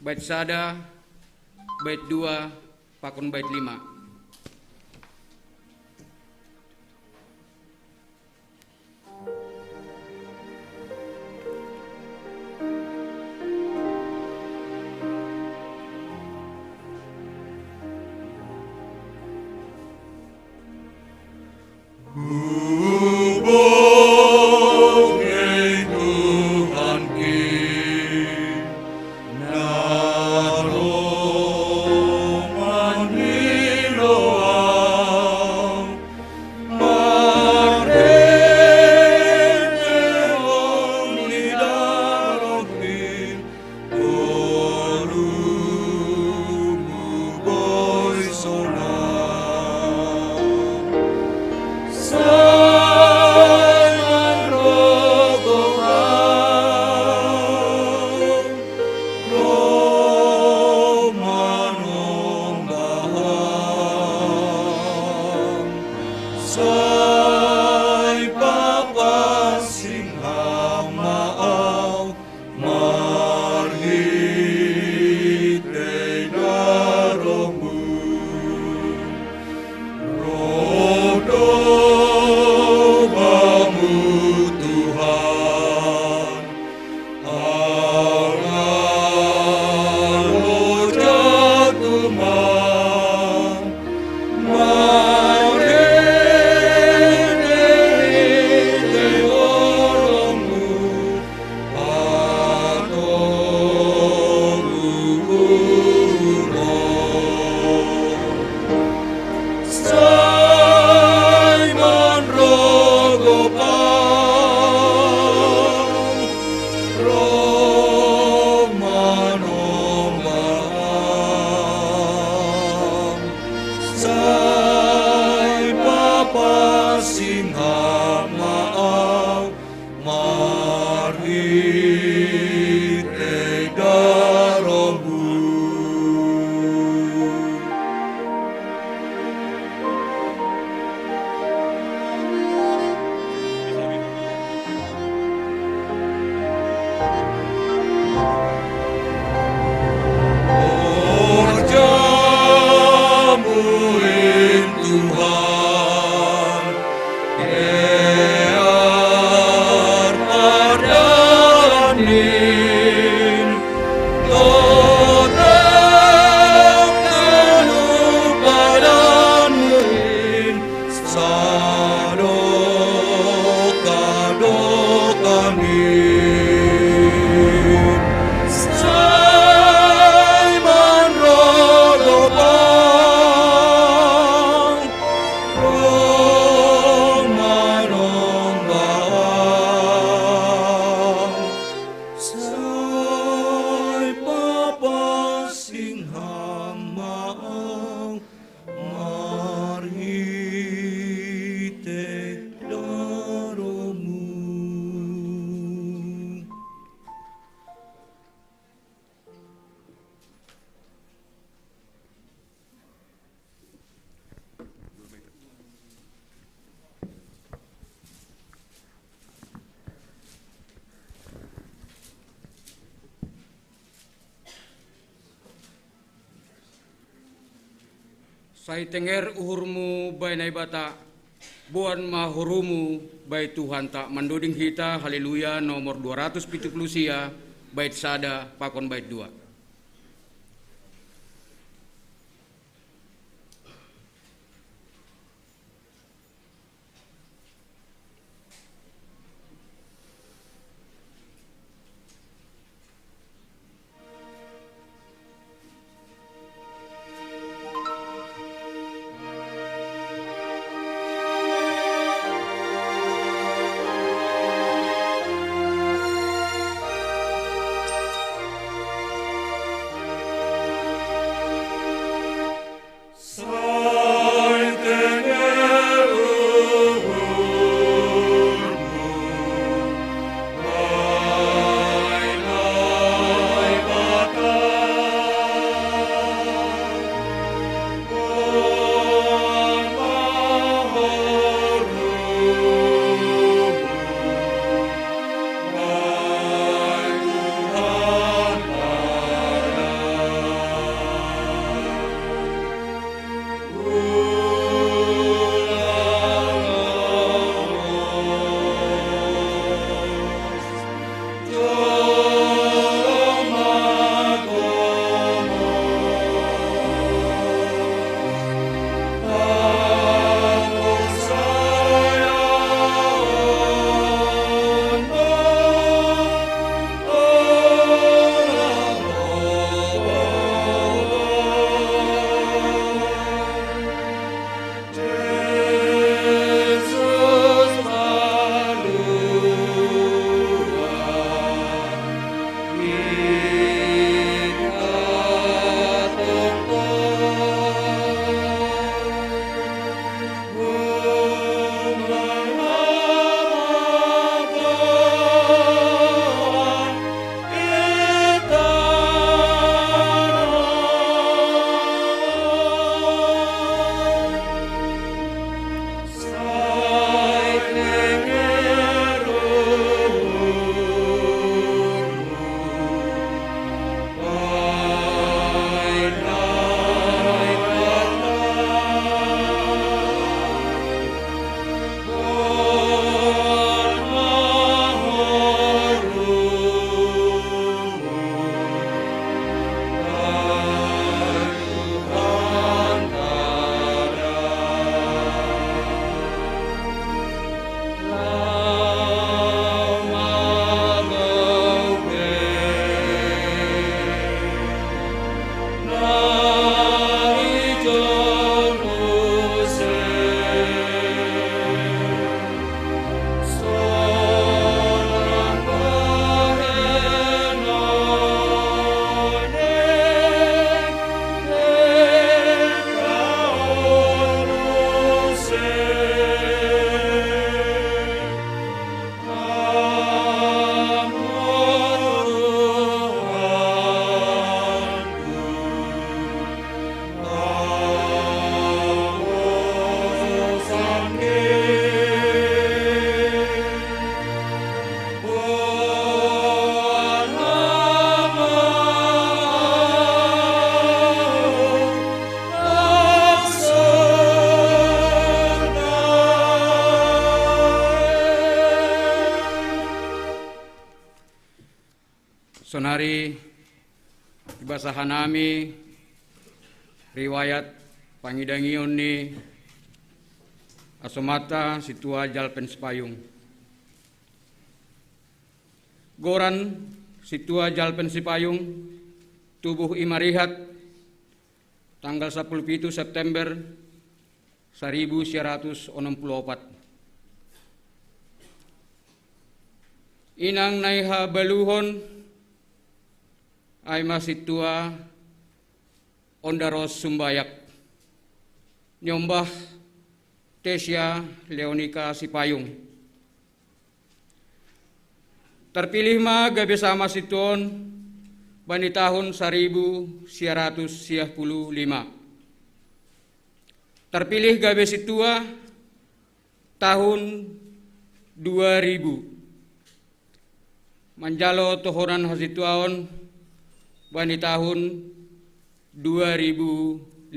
bait sada, bait 2, pakon bait 5. Sai tenger uhurmu bai nai bata, buan mahurumu bai Tuhan tak mandoding hita, haleluya, nomor 270 sia, bait sada, pakon bait 2. hari ibasahan nami riwayat pangidangion ni asomata situa jalpen sepayung. Goran situa jalpen sepayung tubuh imarihat tanggal 17 September 1964. Inang naiha baluhon ay masitua ondaros sumbayak nyombah Tesia Leonika Sipayung. Terpilih ma gabe sama situon bani tahun 1955. Terpilih gabe situa tahun 2000. Manjalo tohonan hasituaon bani tahun 2005.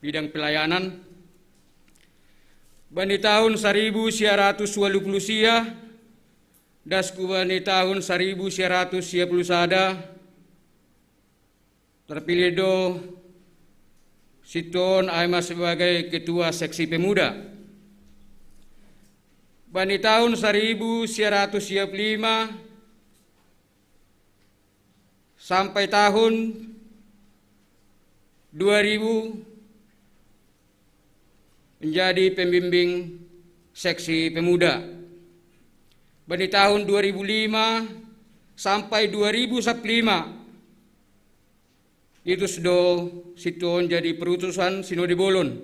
Bidang pelayanan bani tahun 1980 sia dasku bani tahun 1990 sada terpilih do siton aima sebagai ketua seksi pemuda. Bani tahun 1955 sampai tahun 2000 menjadi pembimbing seksi pemuda. Bani tahun 2005 sampai 2015 itu sudah siton jadi perutusan Sinode Bolon.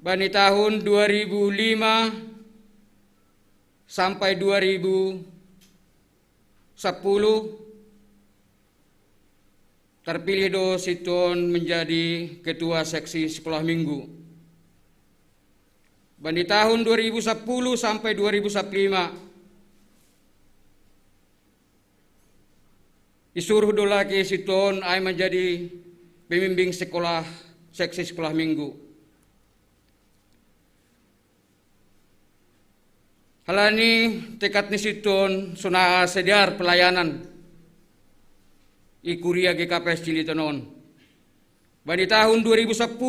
Bani tahun 2005 sampai 2010 terpilih do siton menjadi ketua seksi sekolah minggu. Bani tahun 2010 sampai 2015 disuruh do lagi siton ay menjadi pembimbing sekolah seksi sekolah minggu. Halani tekad ni siton suna sediar pelayanan ikuria GKPS Cilitanon. Bani tahun 2010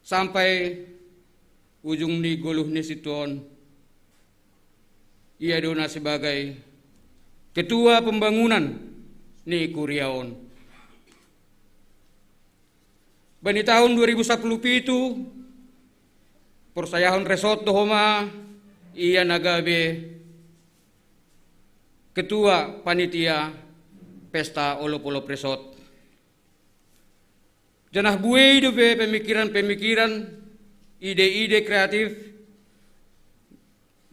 sampai ujung ni goluh ni siton ia dona sebagai ketua pembangunan ni kuriaon. Bani tahun 2010 itu persayahon resort dohoma ia nagabe ketua panitia pesta olop-olop resort. Janah buai do be pemikiran-pemikiran, ide-ide kreatif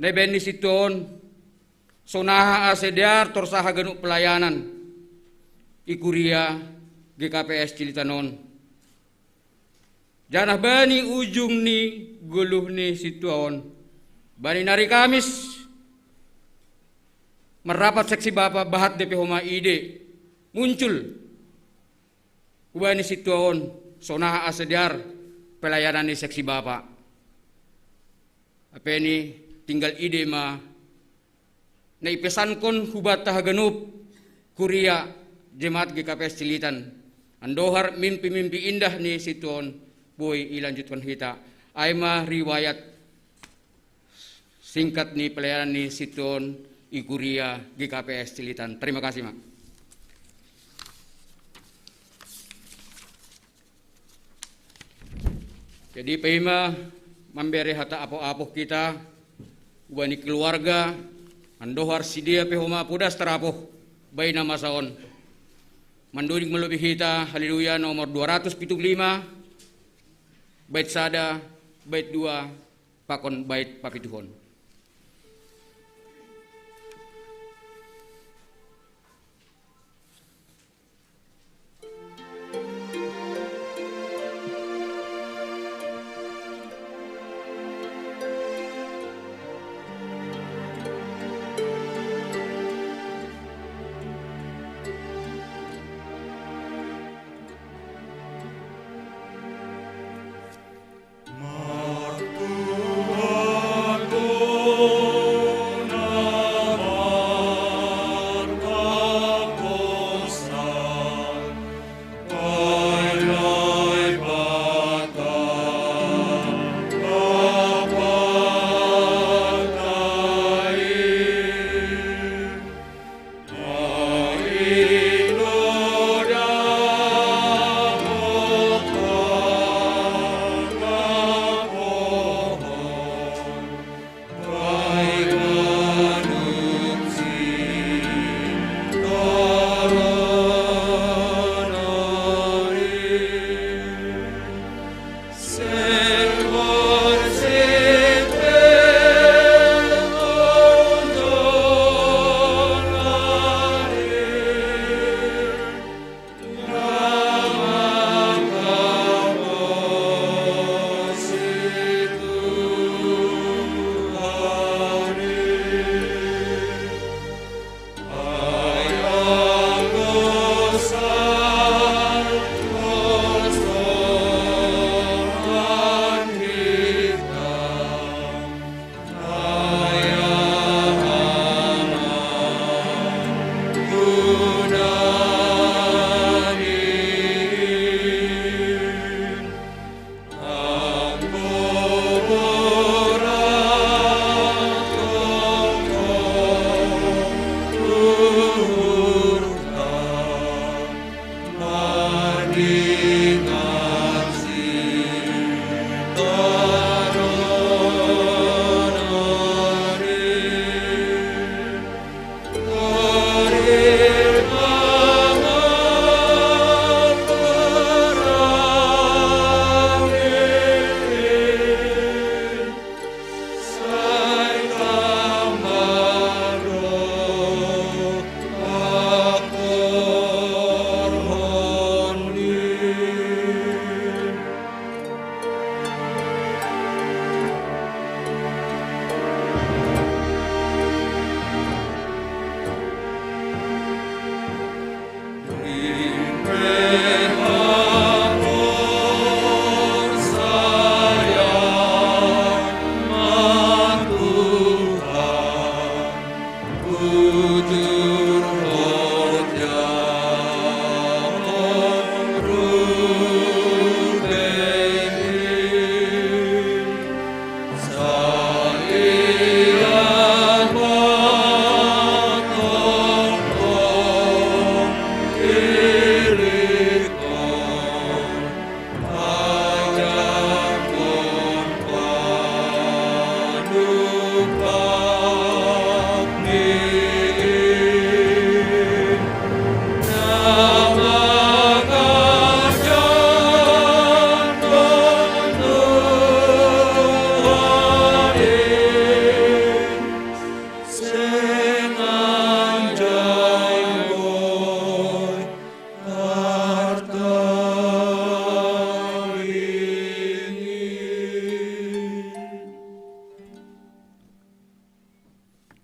nebeni siton sonaha asediar torsaha genuk pelayanan ikuria GKPS Cilitanon. Janah bani ujung ni guluh ni situon bani nari Kamis merapat seksi Bapak bahat DP Homa ide muncul bani situon sonaha asediar pelayanan ni seksi Bapak. Apa ini tinggal ide ma na ipesankon hubat tahagenup kuria jemaat GKPS Cilitan. Andohar mimpi-mimpi indah ni situon boy ilanjutkan kita. Aima riwayat singkat ni pelayanan ni siton ikuria GKPS Cilitan. Terima kasih, Mak. Jadi Pema memberi hata apo-apo kita ubani keluarga andohar sidia pehoma pudas terapoh bayi nama saon mandudik melebihi kita haleluya nomor 275 bait sada bait 2 pakon bait papituhon. Martuaku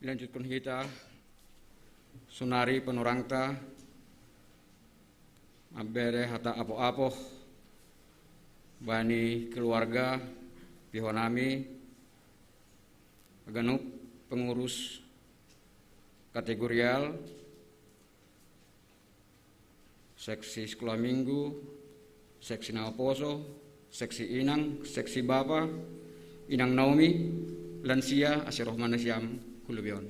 Dilanjutkan kita sunari penurangta abere hata apo-apo bani keluarga pihonami aganuk pengurus kategorial seksi sekolah minggu, seksi Nalposo, seksi Inang, seksi Bapa, Inang Naomi, lansia Asirohman Siam Kulubion.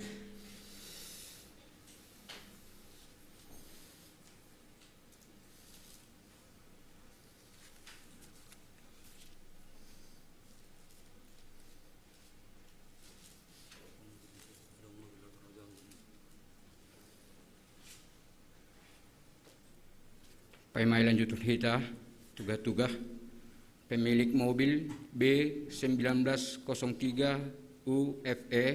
Paimai lanjutun kita tugas-tugas pemilik mobil B1903 UFE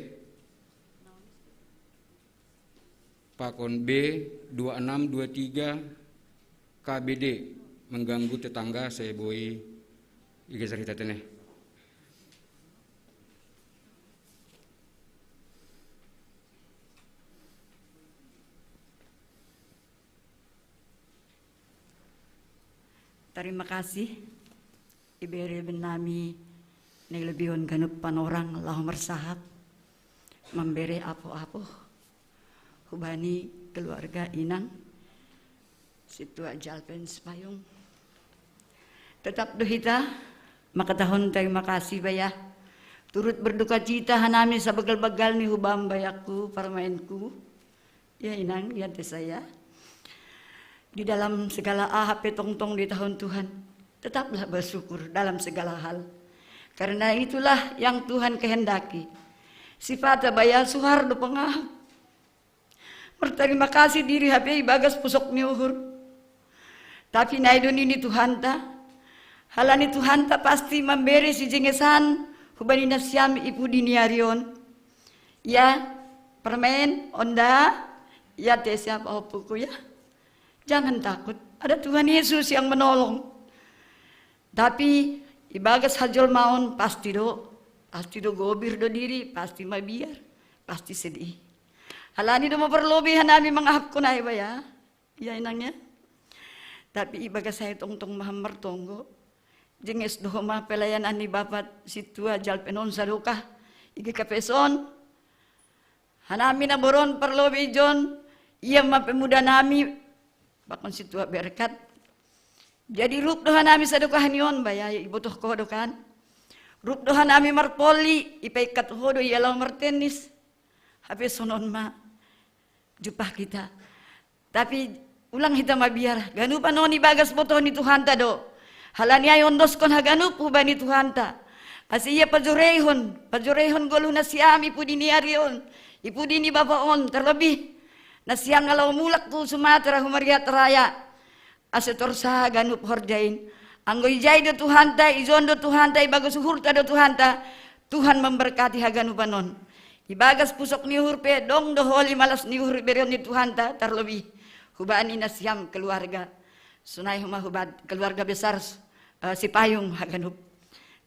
Pakon B2623 KBD mengganggu tetangga saya boi iga cerita teneh. Terima kasih ibere benami neglebion ganup panorang lahu mersahap memberi apo-apo hubani keluarga Inang situ ajalpen sepayung tetap dohita maka tahun terima kasih bayah turut berduka cita hanami sabegal-begal ni hubam bayakku parmainku ya Inang ya teh saya di dalam segala ahap tong-tong di tahun Tuhan, tetaplah bersyukur dalam segala hal. Karena itulah yang Tuhan kehendaki. Sifat baya suhardo pengahap. Berterima kasih diri HP bagas pusok niuhur. Tapi naidon ini Tuhan ta. Halani Tuhan ta pasti memberi si jengesan hubani nasyam ibu diniarion. Ya, permen, onda, ya teh siapa opuku ya. Jangan takut, ada Tuhan Yesus yang menolong. Tapi ibagas hajol maun pasti do gobir do diri, pasti mabiar, pasti sedih. Halani do memperlebihan nami mengahap kunai ya, ya inangnya. Tapi ibagas saya tong-tong mahamar tonggo, jenges do mah pelayanan ni bapat situa jal penon sadukah, igi kapeson. Hanami na boron perlobi jon, iya mah pemuda nami. Bakon situa berkat. Jadi rup dohan nami sadukahan yon bayay ibutuh ko dokan. Rup dohan nami marpoli ipaikat hodo ialah martenis. Habis sonon ma jupah kita. Tapi ulang kita mabiar. Ganupan noni bagas botoh ni Tuhan ta do. Halani ayon dos kon haganup hubani Tuhan ta. Asiya pajurehon golu na siam ipudini arion. Ipudini bapaon terlebih. Nasiam ngalau mulak tu Sumatera humariat raya asetor sah ganup horjain anggoy jay do Tuhan ta ijon do Tuhan ta ibagas suhur ta do Tuhan ta Tuhan memberkati haganupanon ibagas pusok ni hurpe dong do holi malas ni hur berion ni Tuhan ta terlebih hubani nasiam keluarga sunai huma hubad keluarga besar si payung haganup.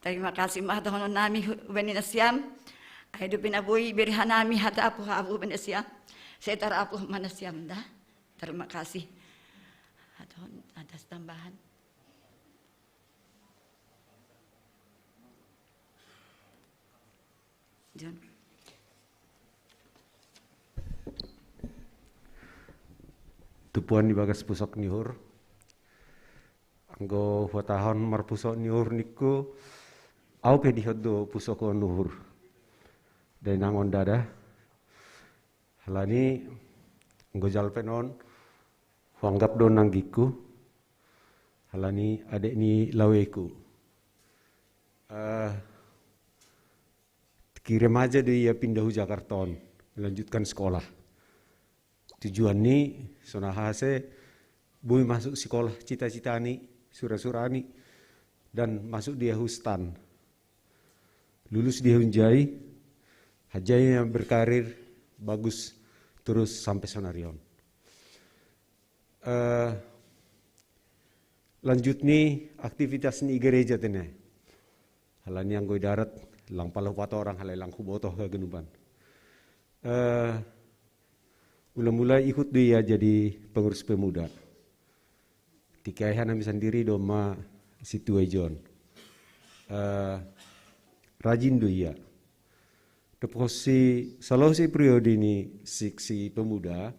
Terima kasih mah tahun nami hubani nasiam hidupin abui berihanami hata apu abu ben nasiam. Saya tarapuh mana siam dah. Terima kasih. Atas tambahan. John. tupuan di bagas pusok nihur. Anggo huatahon marpusok nihur niku au pe dihodo pusok nuhur. Dan nangon dada. Halani anggo jalpenon huanggap don nanggiku. Halani adek ni laweku. Kirim aja dia pindah ke Jakarta, melanjutkan sekolah. Tujuan ni sonahase bui masuk sekolah cita-cita ni surah-surani dan masuk dia hustan. Lulus dia hunjai, hajainya berkarir bagus terus sampai sonarion. Lanjut ni aktivitas ni gereja tene. Halani yang gue darat lang palau 4 orang halai lang kubotoh ke genuban. Mula-mula ikut dia jadi pengurus pemuda. Tikaihan kami sendiri doma situ John. Rajin dia. Deposi selalu si periode ini si pemuda.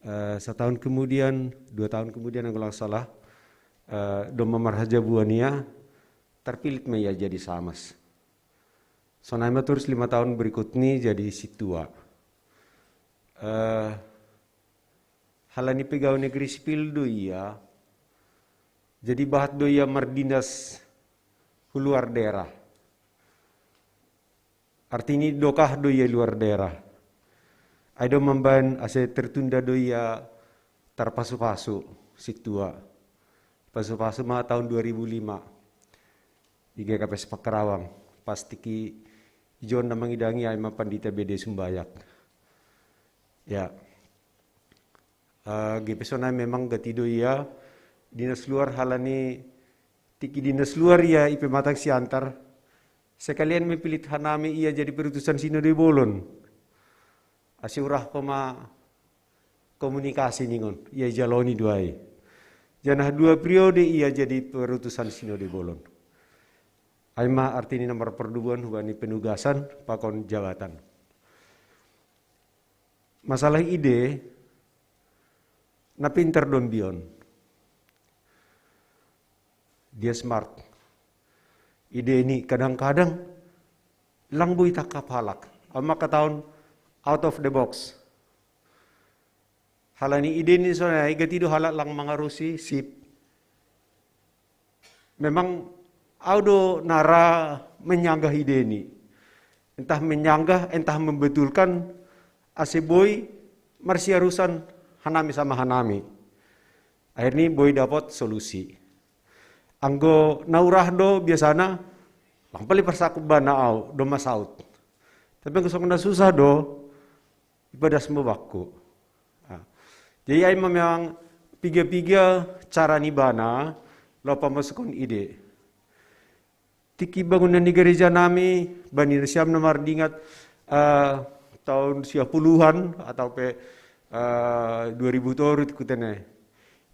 1 tahun kemudian, 2 tahun kemudian aku lang salah. Doma marhaja buania terpilih meya jadi samas. Sonai terus 5 tahun berikutnya jadi situa. Halani pegawai negeri sipil doia. Jadi bahat doia mardinas luar daerah. Artinya dokah doia luar daerah. Ada memban ase tertunda doia terpasu-pasu situa. Pasu-pasu mah tahun 2005. Di GKP Sepakarawang. Pasti ki John na mangidangi ay mapandita BD Sumbayak. Ya. GPSO na memang gatido iya. Dinas luar halani tiki dinas luar ya ipe matang siantar. Sekalian mepilit hanami ia jadi perutusan Sinode Bolon. Asyurah koma komunikasi ningon. Ia jaloni duai. Janah 2 periode ia jadi perutusan Sinode Bolon. Aima artinya nomor perdubuan hubani penugasan pakon jabatan. Masalah ide, na pinter don bion. Dia smart. Ide ini kadang-kadang langbui tak kapalak. Ama tahun out of the box. Halani ide ini soalnya igatido halak lang mangarusi sip. Memang audo nara menyanggah ide ini. Entah menyanggah, entah membetulkan aseboy marsiarusan hanami sama hanami. Akhirnya boy dapat solusi. Anggo naurah do biasana lang pali persakup bana au do masaut. Tapi anggo sokna susah do ibadah semua bakku. Jadi ai memang piga-piga cara nibana lo pamasukon ide. Tiki bangunan di gereja nami bani siam nomor dingat tahun 90-an atau 2000 toru kutene.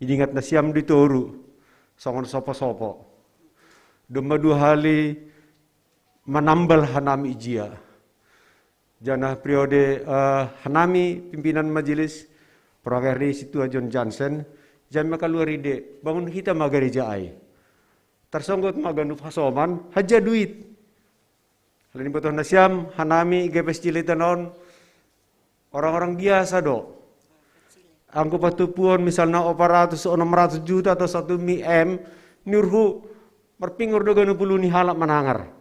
Ingat na siam di toru songon sopo-sopo. Doma 2 hari menambal hanami ijia. Jana periode hanami pimpinan majelis Progerdi situ John Johnson jam keluar ide bangun kita gereja ai. Tersonggot maganu pasoman haja duit. Lain betul nasiam hanami GPS Cilitanon orang-orang biasa do. Angko patupuan misalnya 400 600 juta atau 1 M nurhu merpingur do ganu puluh ni halak manangar.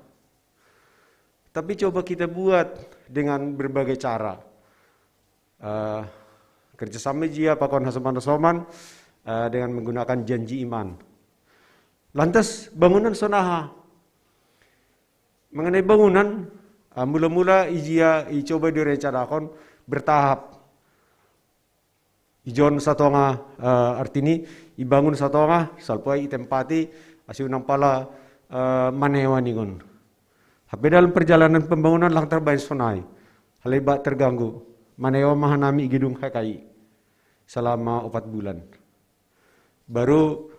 Tapi coba kita buat dengan berbagai cara. Kerjasama jia pakon hasoman dengan menggunakan janji iman. Lantas bangunan sonaha. Mengenai bangunan, mula-mula ijia coba direncanakan bertahap. Ijon satonga artini ibangun satonga salpuai itempati asiunang pala manewa ningon. Tapi dalam perjalanan pembangunan lang terbaik sonai. Halibat terganggu. Manewa mahanami gedung KKI selama 4 bulan. Baru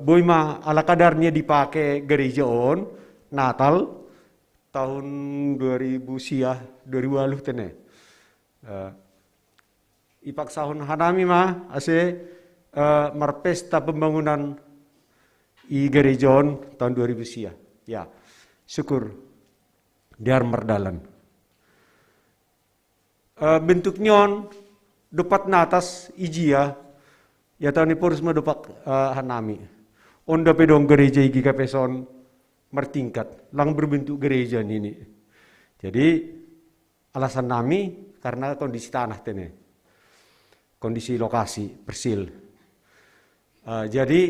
boy ma ala kadarnya dipakai gereja on Natal tahun 2000 2008 tene. ipaksahon hanami mah ase marpesta pembangunan i gerejon tahun 2000 sia. Ya, syukur diar merdalan. Bentuknya dopat natas ijia ya tahun ini porus dopak hanami. Onda pedong gereja igi kapeson mertingkat, lang berbentuk gereja ini. Jadi alasan nami karena kondisi tanah tene, kondisi lokasi persil. Jadi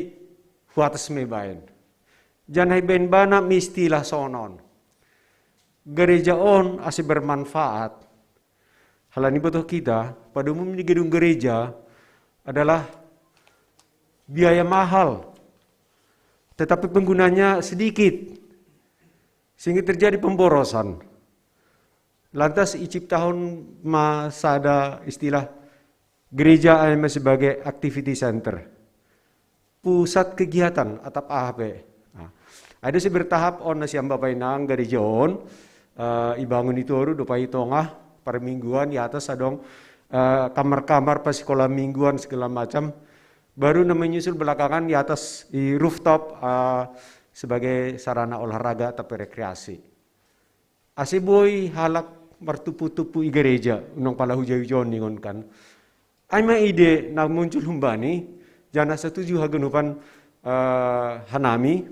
huatas mebaen. Janai ben bana mistilah sonon. Gereja on asih bermanfaat. Halani butuh kita pada umumnya gedung gereja adalah biaya mahal. Tetapi penggunanya sedikit, sehingga terjadi pemborosan. Lantas icip tahun masa ada istilah gereja sebagai activity center, pusat kegiatan atau AHP. Nah, ada sih bertahap on siam bapak inang gereja on, ibangun itu oru dopai tongah per mingguan di atas adong kamar-kamar pas sekolah mingguan segala macam. Baru menyusul belakangan di atas di rooftop sebagai sarana olahraga atau rekreasi. Asiboy halak martupu-tupu i gereja unang pala hujaw-hujaw ningon kan. Aima ide na muncul humbani jana setuju hagenupan hanami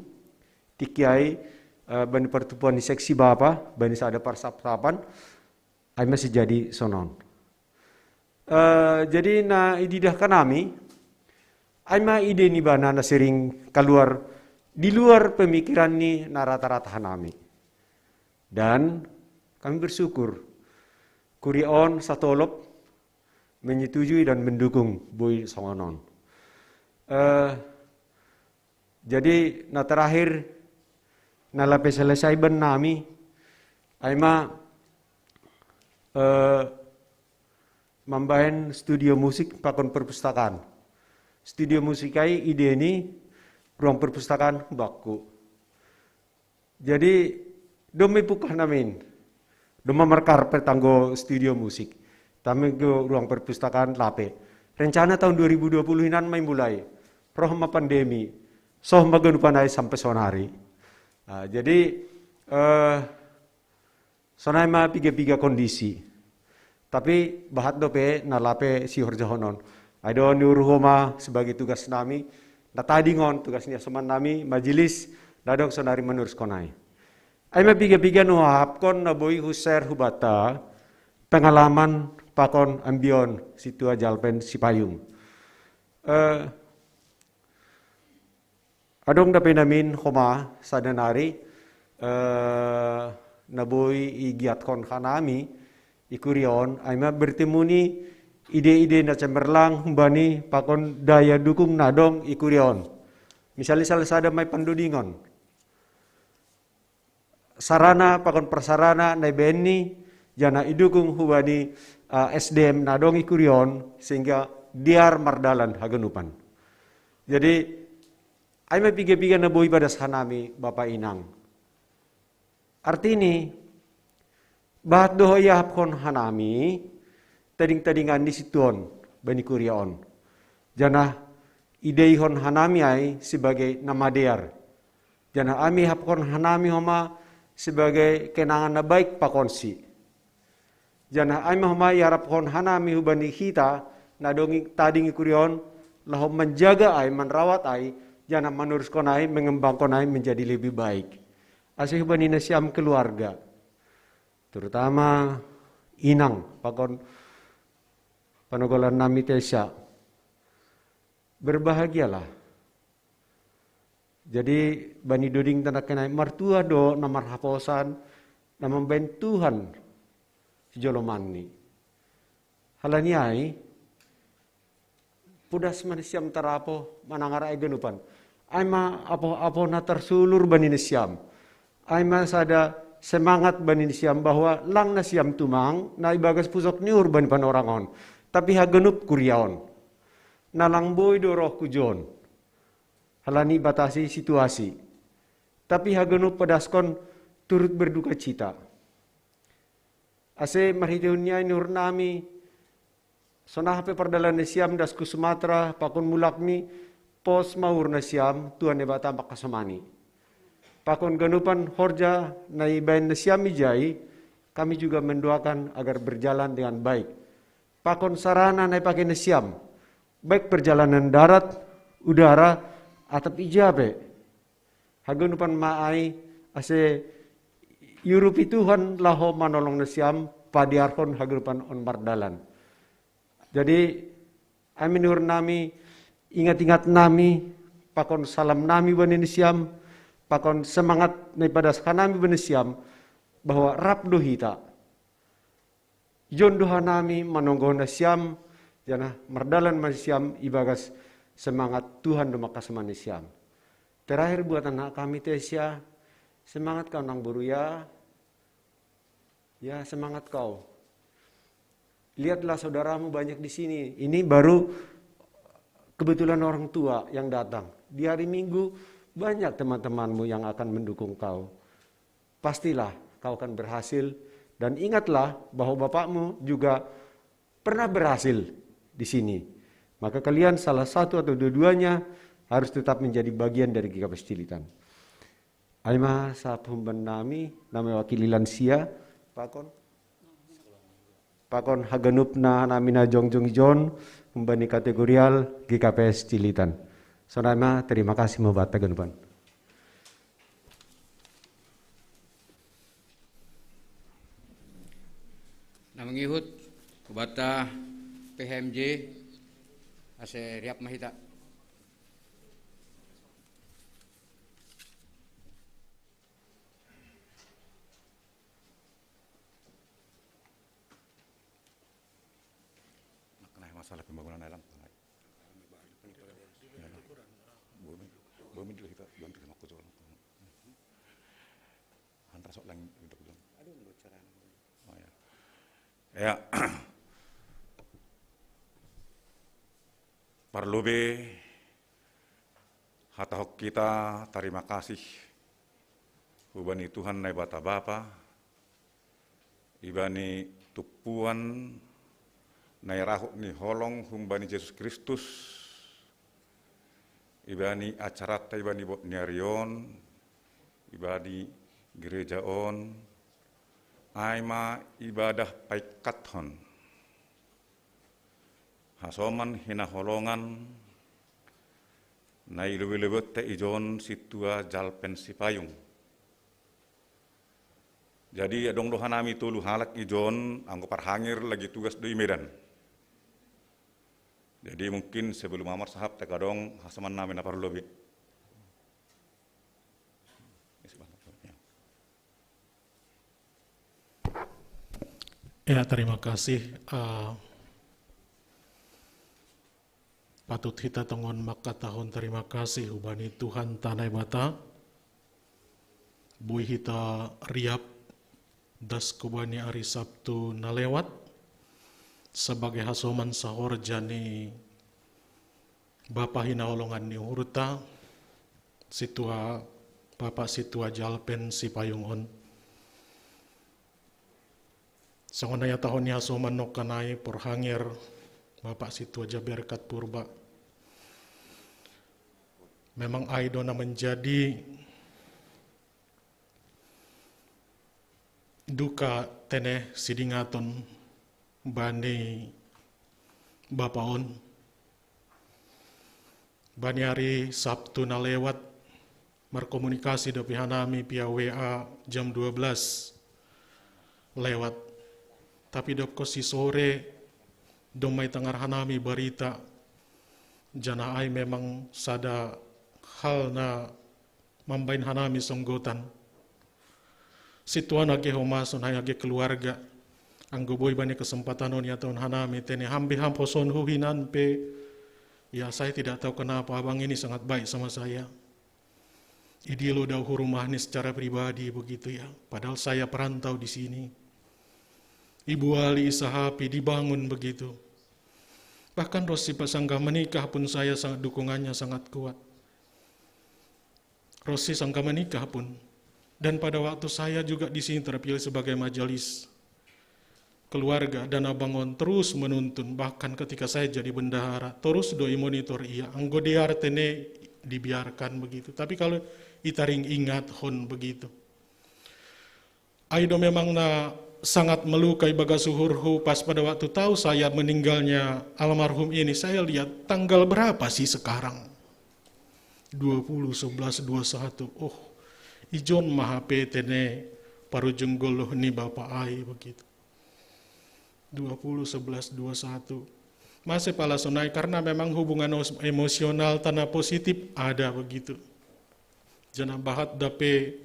tikiai bani pertupuan di seksi bapa bani sada parsapapan aima sejadi sonon. Jadi na ididah kanami aima ide ni bana na sering keluar di luar pemikiran ni na rata-rata hanami. Dan kami bersyukur Kurion Satolop menyetujui dan mendukung Boy Songonon. Jadi na terakhir na lape selesai ben nami aima membahen studio musik pakon perpustakaan. Studio musikai ide ini ruang perpustakaan baku. Jadi dome pukah namin, dome merkar petanggo studio musik. Tame go ruang perpustakaan lape. Rencana tahun 2020 inan main mulai. Prohma pandemi, soh maganupanay sampai sonari. Jadi sonai ma piga-piga kondisi. Tapi bahat dope na lape si horjahonon. Ada niuruhoma sebagai tugas nami, na tadi ngon tugasnya seman nami majelis dadong sonari menurus konai. Aima piga-piga nuhapkon na boy huser hubata pengalaman pakon ambion situa jalpen sipayung. Adong dape namin homa sadanari na boy igiat kon kanami ikurion aima bertemu ni ide-ide na cemerlang humbani pakon daya dukung nadong ikurion. Misalnya salah sada may pandudingon. Sarana pakon prasarana na benni jana idukung humbani SDM nadong ikurion sehingga diar mardalan hagenupan. Jadi ay may piga-piga na buhay pada hanami Bapak Inang. Artini bahat dohoyah kon hanami tading-tadingan di situon bani kuriaon. Jana ideihon hanami ay sebagai nama dear. Jana ami hapkon hanami homa sebagai kenangan na baik pakonsi. Jana ami homa yarapkon hanami hubani kita na dongi tading kuriaon lahom menjaga ay menrawat ay jana menuruskan ay mengembangkan ay menjadi lebih baik. Asih hubani nasiam keluarga. Terutama inang pakon panogolan nami tesya, berbahagialah. Jadi bani doding tanah kenai martua do namar haposan, namam ben Tuhan sejolomani. Halaniai, pudas manisiam tarapo manangara genupan. Aima apo na tersulur bani nisiam. Aima sada semangat bani nisiam bahwa lang nasiam tumang na ibagas pusok niur bani panorangon. Tapi hagenup kuriaon. Nalang boy do roh kujon. Halani batasi situasi. Tapi hagenup pedaskon turut berduka cita. Ase marhiteunnya nur nami Sona hape perdalan siam dasku Sumatera, pakon mulakni, pos maur na siam, Tuhan ne bata makasamani. Pakon ganupan horja na ibain na siam ijai, kami juga mendoakan agar berjalan dengan baik. Pakon sarana na ipakai na siam, baik perjalanan darat, udara, atap ijabe. Hagunupan maai ase Yurupi Tuhan laho manolong na siam padiarhon hagunupan on mardalan. Jadi aminur nami ingat-ingat nami pakon salam nami bani siam pakon semangat daripada kanami bani siam bahwa rabdo hita jondoha nami manonggo na siam jana mardalan masiam ibagas semangat Tuhan do makasemani siam. Terakhir buat anak kami Tesia, semangat kau nang buru ya. Ya, semangat kau. Lihatlah saudaramu banyak di sini. Ini baru kebetulan orang tua yang datang. Di hari Minggu banyak teman-temanmu yang akan mendukung kau. Pastilah kau akan berhasil. Dan ingatlah bahwa bapakmu juga pernah berhasil di sini. Maka kalian salah satu atau dua-duanya harus tetap menjadi bagian dari GKP Cilitan. Aima sa pumban nami wakili lansia pakon haganup na namin na jongjong jon humbani kategorial GKPS Cilitan. So nama terima kasih mabata ganupan. Namangihut kubata PHMJ ase riap mahita. Masalah pembangunan alam. Bumi juga kita bantu sama kucur. Antara sok lang untuk bilang. Aduh bocoran. Oh ya. Ya. Perlu be hatahok kita terima kasih ubani Tuhan nai bata bapa ibani tupuan nai rahuk ni holong humbani Yesus Kristus ibani acarata ibani niarion ibadi gereja on aima ibadah paikathon hasoman hina holongan nai lebet te ijon situa jalpen sipayung. Jadi adong dohanami tulu halak ijon anggo parhangir lagi tugas di Medan. Jadi mungkin sebelum amar sahab tekadong hasaman namin na parlobi. Ya, terima kasih. Patut kita tongon maka tahun terima kasih ubani Tuhan tanai bata. Bui kita riap das kubani hari Sabtu nalewat. Sebagai hasoman sahor jani Bapa hinaolongan ni hurta situa Bapa situa jalpen si payung on. Sangonaya tahun ni hasoman no kanai porhangir Bapa situa jaberkat purba. Memang aidona menjadi duka teneh sidingaton bani bapaon bani hari Sabtu na lewat berkomunikasi do pihanami via WA jam 12 lewat tapi do kosi sore do may tangar hanami berita jana ay memang sada hal na mambain hanami songgotan situan age homason hay age keluarga anggo boy bani kesempatan on ya tahun hanami tene hambi hamposon huhinan pe ya saya tidak tahu kenapa abang ini sangat baik sama saya. Idilo dah hurumahni secara pribadi begitu ya. Padahal saya perantau di sini. Ibu Ali Isahapi dibangun begitu. Bahkan Rosi pasangga menikah pun saya sangat dukungannya sangat kuat. Rosi sangka menikah pun dan pada waktu saya juga di sini terpilih sebagai majelis keluarga dan abangon terus menuntun, bahkan ketika saya jadi bendahara terus doi monitor iya anggo diartene dibiarkan begitu. Tapi kalau itaring ingat hon begitu, aido memang sangat melukai bagas suhurhu. Pas pada waktu tahu saya meninggalnya almarhum ini, saya lihat tanggal berapa sih sekarang, 20/11/21. Oh, ijon maha petene parujunggoloh ni bapak ai begitu. 20/11/21 masih pala sonai, karena memang hubungan emosional tanah positif ada begitu. Jangan bahat dape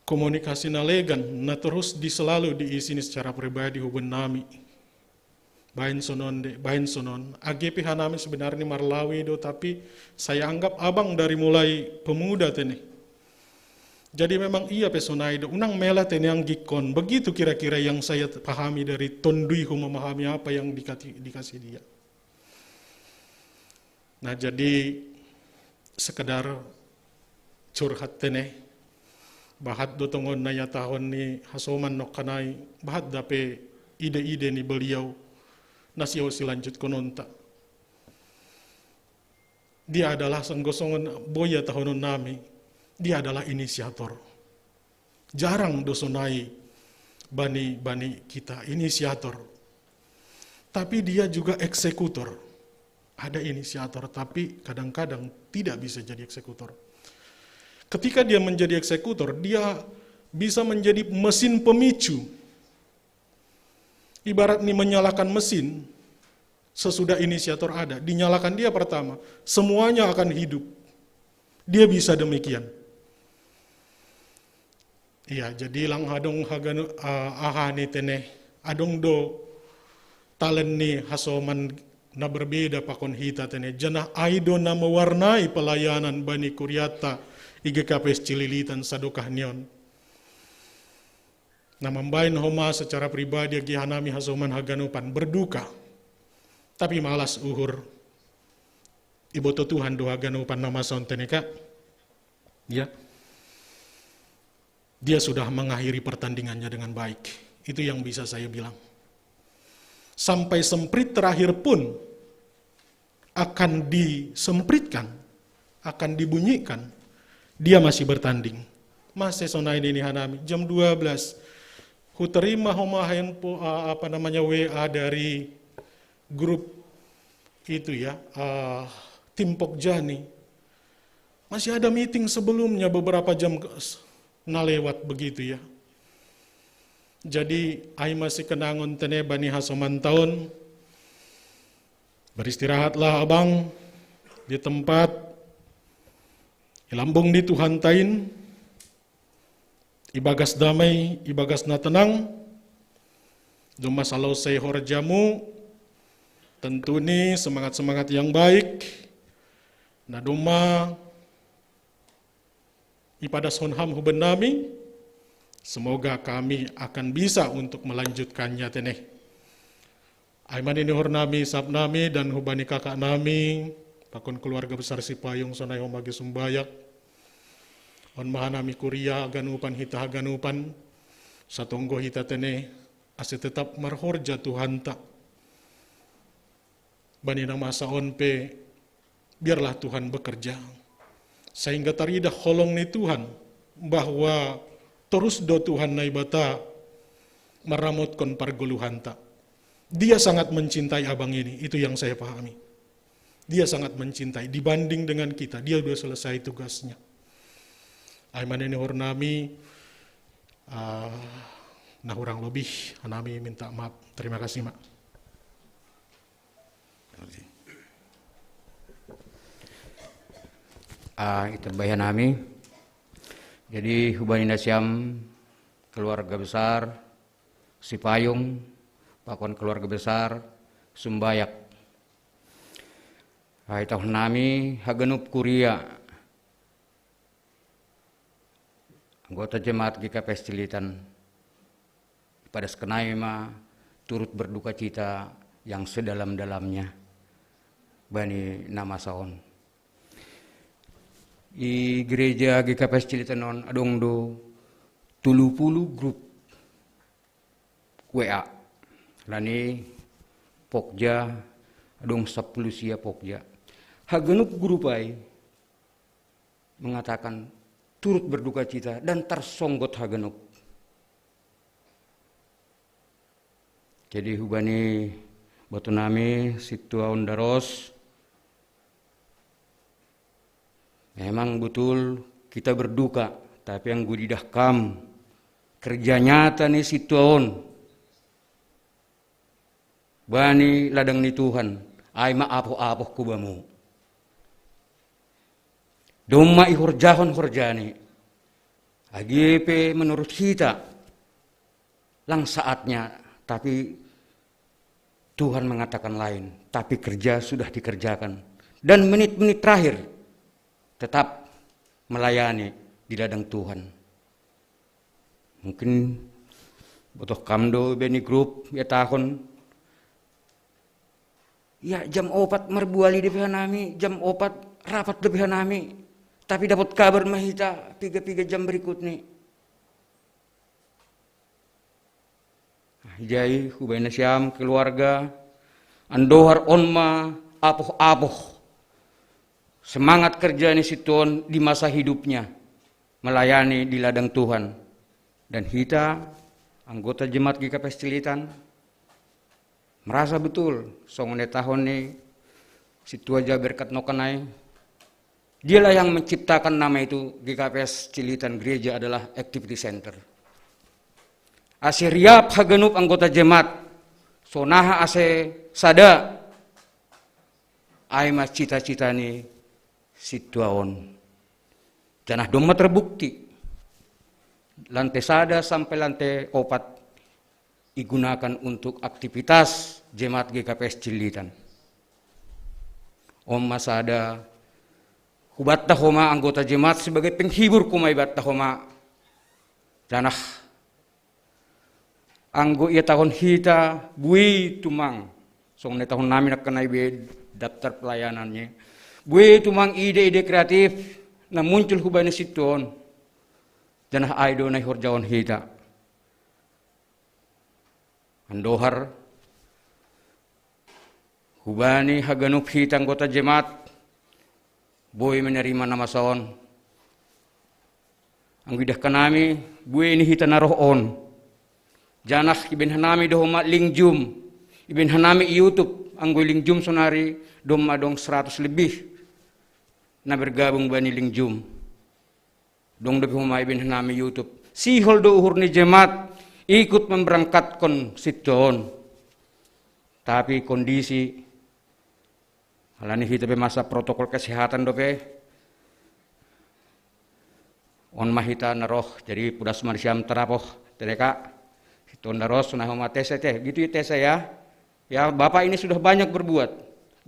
komunikasi nalegan, na terus selalu diisi secara pribadi hubungan nami. Bain sonon, AGP hanami sebenarnya marlawi do, tapi saya anggap abang dari mulai pemuda tene. Jadi memang iya pesonai do, unang mela tene yang gikon, begitu kira-kira yang saya pahami dari Tondui memahami apa yang dikasih dia. Nah jadi sekedar curhat tene, bahat do tongon naya tahun ni hasoman nok kanai, bahat dape ide-ide ni beliau nasiyo silanjut kononta. Dia adalah senggosongan boya tahunon nami, dia adalah inisiator. Jarang dosonai bani kita inisiator, tapi dia juga eksekutor. Ada inisiator tapi kadang-kadang tidak bisa jadi eksekutor. Ketika dia menjadi eksekutor, dia bisa menjadi mesin pemicu. Ibarat nih menyalakan mesin, sesudah inisiator ada, dinyalakan dia pertama, semuanya akan hidup. Dia bisa demikian. Iya, jadi lang hadong hagano ahani teneh, adong do talen ni hasoman na berbeda pakon hita teneh, jana aido na mewarnai pelayanan Bani Kuryata IGKPS Cililitan sadokah nion. Na mambain homa secara pribadi agi hanami hasoman haganupan berduka. Tapi malas uhur iboto Tuhan do haganupan nama sonteneka. Ya. Dia sudah mengakhiri pertandingannya dengan baik. Itu yang bisa saya bilang. Sampai semprit terakhir pun akan disempritkan, akan dibunyikan. Dia masih bertanding. Masih sonai ini hanami jam 12. Ku terima homahen WA dari grup itu ya, tim Pokjani. Masih ada meeting sebelumnya beberapa jam lewat begitu ya. Jadi ai masih kenangon tene bani hasoman tahun. Beristirahatlah abang di tempat ilambung di Tuhan tain, ibagas damai, ibagas na tenang, duma salau sehor jamu, tentu nih semangat-semangat yang baik, na duma ipadas honham huben nami, semoga kami akan bisa untuk melanjutkannya teneh. Aiman ini hor nami, sab nami, dan hubani kakak nami, pakon keluarga besar Sipayung sonai homagi sumbayak, on mahanami kuria aganupan hita aganupan, satonggo hita tene, ase tetap marhorja Tuhan tak. Bani na masa onpe, biarlah Tuhan bekerja. Sehingga tarida holong ni Tuhan, bahwa terus do Tuhan naibata meramut kon parguluhan tak. Dia sangat mencintai abang ini, itu yang saya pahami. Dia sangat mencintai, dibanding dengan kita, dia sudah selesai tugasnya. Aiman ini hurnami, nah urang lebih, nami minta maaf. Terima kasih, Mak. Itu bayan nami. Jadi hubani nasyam keluarga besar Sipayung, pakon keluarga besar Sumbayak. Tahun nami hagenup kuria. Anggota jemaat GKPS Cililitan pada sekenai turut berduka cita yang sedalam-dalamnya bani nama saon. I gereja GKPS Cililitan non adong do 30 grup WA. Lani Pokja, adong sapulusia Pokja. Hagenuk gurupai mengatakan turut berduka cita dan tersonggot hagenuk. Jadi hubani batu nami situaun daros. Memang betul kita berduka, tapi yang gudidah kam kerja nyata nih situaun. Bani ladang ni Tuhan, ay maapoh-apoh kubamu. Doma ihorjahon horjani. AGP menurut kita lang saatnya, tapi Tuhan mengatakan lain, tapi kerja sudah dikerjakan. Dan menit-menit terakhir tetap melayani di ladang Tuhan. Mungkin butuh kamdo beni grup ya tahun. Ya jam 4 merbuali di pihak nami, jam 4 rapat di pihak nami. Tapi dapat kabar mahita 3 jam berikutnya. Jai hubayna syam keluarga andohar onma apoh-apoh semangat kerja ni situon di masa hidupnya melayani di ladang Tuhan. Dan kita anggota jemaat GKP Cilitan merasa betul songone tahun ni situ aja berkat nokanai. Dialah yang menciptakan nama itu. GKPS Cilitan Gereja adalah Activity Center. Ase riap hagenup anggota jemaat, sonaha ase sada, ay mas cita-cita ni situaon. Janah doma terbukti, lantai sada sampai lantai 4 digunakan untuk aktivitas jemaat GKPS Cilitan. Om masada, hubat tahoma anggota jemaat sebagai penghibur kumai bat tahoma. Janah anggo ia tahun hita bui tumang song ne tahun nami nak kenai be daftar pelayanannya bui tumang ide-ide kreatif na muncul hubane siton janah aido na horjawan hita andohar hubani haganup hita anggota jemaat bui menerima nama saon anggidah kanami bui ini hita naroh on janah ibn hanami dohoma lingjum ibn hanami YouTube anggo lingjum sonari doma dong 100 lebih na bergabung bani lingjum dong depi homa ibn hanami YouTube si holdo uhur ni jemaat ikut memberangkatkan siton tapi kondisi halani hita be masa protokol kesehatan dope on mahita naroh jadi pudas marsiam terapoh tereka Tondaros sunah tese teh gitu ya tese ya. Ya Bapak ini sudah banyak berbuat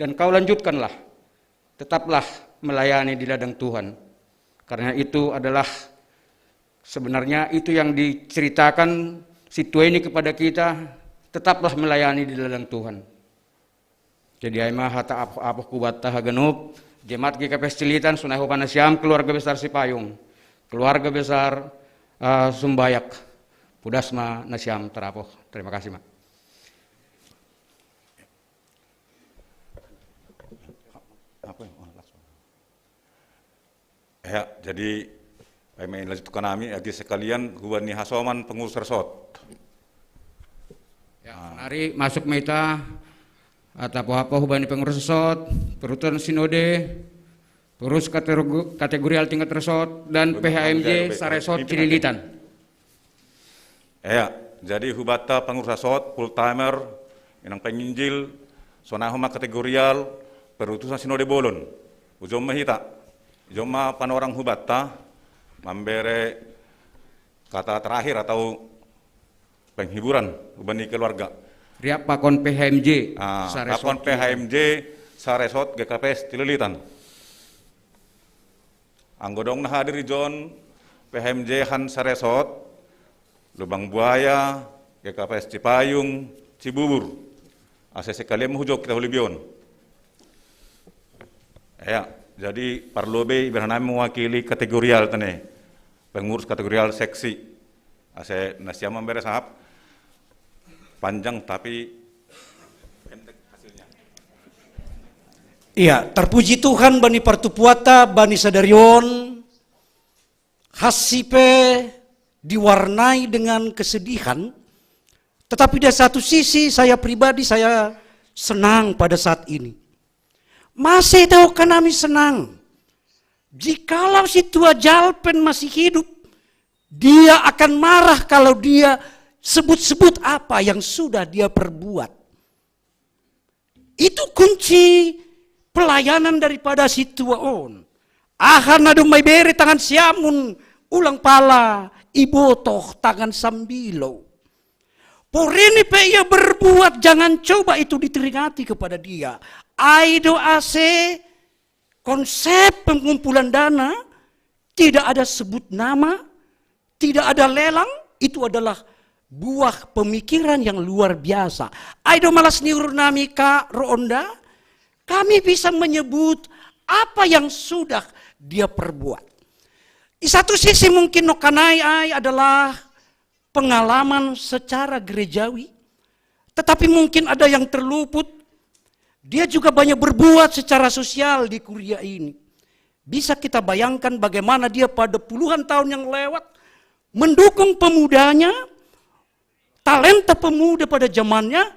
dan kau lanjutkanlah. Tetaplah melayani di ladang Tuhan. Karena itu adalah sebenarnya itu yang diceritakan situ ini kepada kita, tetaplah melayani di ladang Tuhan. Jadi aimah hata apoh kubat hagenup jemaat GKP Cilitan sunah panasiam keluarga besar Sipayung. Keluarga besar Sumbayak. Pudasma Nasyam Terapoh. Terima kasih, Mak. Ya, jadi main lanjut ke nami, adi sekalian hubani hasoman pengurus resort. Ya, mari masuk meta atau apa hubani pengurus resort, perutuan sinode, pengurus kategorial tingkat resort dan PHMJ Saresort Cililitan. Ya, jadi hubata pengurus resort full timer, inang penginjil, sonahoma kategorial, perutusan sinode bolon, ujom mahita, joma panorang hubata, memberi kata terakhir atau penghiburan ubani keluarga. Riap pakon PHMJ, pakon PHMJ Saresort GKPS Cililitan. Anggodong na hadir John PHMJ Han Saresort. Lubang Buaya, GKPS Cipayung, Cibubur. Ase sekalian menghujok kita hulibion. Ya, jadi parlobe ibarat mewakili kategorial tane. Pengurus kategorial seksi. Ase nasiam memberi sahab. panjang tapi pendek hasilnya. Iya, terpuji Tuhan bani partupuata, bani sadarion, hasipe diwarnai dengan kesedihan, tetapi di satu sisi saya pribadi saya senang pada saat ini. Masih tahu kan kami senang. Jikalau si tua Jalpen masih hidup, dia akan marah kalau dia sebut-sebut apa yang sudah dia perbuat. Itu kunci pelayanan daripada si tua on. Ahan adu may bere tangan siamun, ulang pala, ibotoh tangan sambilo. Porini pe ia berbuat, jangan coba itu diteringati kepada dia. Aido ase konsep pengumpulan dana, tidak ada sebut nama, tidak ada lelang, itu adalah buah pemikiran yang luar biasa. Aido malas niur nami ka Roonda, kami bisa menyebut apa yang sudah dia perbuat. Di satu sisi mungkin nokanai adalah pengalaman secara gerejawi, tetapi mungkin ada yang terluput. Dia juga banyak berbuat secara sosial di kuria ini. Bisa kita bayangkan bagaimana dia pada puluhan tahun yang lewat mendukung pemudanya, talenta pemuda pada zamannya.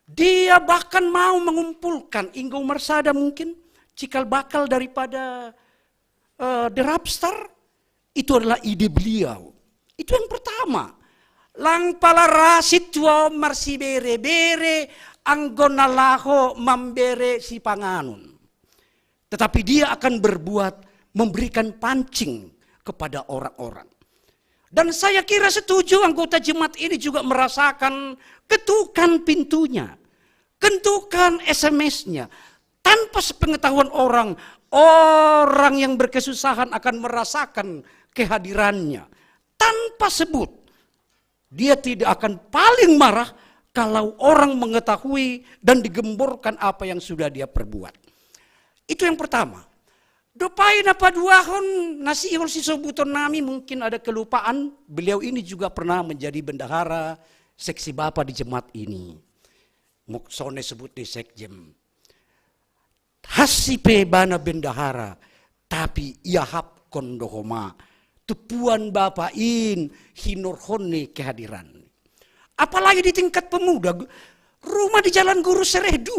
Dia bahkan mau mengumpulkan Ingo Marsada mungkin cikal bakal daripada The Rapstar. Itu adalah ide beliau. Itu yang pertama. Lang palara sitwa marsi bere-bere anggona laho mambere si panganun. Tetapi dia akan berbuat memberikan pancing kepada orang-orang. Dan saya kira setuju anggota jemaat ini juga merasakan ketukan pintunya, ketukan SMS-nya. Tanpa sepengetahuan orang, orang yang berkesusahan akan merasakan kehadirannya. Tanpa sebut, dia tidak akan paling marah kalau orang mengetahui dan digemborkan apa yang sudah dia perbuat. Itu yang pertama. Dopai napa duahon nasihon si sobuton nami, mungkin ada kelupaan. Beliau ini juga pernah menjadi bendahara seksi bapa di jemaat ini. Moksone sebut di sekjem. Hasipe bana bendahara, tapi ia hap kondohoma. Tupuan bapain hinurhone kehadiran. Apalagi di tingkat pemuda, rumah di Jalan Guru Sereh 2,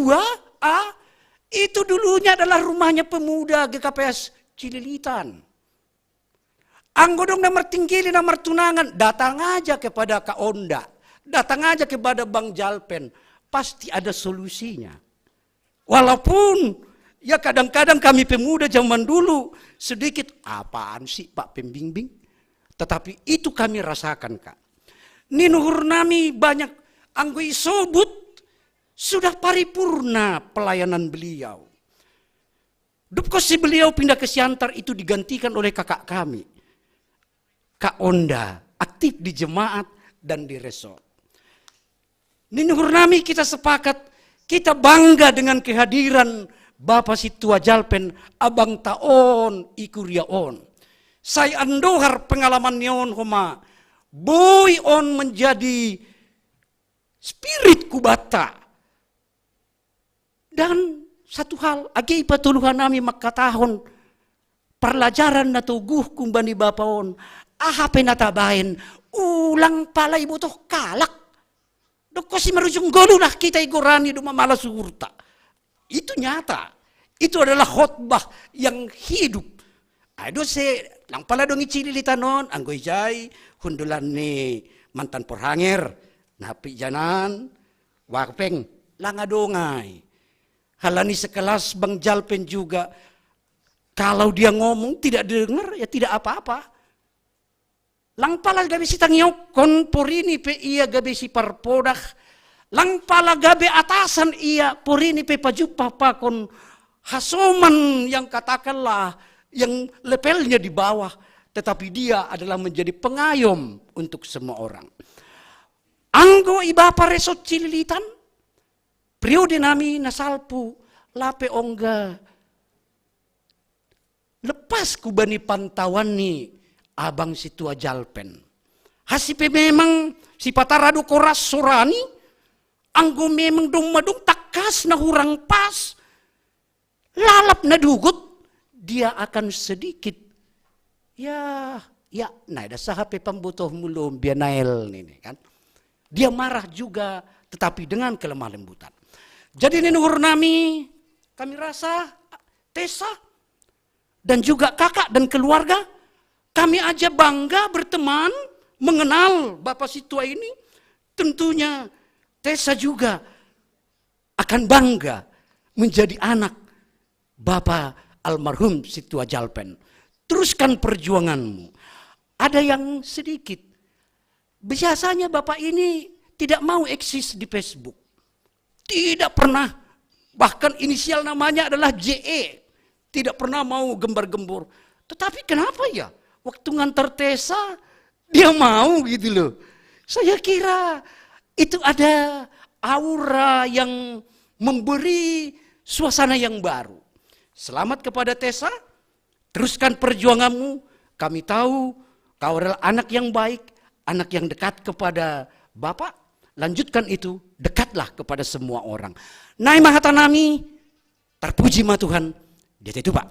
itu dulunya adalah rumahnya pemuda GKPS Cililitan. Anggodong nomor tinggili nomor tunangan, datang aja kepada Kak Onda, datang aja kepada Bang Jalpen, pasti ada solusinya. Walaupun ya kadang-kadang kami pemuda zaman dulu sedikit apaan sih Pak Pembimbing, tetapi itu kami rasakan Kak. Ninuhur nami banyak anggoi sobut. Sudah paripurna pelayanan beliau. Dupkosi beliau pindah ke Siantar itu digantikan oleh kakak kami. Kak Onda, aktif di jemaat dan di resort. Ninuhur nami kita sepakat, kita bangga dengan kehadiran Bapak Situa Jalpen, Abang Taon, Ikuriaon. Saya andohar pengalaman nyon homa, boy on menjadi spirit kubata. Dan satu hal, agi patuluhan nami makatahon, pelajaran na tuguh kumbani bapaon, ahape natabain, ulang pala ibu toh kalak. Doko si marujung golulah kita igorani dumamala suhurta. Itu nyata, itu adalah khotbah yang hidup. Aduh lang pala dong icililitanon, anggoy jay, hundulan ni mantan porhanger, napi janan, wakpeng, langadongay. Halani sekelas Bang Jalpen juga, kalau dia ngomong tidak dengar ya tidak apa-apa. Lang pala gabi si tangyok kon porini pe iya gabi si parpodak. Lang pala gabi atasan iya porini pe pajupa pa kon hasoman yang katakanlah yang levelnya di bawah, tetapi dia adalah menjadi pengayom untuk semua orang. Anggo ibapa resot Cililitan, periode nami nasalpu lape ongga. Lepas kubani pantauan ni Abang Situa Jalpen. Hasipe memang si patarado koras sorani, anggo memang dong madung takas na hurang pas, lalap na dugot, dia akan sedikit, ya, nah ada HP pembutuh mulum bianael ini kan. Dia marah juga, tetapi dengan kelemah lembutan. Jadi leluhur kami rasa Tessa dan juga kakak dan keluarga, kami aja bangga berteman, mengenal Bapak Situa ini. Tentunya Tessa juga akan bangga menjadi anak Bapak almarhum Situa Jalpen. Teruskan perjuanganmu. Ada yang sedikit. Biasanya Bapak ini tidak mau eksis di Facebook. Tidak pernah. Bahkan inisial namanya adalah JE. Tidak pernah mau gembar-gembor. Tetapi kenapa ya? Waktu ngantar Tessa, dia mau gitu loh. Saya kira itu ada aura yang memberi suasana yang baru. Selamat kepada Tessa, teruskan perjuanganmu. Kami tahu kau adalah anak yang baik, anak yang dekat kepada Bapak. Lanjutkan itu, dekatlah kepada semua orang. Nai Mahatanami, terpuji ma Tuhan. Dia itu Pak.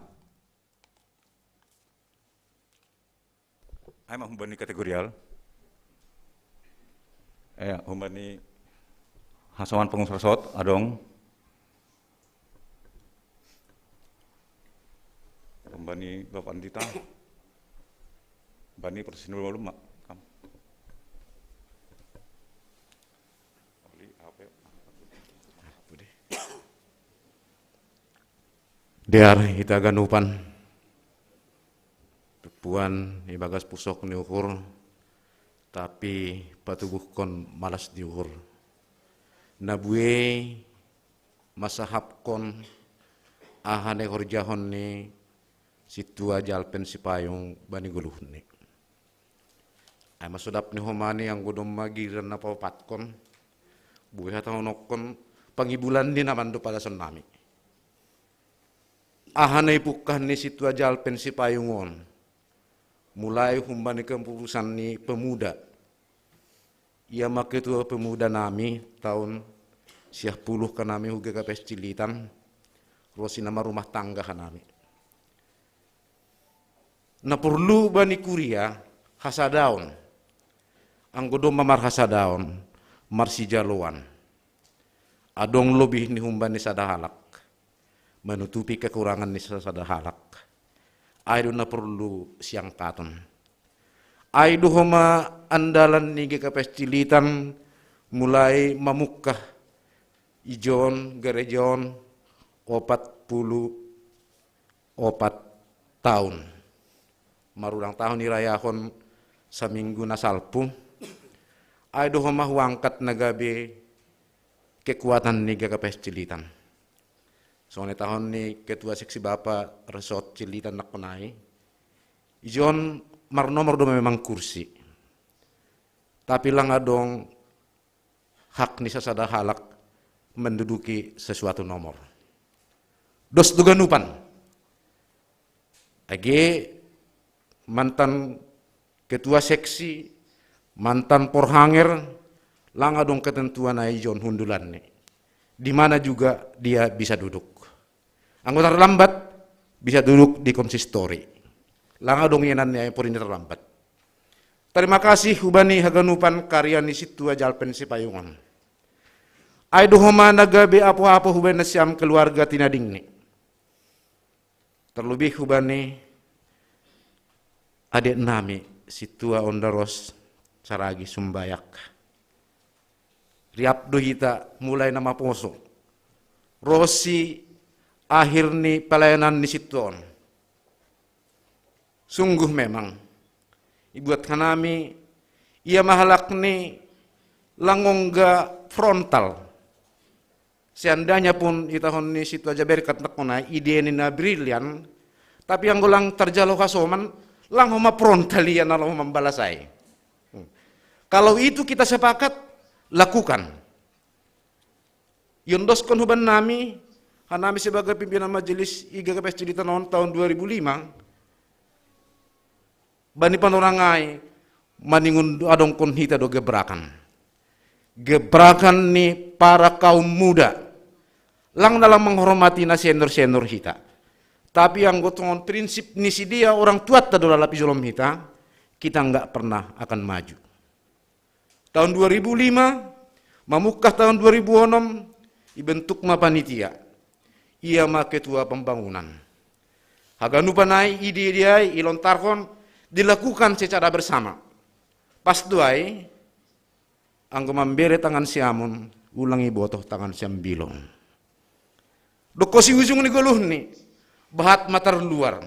Ay mah humbani kategorial. Humbani hasawan pengusrasot adong. Humbani Bapak Andita. Bani persin belum mak. Dear hita ganupan, puan ibagas pusok ni ukur, tapi patubuh kon malas diukur. Nabue masahap kon ahane horjahon ni Situa Jalpen Sipayung bani guluh ni. Ay masudap ni homani ang gudom magiran na papatkon, buhay hatang nokon pangibulan din naman do pada senami. Ahanay pukan ni Situa Jalpen Sipayungon, mulai humbani keputusan ni pemuda. Ia maketua pemuda nami tahun 10 kanami huga kapes cilitan, rosi nama rumah tangga kanami. Na perlu bani kuria hasadaon, anggodo mamar hasadaon, marsi jaluan. Adong lebih ni humbani sadahalak. Menutupi kekurangan ni sadahalak. Aido na perlu siang katon. Aido homa andalan ni kapes cilitan mulai mamukah ijon gerejon 44 tahun. Marurang tahun irayahon sa minggu na salpu. Aido homa huangkat nagabi kekuatan ni kapes cilitan. Soalnya tahun ni ketua seksi Bapak resort Cilitan nak penai. Ijon mar nomor 2 memang kursi. Tapi lang adong hak ni sasada halak menduduki sesuatu nomor. Dos duganupan. Age mantan ketua seksi, mantan porhanger, lang adong ketentuan na ijon hundulan ni. Di mana juga dia bisa duduk. Anggota terlambat bisa duduk di konsistori. Langa dong yanan niya por ini terlambat. Terima kasih hubani haganupan karya ni Situa Jalpen Sipayungan. Ay duhoma nagabi apo-apo hubani na siyam keluarga tinading ni. Terlebih hubani adik nami Situa Ondaros Saragi Sumbayak. Riap dohita mulai nama poso. Rosi akhir ni pelayanan ni Situon. Sungguh memang ibuat kanami ia mahalak ni langongga frontal. Seandainya pun itahon ni Situa Jaber katnakona ide ni na brilian, tapi yang gulang terjalo kasoman lang homa frontal iyan na lang membalasay. Kalau itu kita sepakat lakukan. Yundos kon huban nami hanami sebagai pimpinan majelis Iga KPS Cilitan tahun 2005 bani panorangai maningun adong kon hita do gebrakan. gebrakan ni para kaum muda lang dalam menghormati na senior-senior kita. Tapi yang gotongon prinsip ni si dia orang tua tadola lapi jolom kita nggak pernah akan maju. Tahun 2005, mamukah tahun 2006, dibentuk ma panitia. Ia ma ketua pembangunan. Haganupanai ide dia ilontarkon dilakukan secara bersama. Pas duai, anggo memberi tangan siamun, ulangi botoh tangan siam bilong. Dokosi ujung ni goluh ni, bahat matar luar.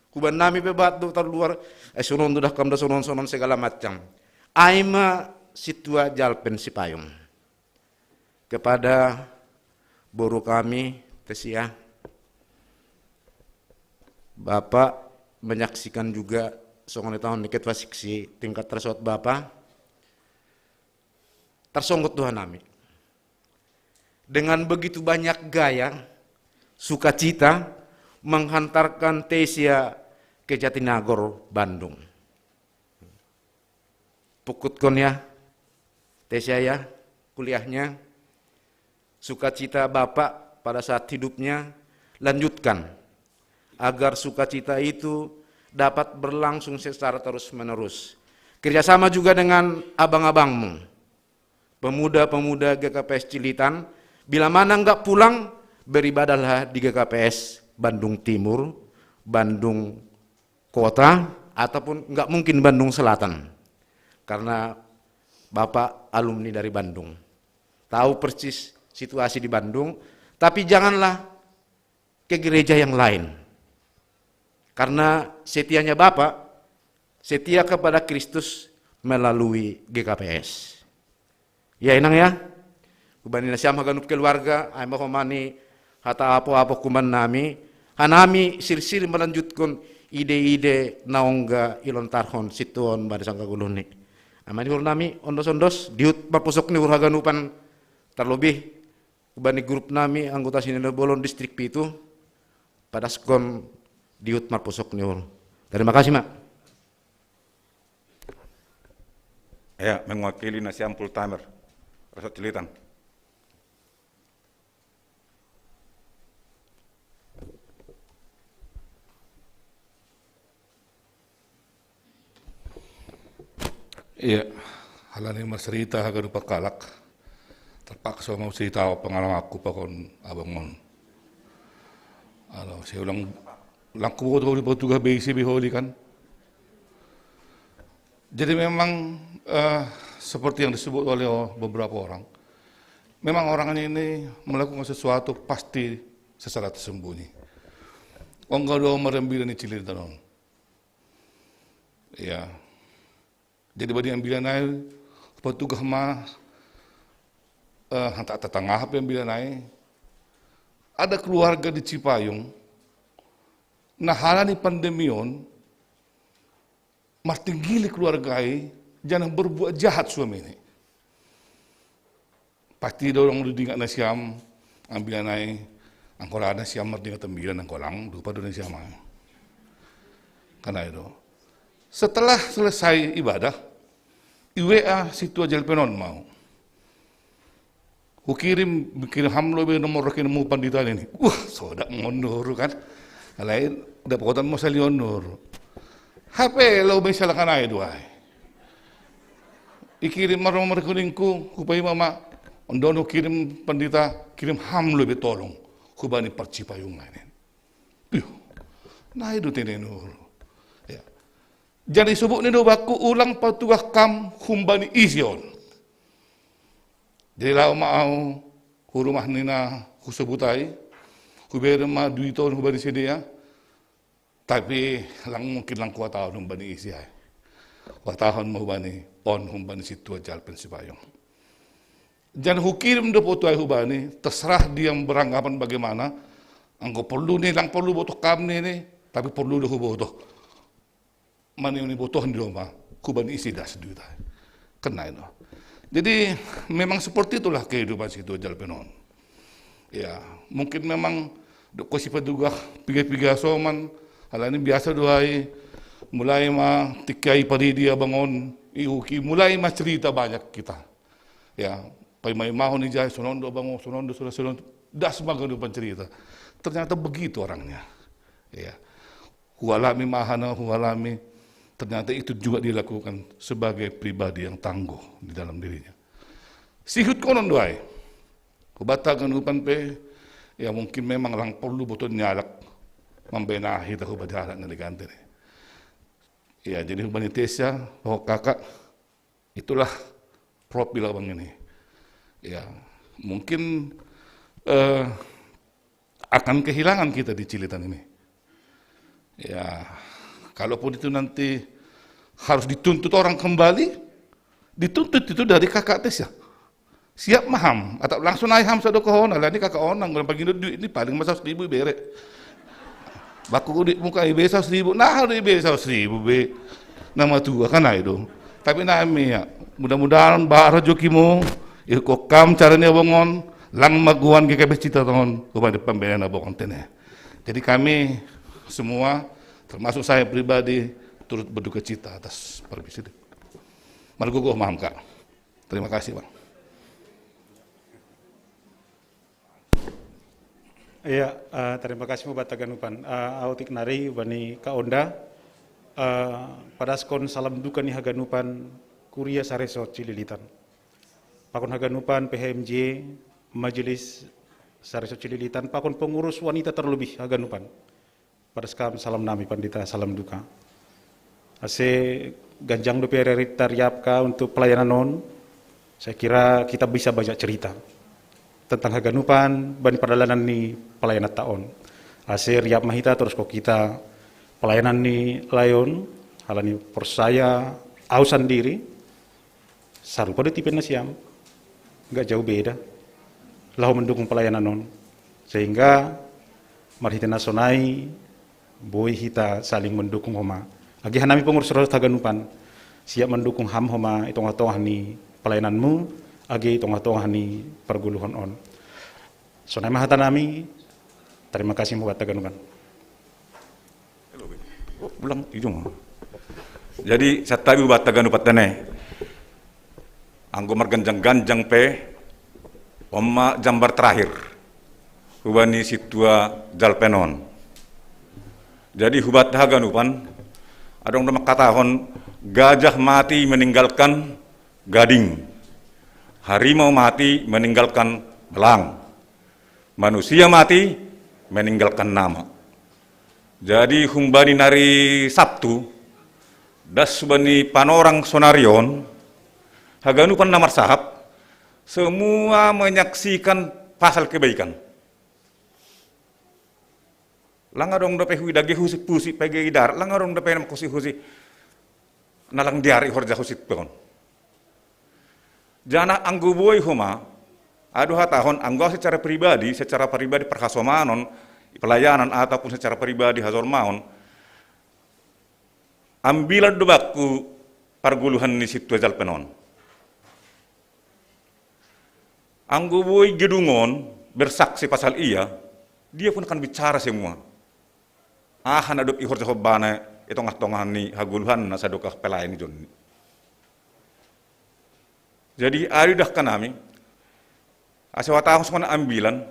Kuban nami pe bahat matar luar, sonon dah kam dah sonon segala macam. Aima situa jalpen sipayung. Kepada boru kami, tesia, Bapak menyaksikan juga songon tahun niket wasiksi tingkat tersot Bapak tersonggot Tuhan nami. Dengan begitu banyak gaya, sukacita menghantarkan Tesia ke Jatinagor, Bandung. Pukutkon ya, Tesia ya, kuliahnya, sukacita Bapak pada saat hidupnya, lanjutkan agar sukacita itu dapat berlangsung secara terus-menerus. Kerjasama juga dengan abang-abangmu, pemuda-pemuda GKPS Cilitan, bila mana enggak pulang, beribadahlah di GKPS Bandung Timur, Bandung Kota, ataupun enggak mungkin Bandung Selatan. Karena Bapak alumni dari Bandung, tahu persis situasi di Bandung, tapi janganlah ke gereja yang lain. Karena setianya Bapak, setia kepada Kristus melalui GKPS. Ya inang ya, kubani nasyam haganup keluarga, ay mahomani hata apo-apo kuman nami, hanami sir-sir melanjutkan ide-ide naongga ilontarhon situon pada sangka guluni. Amani hur nami ondos-ondos diut mapusok ni hur haganupan terlebih kubani grup nami anggota Sinode Bolon distrik Pitu pada skon diut marpusok ni hur. Terima kasih, Mak. Ya, mewakili Nasyam full timer Resort Cilitan. Iya, halani cerita haga rupa kalak. Terpaksa mau cerita pengalaman aku pakon abang mon. Alo, saya ulang kubo di Portugal basic biholi kan. Jadi memang seperti yang disebut oleh beberapa orang, memang orang ini melakukan sesuatu pasti secara tersembunyi. Ongga do merembil ni cilir tanon. Ya. Jadi bagi yang bila naik Portugal mah hantar tetangga yang bila naik ada keluarga di Cipayung. Nah halani pandemion martinggili keluarga jangan berbuat jahat suami ini. Pasti dorong dudingat nasyam ambil naik angkor ada siam merdingat tembilan angkolang lupa do nasyam. Karena itu setelah selesai ibadah IWA situ ajal penon mau. Kirim hamlo be nomor rekening pandita ini. Sodak ngonor kan. Lain udah pokotan mo sa Leonor. HP lo may salakan ay duay. Ikirim marong rekening ko kupay mama. Ondono kirim pandita kirim hamlo be tolong. Kubani Cipayung nganin. Nah itu tinenur. Jadi subuk ni do baku ulang patuah kam humbani ision. Jadi lau mau rumah nina kusebutai, kuberi ma duiton humbani sedia, tapi lang mungkin lang kuat tahun humbani isiai. Kuat tahun mau humbani on humbani situ jalpen Cipayung. Jangan hukirim do patuai humbani, terserah dia yang beranggapan bagaimana. Anggo perlu ni lang perlu botoh kam ni, tapi perlu do botoh. Mana yang dibutuhkan di rumah, kuban isi dah seduta. Kena itu. Jadi memang seperti itulah kehidupan situ Jalpenon. Ya, mungkin memang dok sifat juga piga-piga soman. Hal ini biasa doai. Mulai mah tikai padi dia bangun iuki, mulai mah cerita banyak kita. Ya, pai mai mahon ni jai sonondo bango sonondo sudah sonondo das maganupan cerita. Ternyata begitu orangnya. Ya. Hualami mahana hualami, ternyata itu juga dilakukan sebagai pribadi yang tangguh di dalam dirinya. Sihut konon doai. Hubatakan upan pe, ya mungkin memang lang perlu betul nyalak membenahi tahu pada anak nelegante. Ya jadi hubani Tesya, bahwa kakak itulah profil abang ini. Ya mungkin akan kehilangan kita di Cilitan ini. Ya, kalaupun itu nanti harus dituntut orang kembali, dituntut itu dari kakak Tesya. Siap maham, atau langsung naik ham sado kohona, lah ini kakak onang, kalau pagi duit ini paling masa 1.000 bere. Baku di muka ibe 1.000, nah udah ibe 1.000 be, nama tua kan itu. Tapi nami ya, mudah-mudahan bahar jokimu, ikut kam caranya bangun, lang maguan ke kebes cita tahun kepada pembelian abang kontennya. Jadi kami semua, termasuk saya pribadi, turut berduka cita atas permisi. Margogo maham kak. Terima kasih bang. Iya, terima kasih Batagan Upan. Autik nari bani Kak Onda. Pada skon salam duka nih Haganupan Kuria Saresot Cililitan. Pakon Haganupan PHMJ Majelis Saresot Cililitan. Pakon pengurus wanita terlebih Haganupan. Pada skam salam nami pandita salam duka. Ase ganjang DPR RI Tariapka untuk pelayanan non. Saya kira kita bisa banyak cerita tentang Haganupan bani padalanan ni pelayanan taon. Ase riap mahita terus kok kita pelayanan ni layon halani persaya au sendiri saru pada tipe nasiam enggak jauh beda lahu mendukung pelayanan non sehingga mari kita nasonai boy kita saling mendukung homa agi hanami pengurus Haganupan siap mendukung ham homa itong atong ni pelayananmu agi itong ni perguluhan on. Sonai mahata nami, terima kasih buat Haganupan. Ulang ujung. Jadi satabi buat Haganupan tene. Anggo marganjang-ganjang pe, omma jambar terakhir. Hubani situa jalpenon. Jadi hubat Haganupan, adong nama katahon gajah mati meninggalkan gading. Harimau mati meninggalkan belang, manusia mati meninggalkan nama. Jadi humbani nari Sabtu, das subani panorang sonarion, Haganupan namar sahab, semua menyaksikan pasal kebaikan. Langarong dape hui dagi husi pusi pege idar, langarong dape nam kusi husi nalang diari horja husit peon. Jana anggo boy homa, aduh tahun anggo secara pribadi perhasomanon, pelayanan ataupun secara pribadi hazormaon, ambilan dobaku parguluhan ni situ jalpenon. Anggo boy gedungon bersaksi pasal iya, dia pun akan bicara semua. Ahan adop ihor jahobana itong-tongan ni haguluhan na sadokah pelayan jon. Jadi ari dah kanami asewatahon semana ambilan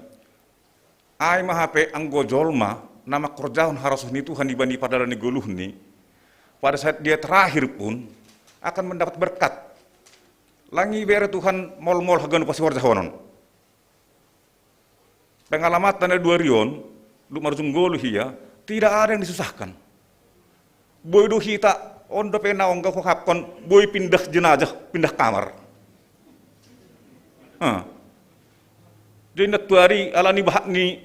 ay mahape anggo jolma nama kerjaan harus ni Tuhan dibanding pada ni guluh ni pada saat dia terakhir pun akan mendapat berkat. Langi bere Tuhan mol-mol hagan pasi warjahonon. Pengalamatan ada 2 rion, lu marjung golu hiya, tidak ada yang disusahkan. Boy do hita on do pena ongga ko hapkon boy pindah jenazah, pindah kamar. Jadi natuari alani bahak ni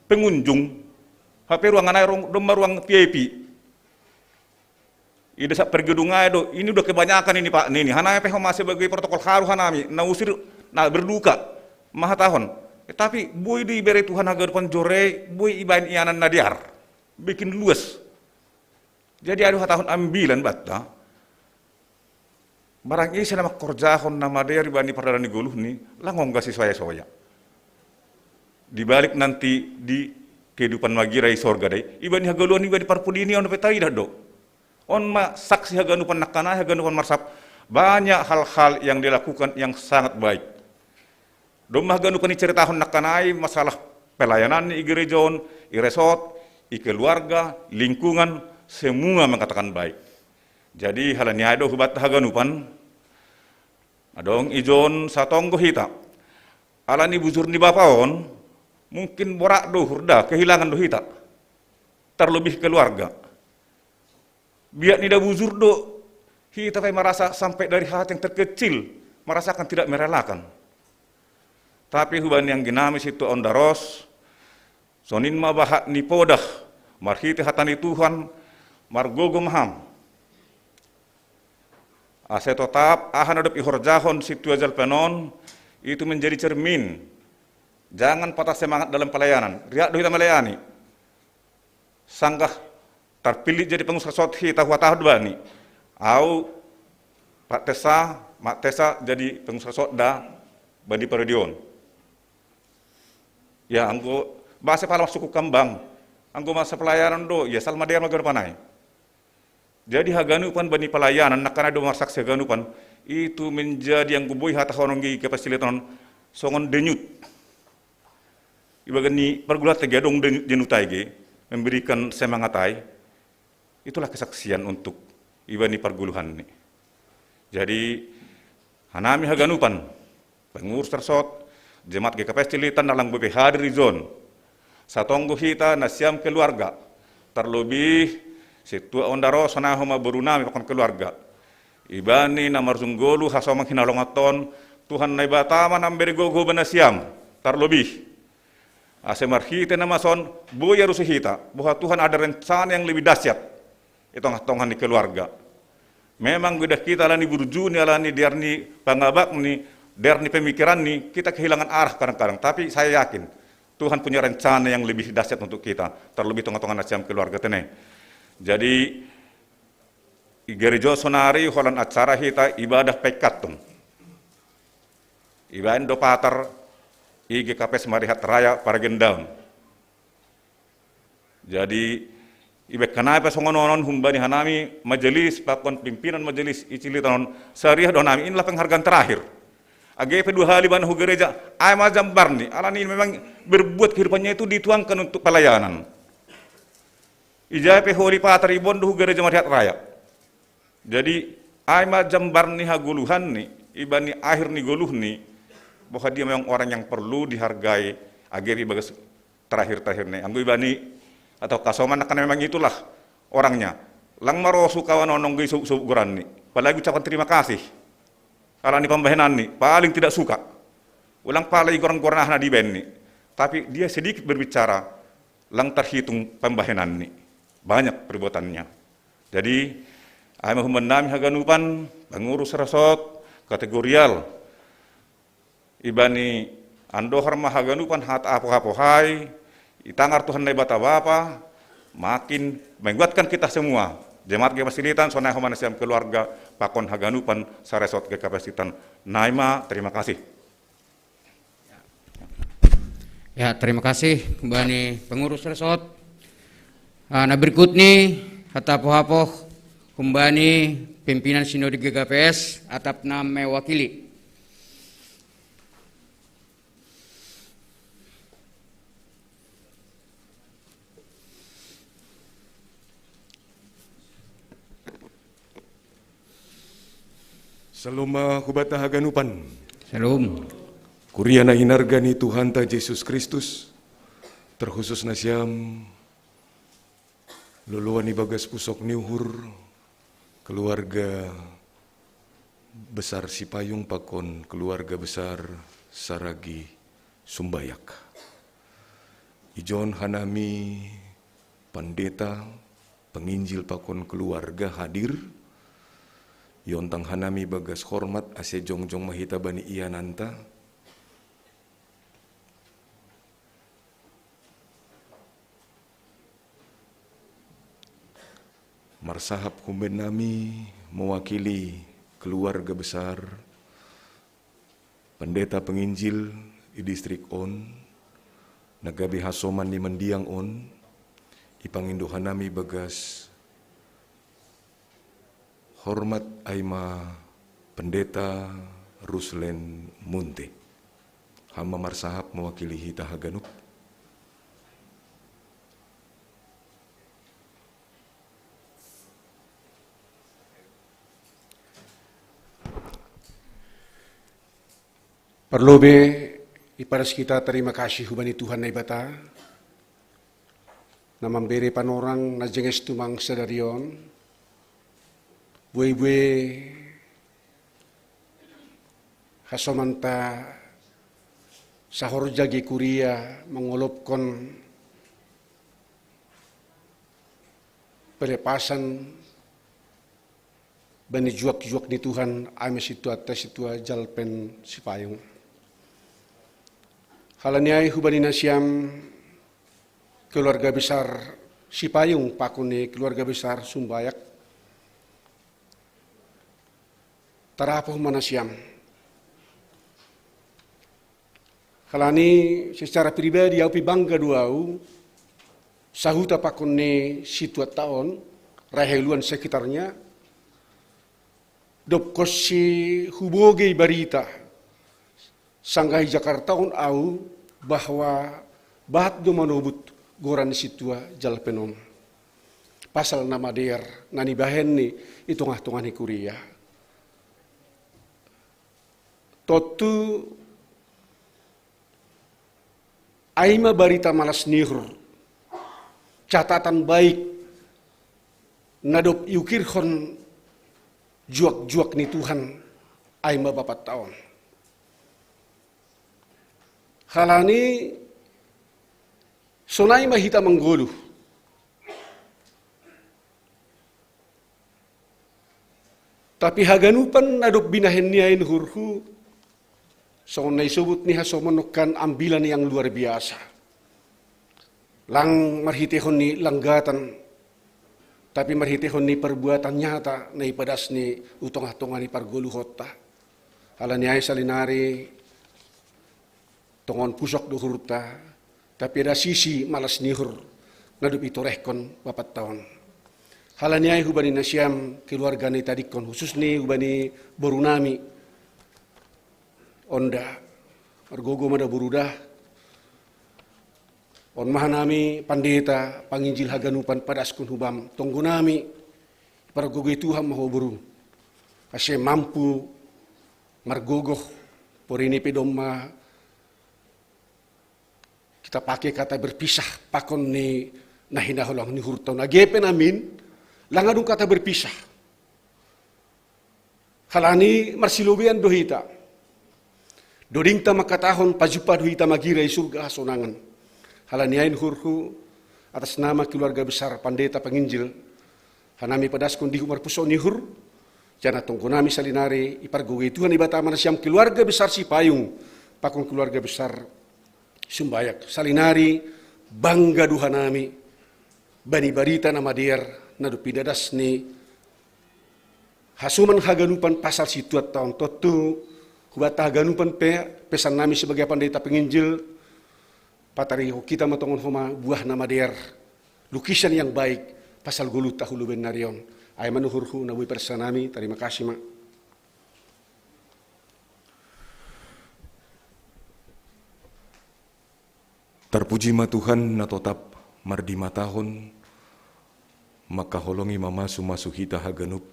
pengunjung, HP ruangan air ruang VIP. Ida sak pergi dungai do, ini udah kebanyakan ini Pak ini. Hanai pe masih sebagai protokol haru hanami, na usir, na berduka, maha tahun. Tapi boy di beri Tuhan agar pon jore, boy ibain ianan nadiar, bikin luas. Jadi aduh tahun ambilan batta. Barang ini nama kerjahon nama dia ribani perdana ni guluh ni langong gasi soya-soya. Di balik nanti di kehidupan magirai sorga dai ibani hagaluan ibani parpudi ini on petai dah do. On ma saksi haganupan nakana haganupan marsap Banyak hal-hal yang dilakukan yang sangat baik. Domah ganu pani ceritahon nakanai masalah pelayanan i gerejon, i resort, i keluarga, lingkungan, semua mengatakan baik. Jadi halani ado hubat haganupan, adong ijon satonggo hita. Alani buzur ni bapaon, mungkin borak do hurda, kehilangan do hita. Terlebih keluarga. Biar nida buzur do, hita merasa sampai dari hati yang terkecil, merasakan tidak merelakan. Tapi huban yang ginamis itu ondaros, sonin mabahat ni podah, marhiti hatani Tuhan, margogo maham. Ase tetap ahan adep ihorjahon situ ajal penon, itu menjadi cermin. Jangan patah semangat dalam pelayanan. Riak doh kita melayani. Sanggah terpilih jadi pengusaha sothi tahu tahun bani. Au Pak Tesa, Mak Tesa jadi pengusaha sotda bandi peredion. Ya anggo bahasa palam suku kambang, anggo masa pelayanan do, ya salma dia magar panai. Jadi haganupan bani pelayanan, nakana do marsak haganupan itu menjadi yang guboi hata hononggi kapasilitan songon denyut. Ibagani pergulat tegadong denutai ge memberikan semangatai. Itulah kesaksian untuk ibani perguluhan ini. Jadi hanami haganupan pengurus tersot jemaat GKPS Cilitan dalam BPH hadir di zon. Satonggo hita nasiam keluarga. Terlebih situa ondaro sonahoma berunami pakon keluarga. Ibani namar zunggolu hasomang hinalongaton Tuhan naibatama namberi gogo banasiam. Terlebih asemar hita namason boya rusuhita bahwa Tuhan ada rencana yang lebih dahsyat. Itu ngatongan di keluarga. Memang gudah kita alani burjuni alani diarni pangabak ni dari pemikiran nih, kita kehilangan arah kadang-kadang. Tapi saya yakin, Tuhan punya rencana yang lebih dahsyat untuk kita. Terlebih tengah-tengah nasiam keluarga tenang. Jadi, gereja sonari, holan acara kita, ibadah pekatum. Ibadah dopatar, IGKP Semarihat Raya Paragendaun. Jadi, ibek kenapa songononon humbani hanami majelis, pakon pimpinan majelis, icilitan, sariah donami, inilah penghargaan terakhir. AGP 2 hari banahu gereja, ay mazam barni, alani memang berbuat kehidupannya itu dituangkan untuk pelayanan. IJP hori patar ibon duhu gereja Marihat Raya. Jadi, ay mazam barni haguluhan ni, ibani akhir ni guluh ni, bahwa dia memang orang yang perlu dihargai AGP bagas terakhir-terakhir ni. Anggo ibani atau kasoman akan memang itulah orangnya. Lang marosu kawan onong gay suguran ni. Apalagi ucapan terima kasih. Alani pembahanan nih, paling tidak suka. Ulang palai gorang-gorang na di ben nih. Tapi dia sedikit berbicara, lang terhitung pembahanan nih. Banyak perbuatannya. Jadi, ay mahumanami haganupan, pengurus resort, kategorial. Ibani andohar mahaganupan hat apohapohai, itangar Tuhan na ibata bapa, makin menguatkan kita semua. Jemaat GKP sonai homanasiam keluarga, pakon haganupan, saresot GKP Naima, terima kasih. Ya, terima kasih Bani pengurus resort. Nah berikut nih, hatapoh-hapoh kumbani pimpinan sinode GKPS atap nam mewakili. Saloma hubata haganupan. Salam. Kuriana hinargani Tuhan ta Yesus Kristus. Terkhusus nasiam luluan bagas pusok niuhur keluarga besar Sipayung pakon keluarga besar Saragi Sumbayak. Ijon hanami pandeta penginjil pakon keluarga hadir. Yontang hanami bagas hormat ase jongjong mahita bani iananta. Marsahap kumben nami mewakili keluarga besar pendeta penginjil di distrik On, nagabi hasoman di mendiang On, ipanginduhan nami bagas hormat aima Pendeta Ruslen Munte. Hamba marsahap mewakili hita Haganup. Perlobe iparas kita terima kasih hubani Tuhan na ibata na memberi panorang na jenges tumang sadarion buai-buai hasomanta sahor jagi kuria mengolopkon pelepasan bani juak-juak ni Tuhan ame situa jalpen sipayung. Halaniai hubani nasiam keluarga besar Sipayung pakune keluarga besar Sumbayak. Tarapoh manasiam. Halani secara pribadi au pi bangga duau sahuta pakune situa taon raheluan sekitarnya dopkosi huboge barita Sanggai Jakarta on au bahwa bahat do manobut goran situa jalpenom. Pasal nama der nani bahenni itongah-tongan kuria. Totu aima barita malas nihur. Catatan baik nadop yukirhon juak-juak ni Tuhan aima bapat tahun. Halani sonai mahita menggolu. Tapi haganupan nadop binahen niain hurhu sonai subut niha somonokan ambilan yang luar biasa. Lang marhitehon ni langgatan tapi marhitehon ni perbuatan nyata na ipadas ni utong-atongan ni pargolu hota. Halani ay salinari tongon pusok duhurta, tapi ada sisi malas nihur, nadup itu rehkon bapat tahun. Halaniai hubani nasiam keluarga ni tadikon khusus ni hubani borunami, onda, margogo mada burudah, on mahanami pandeta panginjil haganupan padaskun hubam, tonggunami, pargogo itu ham mahoburu, asye mampu margogoh, porini pedoma, kita pakai kata berpisah pakon ni nahina holang ni hurtau na gepen amin langadung kata berpisah halani marsilobian dohita dodingta makatahon pajupa dohita magirai surga sonangan halani ain hurhu atas nama keluarga besar pandeta penginjil hanami padaskon di humar puso nihur jana tongkonami salinari ipargoge Tuhan ibata manasiam keluarga besar Sipayung pakon keluarga besar Sumbayak, salinari bangga duhanami bani barita nama der nadu pidadas ni hasuman haganupan pasal situat tahun totu hubata haganupan pesan nami sebagai pendeta penginjil patari kita matongon homa buah nama der lukisan yang baik pasal gulu tahulu benarion ay manuhurhu nabui persanami terima kasih mak. Terpuji ma Tuhan na totap mardi matahon maka holongi mamasu hita haganup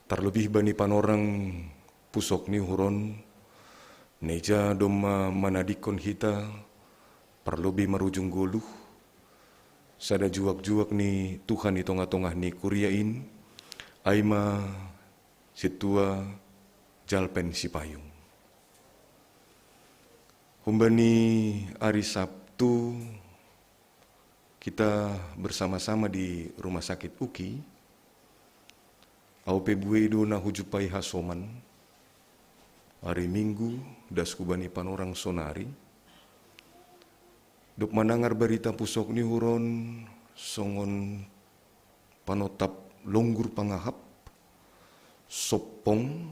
terlebih bani panorang pusok ni huron neja doma manadikon hita perlebih marujung goluh sada juak-juak ni Tuhan itongah-tongah ni kuriain aima situa jalpen Sipayung. Humbani hari Sabtu kita bersama-sama di rumah sakit UKI. Aupe buedo na hujupai hasoman. Hari Minggu das kubani panorang sonari. Dok manangar berita pusok ni huron songon panotap longgur pangahap sopong.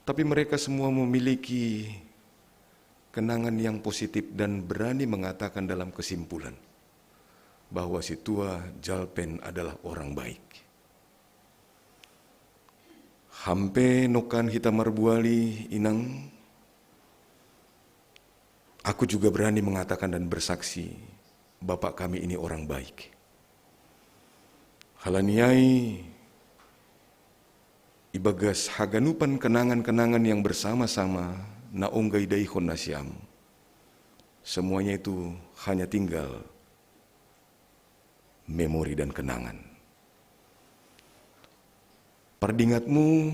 Tapi mereka semua memiliki kenangan yang positif dan berani mengatakan dalam kesimpulan bahwa si tua Jalpen adalah orang baik. Hampe nokan hita marbuali inang, aku juga berani mengatakan dan bersaksi, Bapak kami ini orang baik. Halaniai ibagas haganupan kenangan-kenangan yang bersama-sama na onggai daihon nasiam. Semuanya itu hanya tinggal memori dan kenangan. Pardingatmu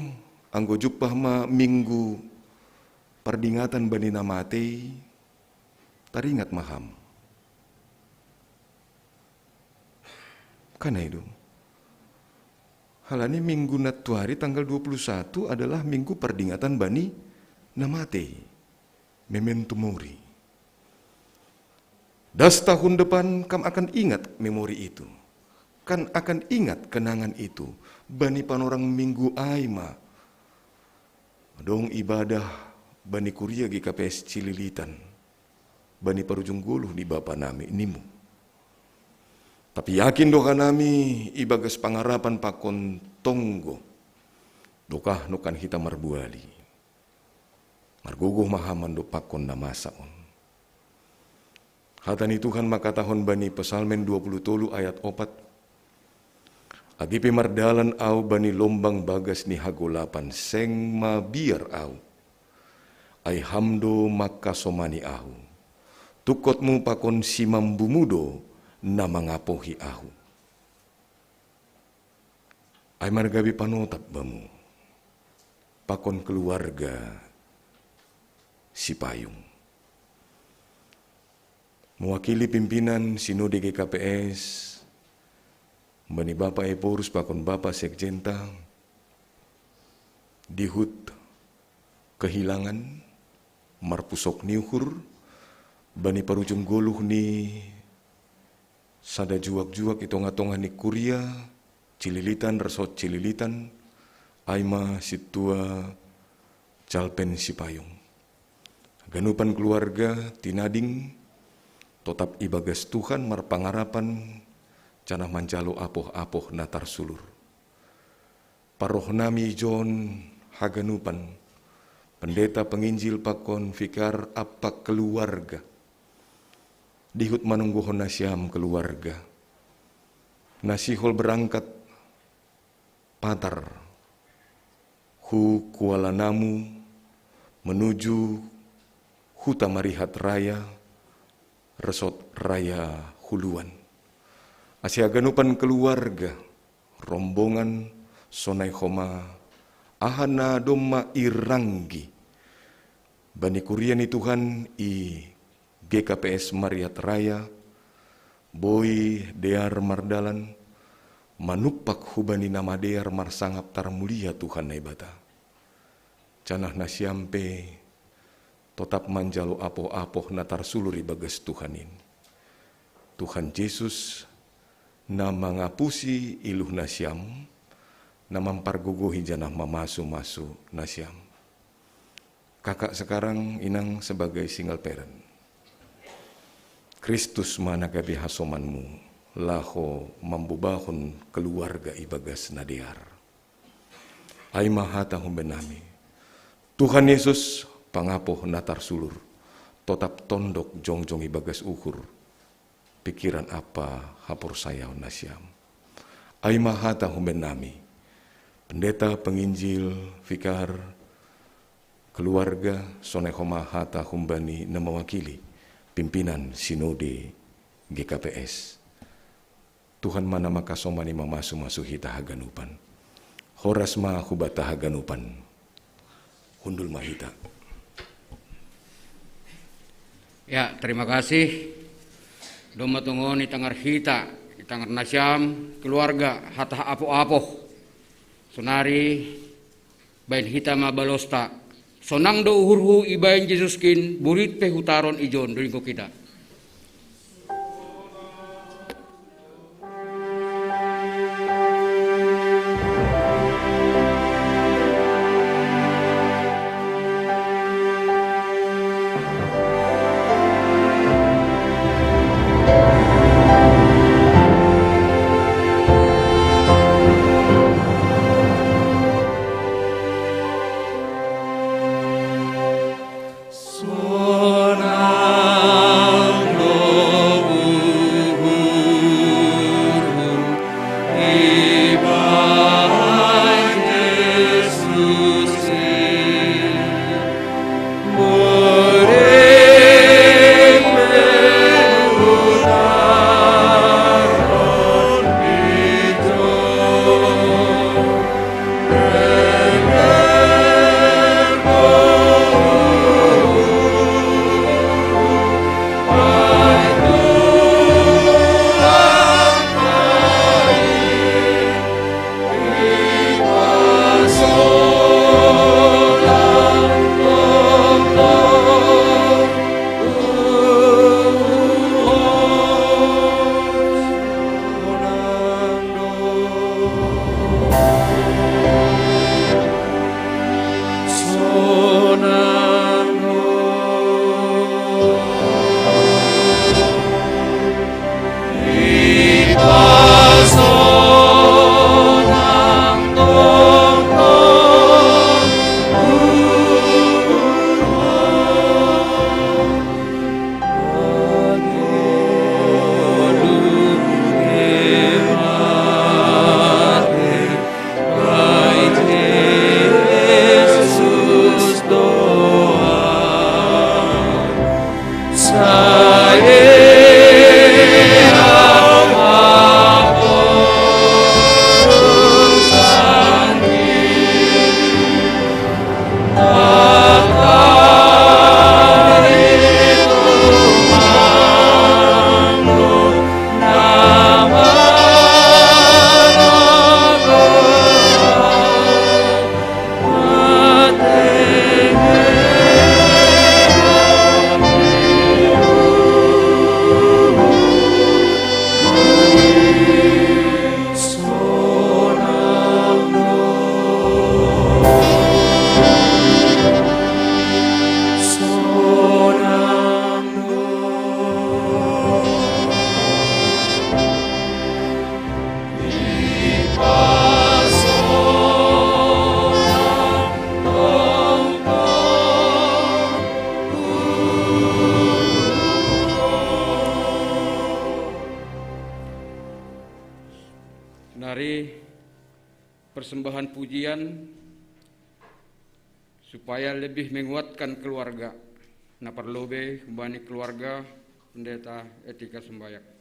anggo jupah ma minggu pardingatan banina matei taringat maham. Karena itu halani minggu natuari tanggal 21 adalah minggu pardingatan bani namatei, memento mori. Das tahun depan kam akan ingat memori itu, kan akan ingat kenangan itu. Bani panorang minggu aima, dong ibadah bani kuria GKPS Cililitan, bani parujung guluh di bapa nami nimu. Tapi yakin doka nami ibagas pangarapan pakon tonggo, dokah nukan hita marbuali, margogoh mahaman do pakon namasaon. Hatani Tuhan maka tahun bani Pesalmen 20 tolu ayat 4. Agipi mardalan au bani lombang bagas ni hagolapan seng mabiar au. Ay hamdo maka somani au. Tukotmu pakon simam bumudo na mangapohi au. Ay margabi panotap bamu. Pakon keluarga si payung. Mewakili pimpinan Sinode GKPS, Bani Bapak Eporus pakon Bapak Sekjenta, dihut kehilangan, marpusok niuhur, bani parujung goluh ni sada juak-juak itonga-tonga ni kuria, Cililitan, resort Cililitan, aima situa calpen sipayung. Ganupan keluarga, tinading, totap ibagas Tuhan marpangarapan, canah manjalo apoh-apoh natar sulur. Paroh nami John haganupan, pendeta penginjil pakon fikar apa keluarga. Dihut manungguhon nasiam keluarga. Nasihol berangkat patar. Hu Kuala Namu menuju Huta Marihat Raya, Resort Raya Huluan. Asia ganupan keluarga, rombongan sonai homa, ahana doma iranggi. Bani kurian Tuhan i GKPS Mariat Raya, boy dear mardalan, manupak hubani nama dear marsangap tar mulia Tuhan naibata. Canah nasiampe, totap manjalo apoh-apoh natar suluri bagas Tuhanin. Tuhan Yesus na mangapusi iluh nasiam, na mamparguguhi janah mamasu-masu nasiam. Kakak sekarang inang sebagai single parent. Kristus managabi hasomanmu, laho mambubahon keluarga ibagas nadiar. Ay mahata humbenami. Tuhan Yesus pangapoh natar sulur, totap tondok jongjong ibagas ukur. Pikiran apa hapur sayaw nasiam. Ay mahata humben nami, pendeta penginjil fikar keluarga sonehoma hata humbani na mewakili pimpinan Sinode GKPS. Tuhan mana makasomani mamasu-masu hita haganupan. Horas ma hubata haganupan. Hundul mahita. Ya, terima kasih. Doma tungon itangar hita, itangar nasiam, keluarga, hata apoh-apoh. Sonari, bain hita mabalosta. Sonang do uhurhu ibain Jesuskin, burit pehutaron ijon duringko kita. Mari persembahan pujian supaya lebih menguatkan keluarga. Naparlobe kembali keluarga pendeta etika sembayak.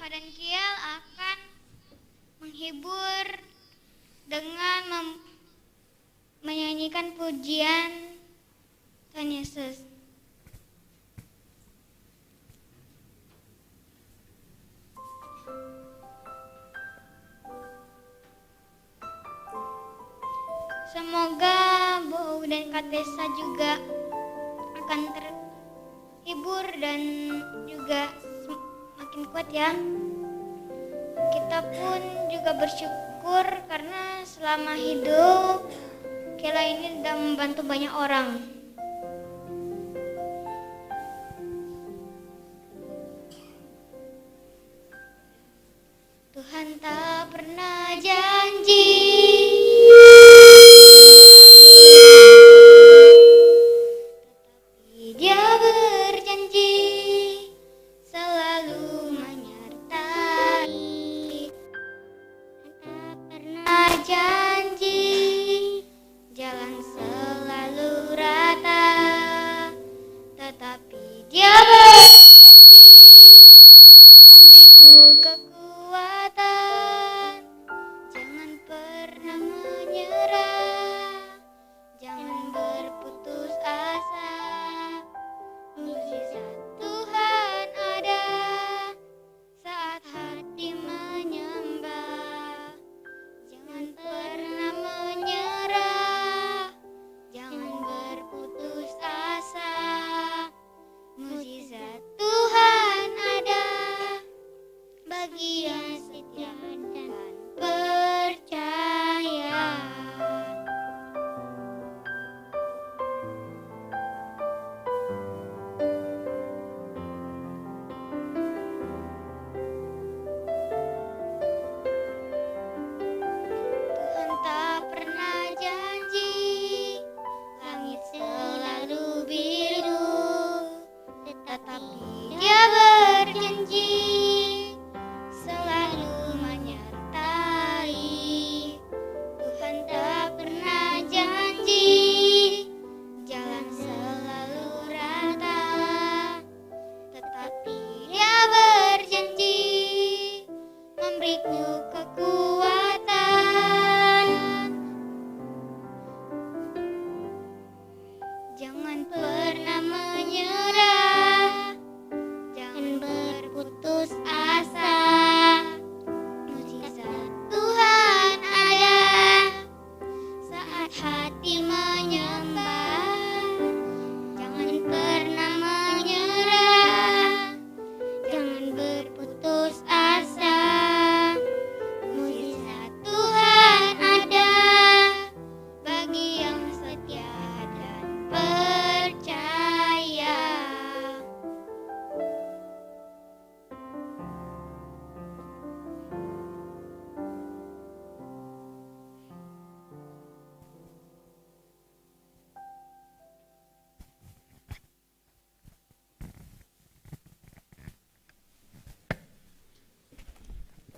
Dan Kiel akan menghibur dengan menyanyikan pujian Tuhan Yesus. Semoga Bow dan Katesa juga akan terhibur dan juga makin kuat ya. Kita pun juga bersyukur karena selama hidup Kela ini sudah membantu banyak orang. Tuhan tak pernah janji tetapi Dia berjanji selalu menyertai. Tak pernah janji jalan selalu rata, tetapi Dia berjanji memberiku kekuatan. Jangan pernah menyerah, jangan berputus asa. Mujizat Tuhan ada saat hati menyembah. Jangan pernah menyerah, jangan berputus asa. Mujizat Tuhan ada bagi yang setia dan percaya. Tuhan tak pernah janji langit selalu biru, tetapi Dia berjanji selalu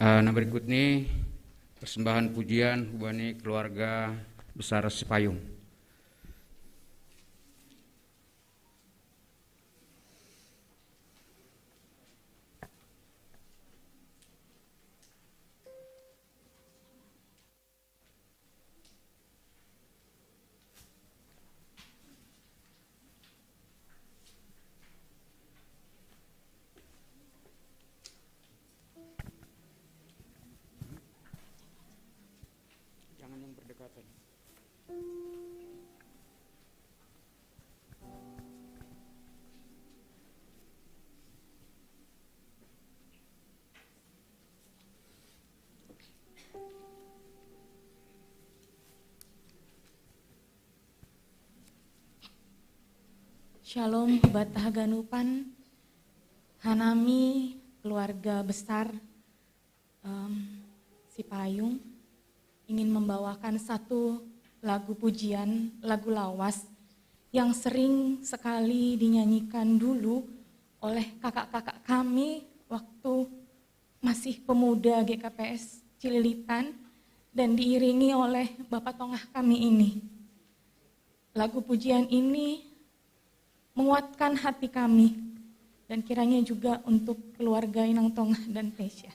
Nah berikut ini persembahan pujian hubani keluarga besar Sipayung. Jangan yang berdekatan. Shalom Hibat Haganupan, Hanami, keluarga besar Sipayung, ingin membawakan satu lagu pujian, lagu lawas yang sering sekali dinyanyikan dulu oleh kakak-kakak kami waktu masih pemuda GKPS Cililitan dan diiringi oleh Bapak Tongah kami ini. Lagu pujian ini menguatkan hati kami dan kiranya juga untuk keluarga Inang Tongah dan Tesya.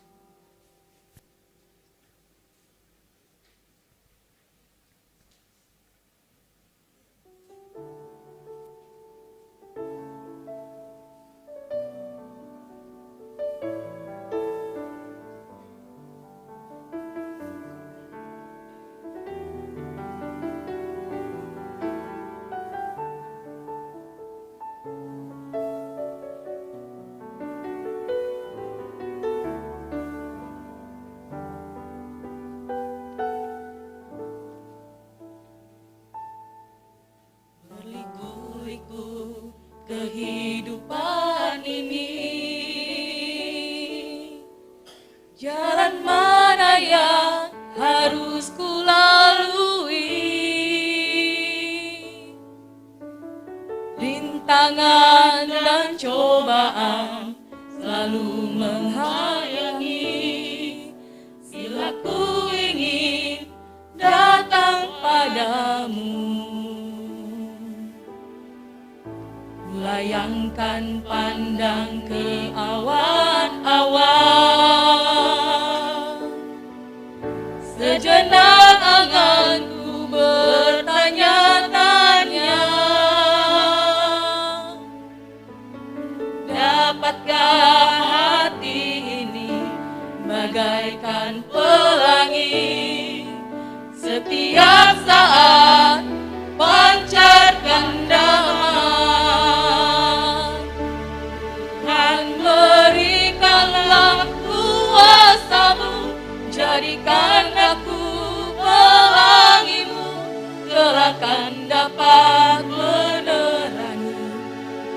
Kehidupan ini, jalan mana yang harus ku lalui? Rintangan dan cobaan selalu menghalangi, bila ku ingin datang padamu. Layangkan pandang ke awan-awan, sejenak anganku bertanya-tanya, dapatkah hati ini bagaikan pelangi, setiap saat pancarkan damai. Berikanlah kuasa-Mu, jadikan aku pelangi-Mu, kelak akan dapat menerangi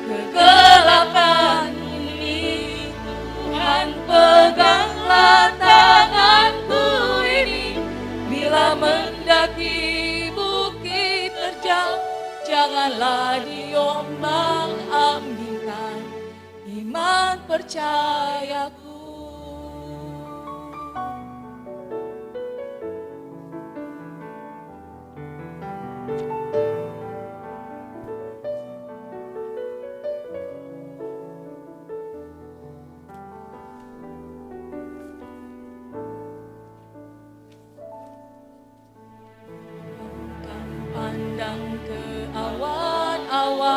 kegelapan ini. Tuhan, peganglah tanganku ini, bila mendaki bukit terjal, janganlah diombang-ambingkan iman percayaku. Pandang ke awan-awan,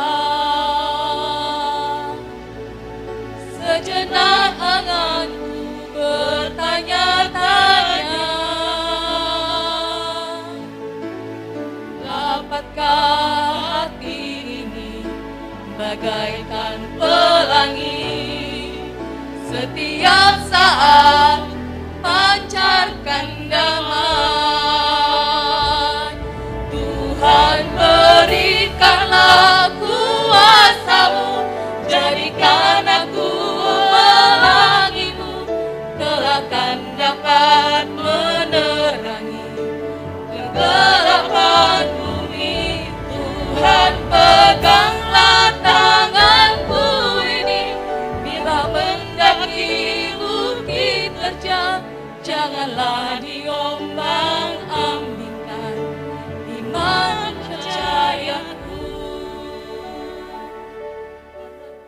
sejenak anganku bertanya-tanya, dapatkah hati ini bagaikan pelangi, setiap saat pancarkan damai. Tuhan, berikanlah kuasa-Mu, jadikan aku pelangi-Mu, kelak akan dapat menerangi kegelapan bumi. Tuhan, peganglah tanganku ini, bila mendaki bukit terjal, janganlah diombang-ambingkan iman percayaku.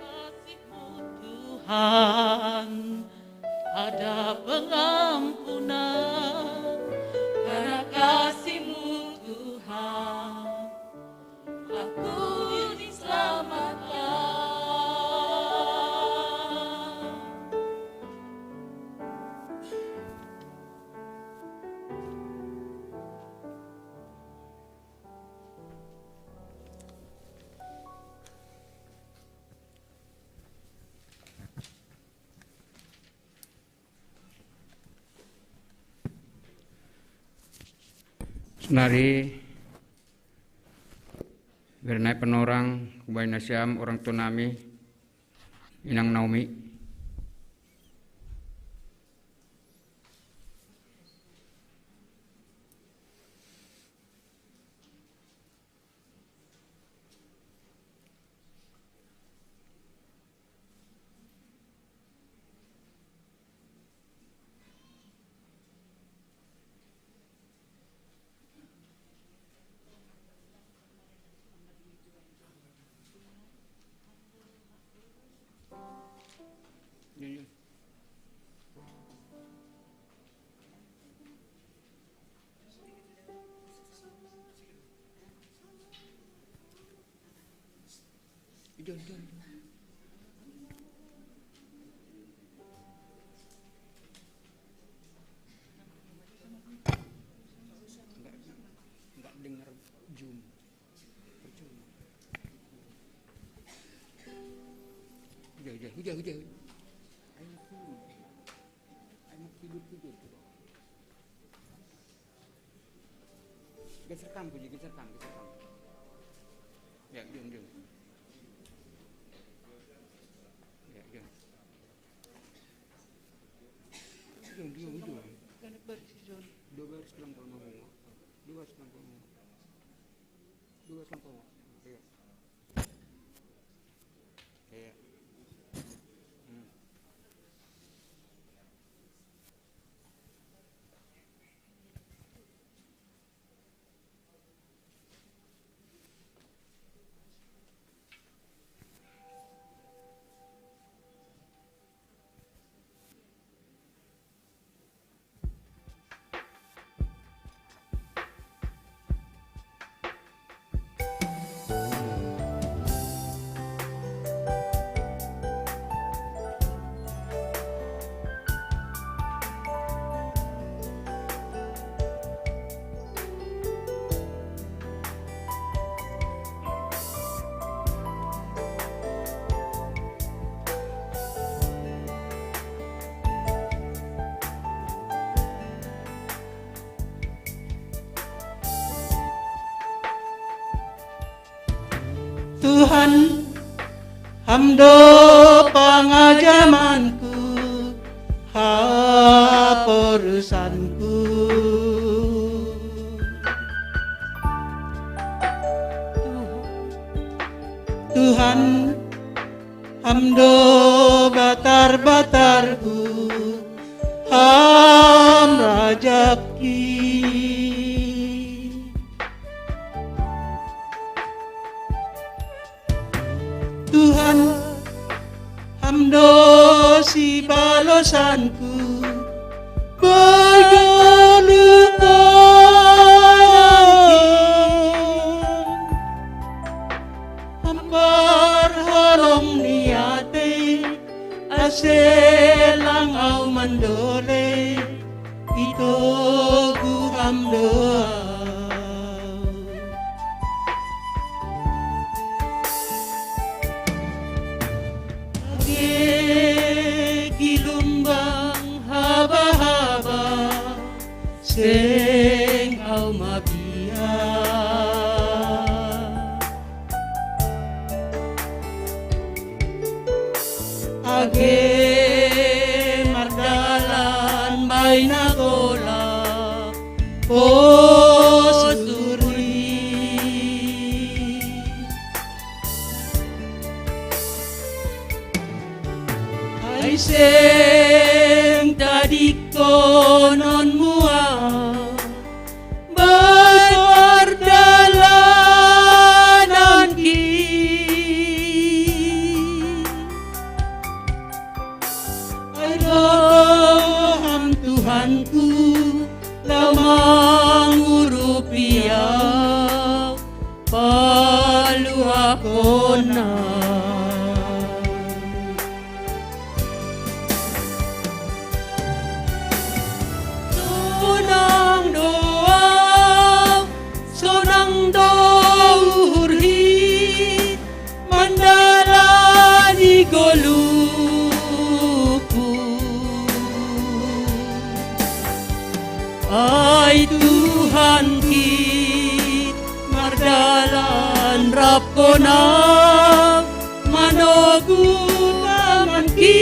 Kasih-Mu Tuhan ada pengampunan, karena kasih-Mu Tuhan aku diselamatkan. Senari Bernai penorang kubai nasyam orang tua nami Inang Naomi Enggak dengar Zoom. Hujan. Ayo tidur. Geser kam. Ya, jom. Jom. Kan baris John. 2 baris kelompok ngomong. 2 baris kelompok ngomong. 2 baris kelompok ngomong. Iya. Tuhan, hamdo pangajamanku, haporusanku. Tuhan, hamdo batar-batarku, ham rajaki. Tuhan, hamdo si balosanku, hampar holong niate, aselang au mandole, ito gu hamdoa. Gilumbang haba-haba sing au mabia, age mardalan baina gola posuri. Sing tadi ko Ai Tuhan kit mardalan rapona manogu aman kit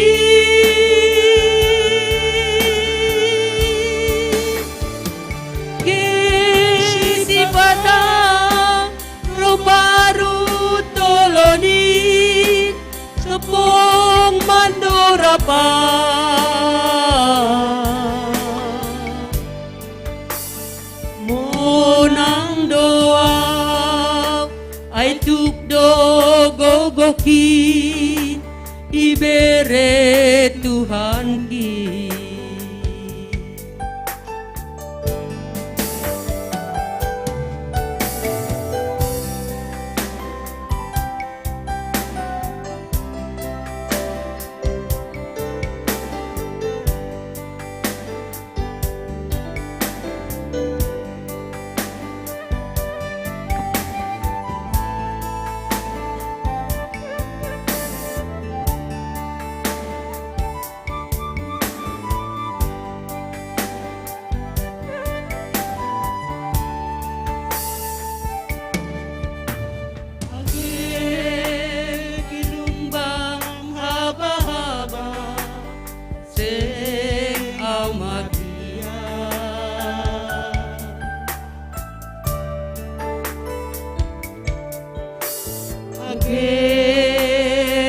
kisi bata robaru toloni sepong mandorapa monang doa ay tukdo gogoki ibere Tuhan ki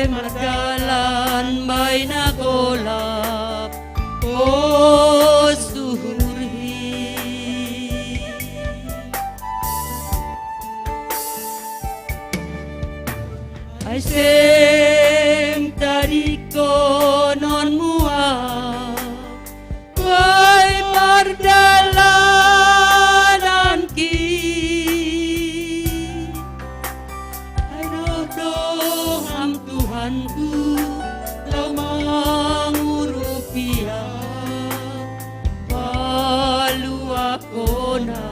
Magalan may nagolap o suhurhi ay sem tariko non mua ay pardalanan ki ay dodoham Tuhanku lamang rupiah palu ako na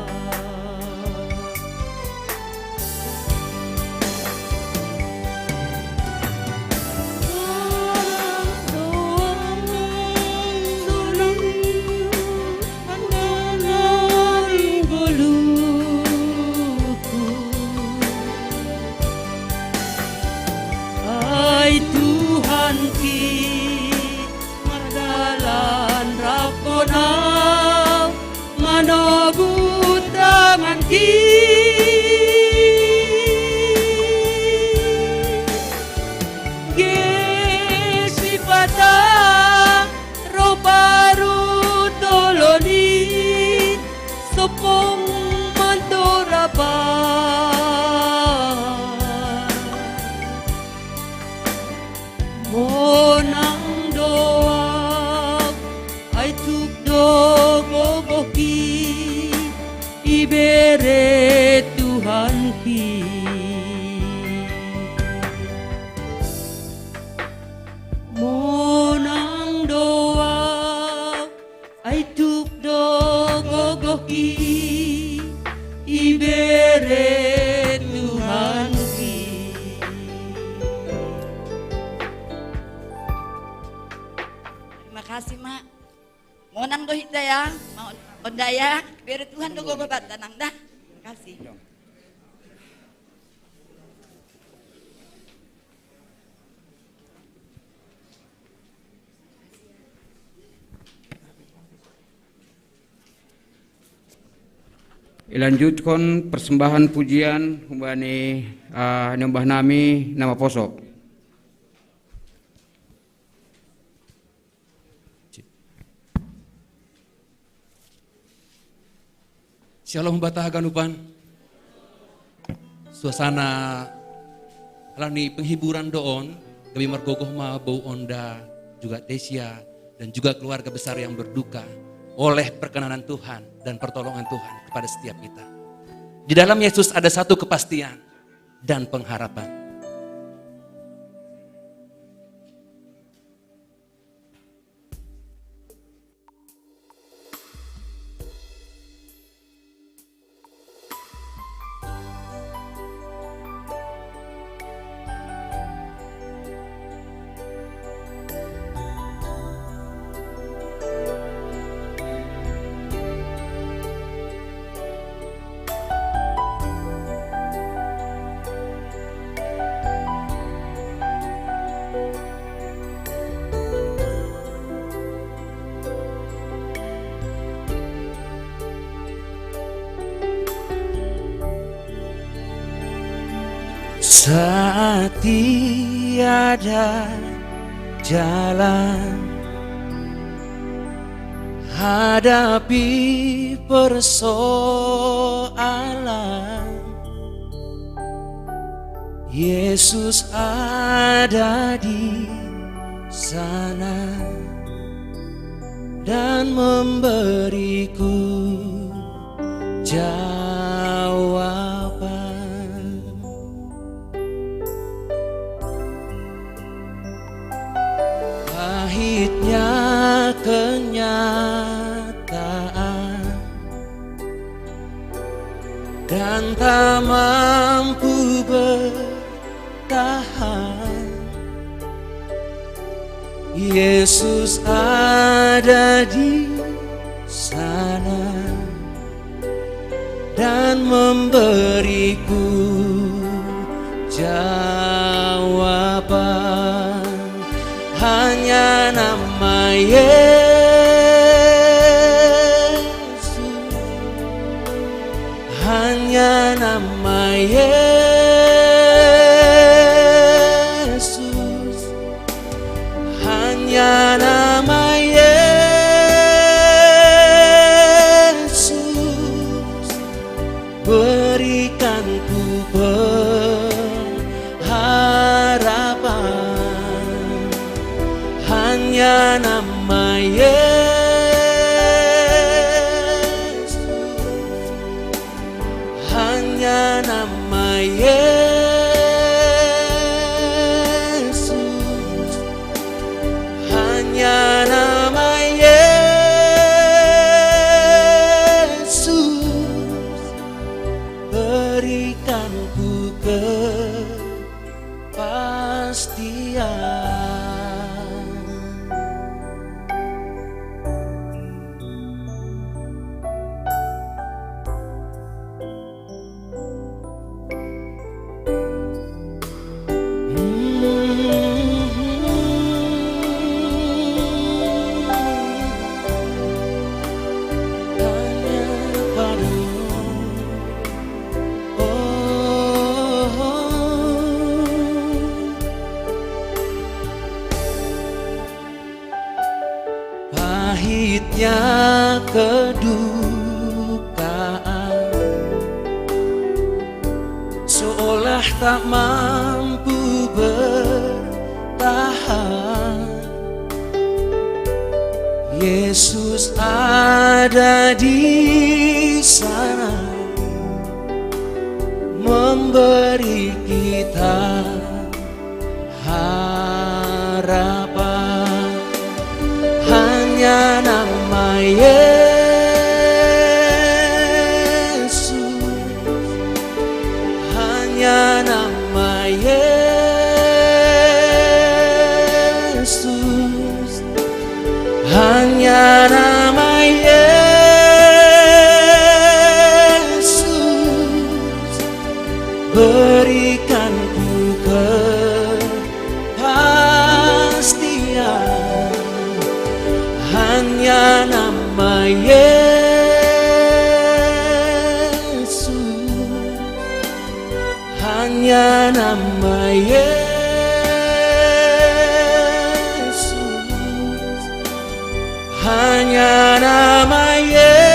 ay Tuhan ki mardalan rapona manogut tangan ki gesipata robaru toloni sopong mandorapa monang doa ay tukdo gogoki ibere Tuhan ki monang doa ay tukdo gogoki ibere Tuhan ki Terima kasih, Mak. Mau nang dohit daya, mau ondaya, biar Tuhan dogo babat tanang dah. Terima kasih. Ilanjutkan persembahan pujian humbani nyembah nami nama posok. Shalom Batahaganupan. Suasana alani penghiburan doon, kami margogoh ma bau onda, juga Tesia dan juga keluarga besar yang berduka oleh perkenanan Tuhan dan pertolongan Tuhan kepada setiap kita. Di dalam Yesus ada satu kepastian dan pengharapan. Saat tiada jalan, hadapi persoalan, Yesus ada di sana dan memberiku jawaban. Pahitnya kenyataan dan tak mampu bertahan, Yesus ada di sana dan memberiku jawaban. Hanya nama Yesus, hanya nama Yesus, hanya nama Yesus, berikan ku pengharapan. Hanya nama Yesus, hanya nama Yesus, hanya nama Yesus, berikan ku kepastian. Pahitnya kedukaan, seolah tak mampu bertahan, Yesus ada di sana memberi kita harapan. Hanya nama Yesus, hanya nama Yesus, hanya nama Yesus, berikan ku kepastian. Hanya nama Yesus, hanya nama Yesus, hanya nama Yesus,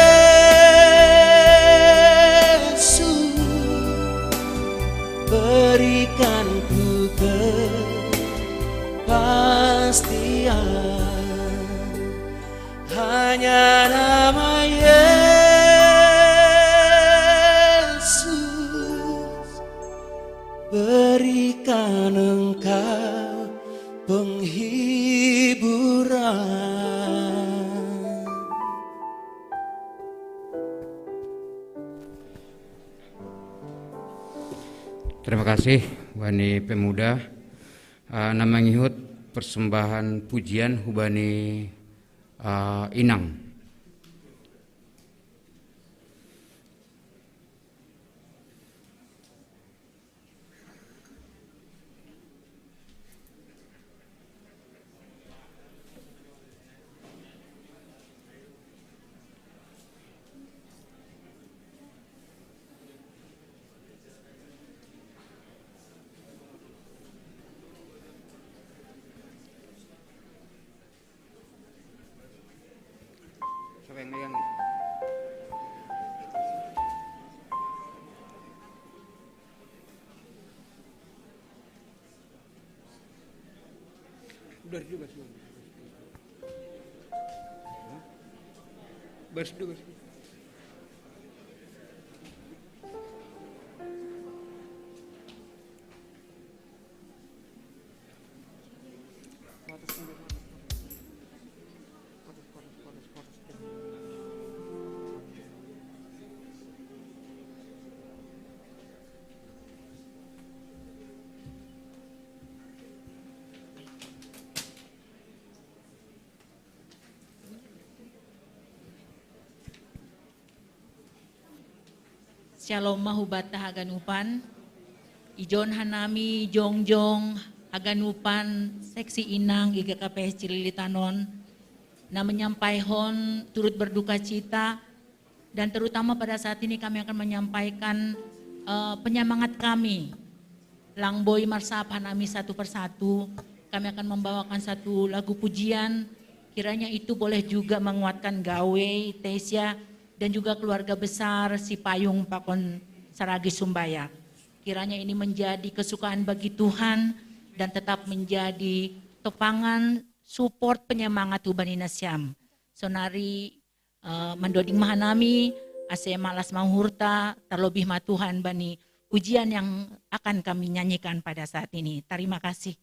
berikan ku kepastian. Hanya nama Yesus, berikan engkau penghiburan. Terima kasih Wani Pemuda. Nama ngihut persembahan pujian hubani Inang. yang udah juga semua. Beres dulu. Shalom mahubata haganupan, ijon hanami jongjong haganupan seksi inang iga KPS Cililitanon, na menyampaikan turut berduka cita, dan terutama pada saat ini kami akan menyampaikan penyemangat kami, Langboy Marsap Hanami satu persatu. Kami akan membawakan satu lagu pujian, kiranya itu boleh juga menguatkan Gawe, Tesia, dan juga keluarga besar si Payung Pakon Saragi Sumbaya. Kiranya ini menjadi kesukaan bagi Tuhan dan tetap menjadi topangan support penyemangat Ubani Nasyam. Sonari mendoding mahanami, ase malas manghurta, terlebih ma Tuhan bani pujian yang akan kami nyanyikan pada saat ini. Terima kasih.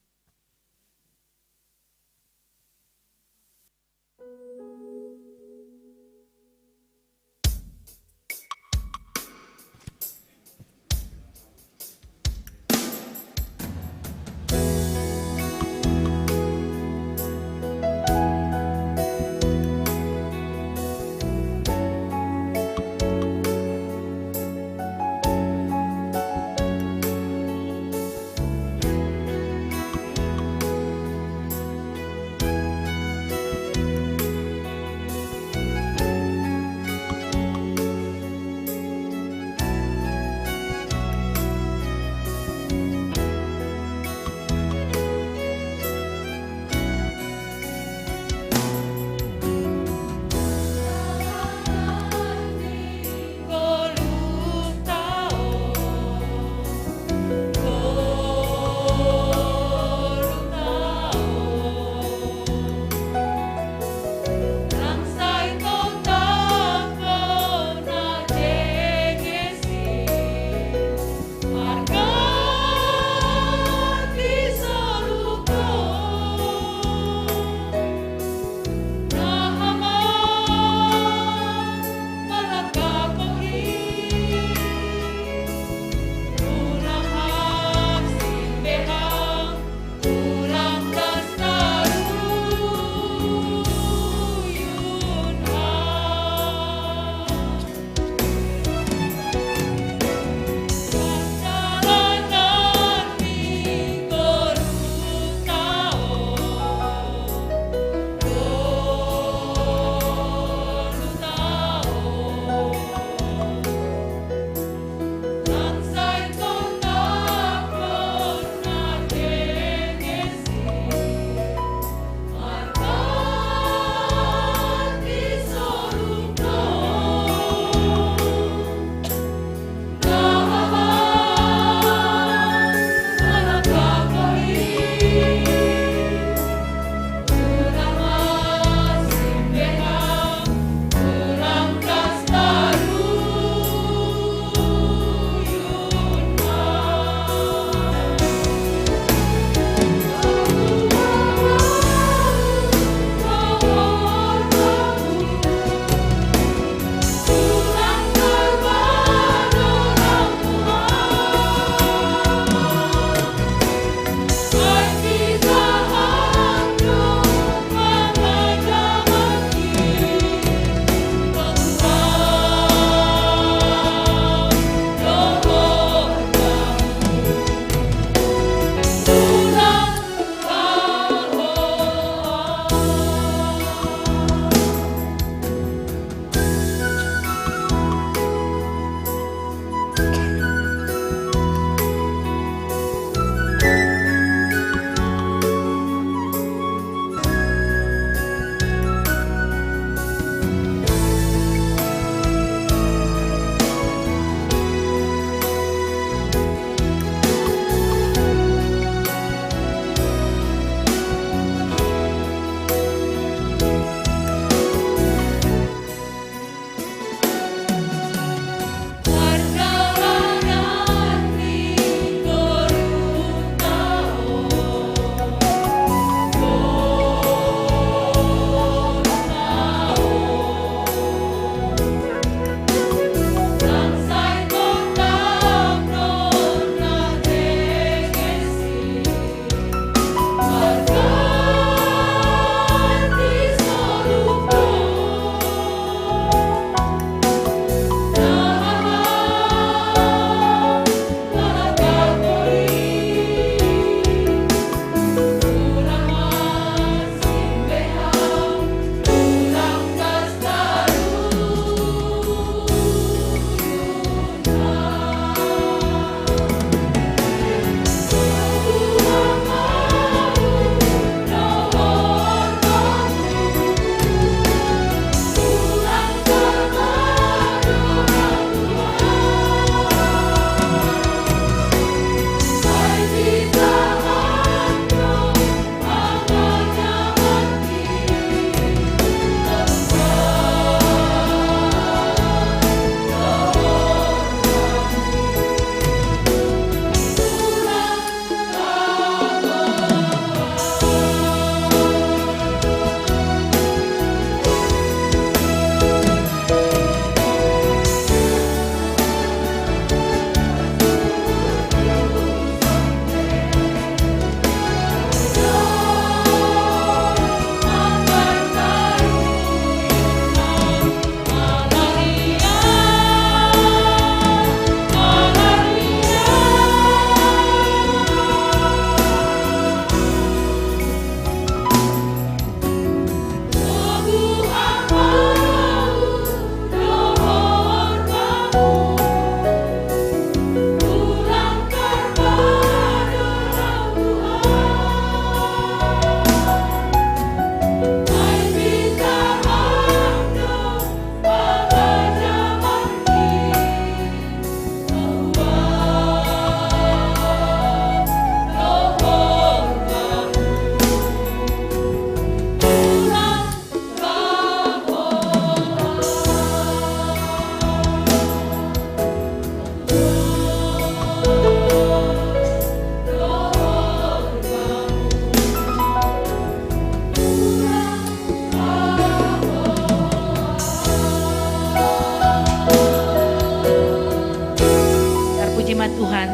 Tuhan.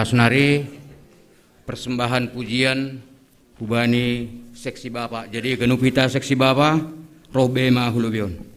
Senari persembahan pujian hubani seksi Bapak. Jadi genupita seksi Bapak Robema Hulubion.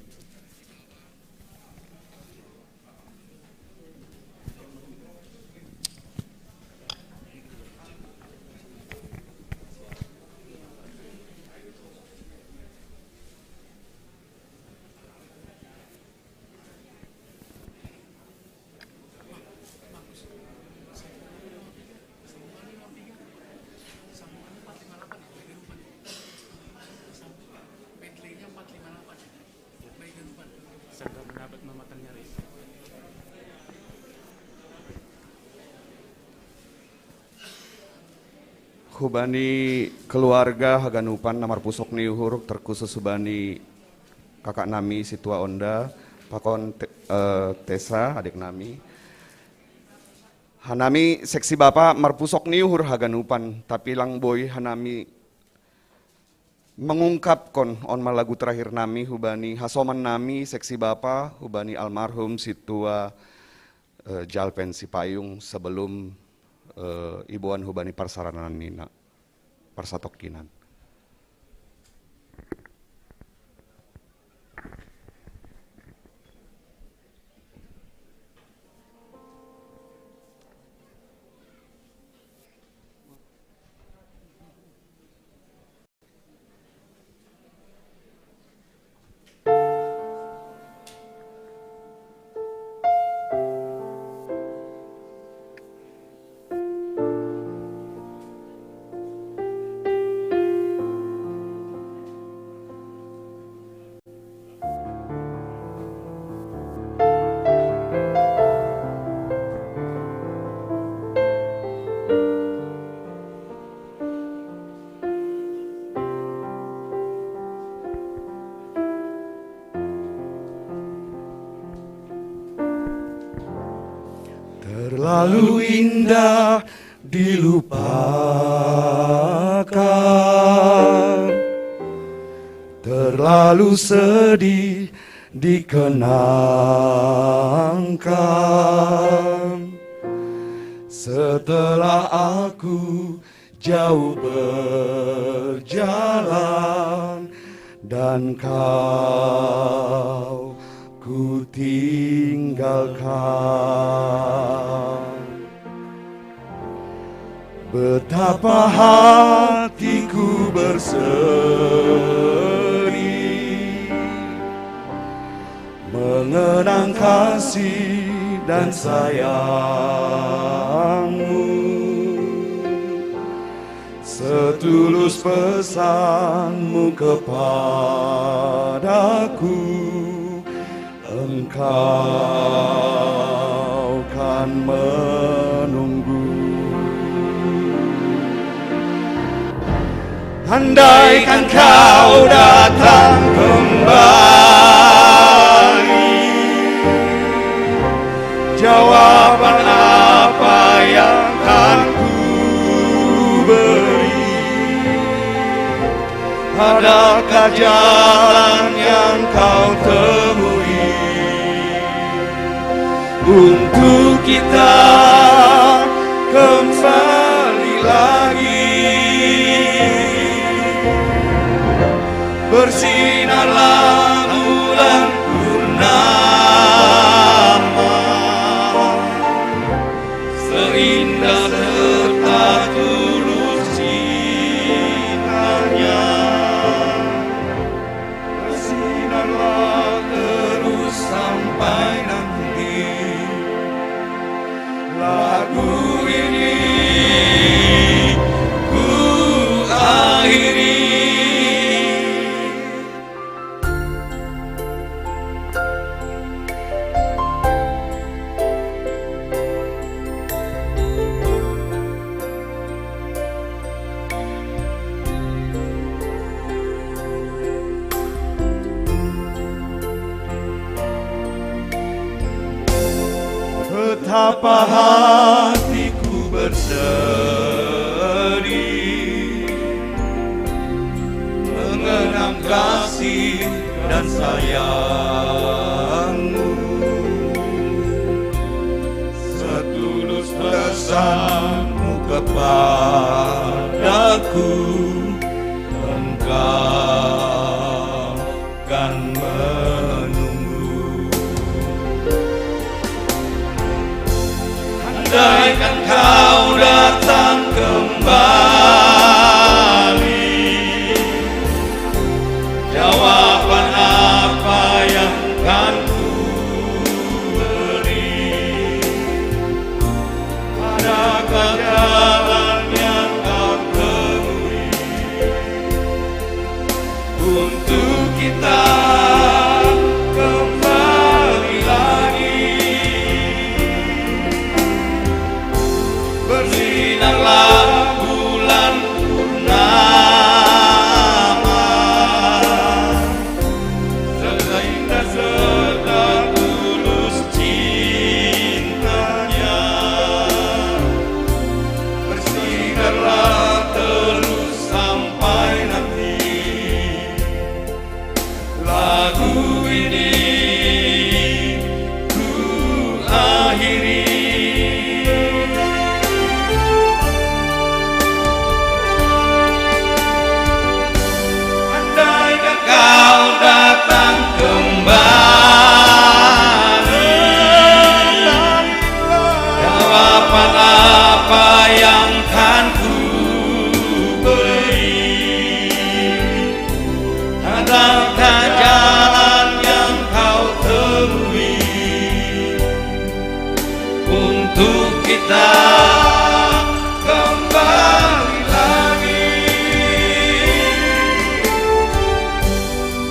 Hubani keluarga Haganupan namar pusok niuhur terkhusus hubani kakak nami situa onda pakon Tesa adik nami hanami seksi Bapak marpusok niuhur Haganupan tapi lang boy hanami mengungkap kon on malagu terakhir nami hubani hasoman nami seksi Bapak hubani almarhum situa Jalpen Sipayung sebelum ibuan hubani parsaranan nina parsatokinan. Terlalu indah dilupakan, terlalu sedih dikenangkan. Setelah aku jauh berjalan dan kau ku tinggalkan, betapa hatiku bersedih mengenang kasih dan sayangmu. Setulus pesanmu kepadaku, engkau kan menunggu. Andaikan kau datang kembali, jawaban apa yang kan ku beri? Adakah jalan yang kau temui untuk kita kembali lagi? Bersinarlah bulan purnama, seindah serta tulus cintanya. Bersinarlah terus sampai nanti lagu ini ku akhiri. betapa hatiku bersedih mengenang kasih dan sayangmu. Setulus pesanmu kepadaku, engkau kan menunggu. Andaikan kau datang kembali, jawaban apa yang kan ku beri? Adakah jalan yang kau temui untuk kita kembali lagi? Bersinarlah bulan purnama, seindah serta tulus cintanya. Bersinarlah terus sampai nanti lagu ini ku akhiri. Andaikan kau datang kembali, jawaban apa yang kan ku beri? Adakah jalan yang kau temui untuk kita kembali lagi?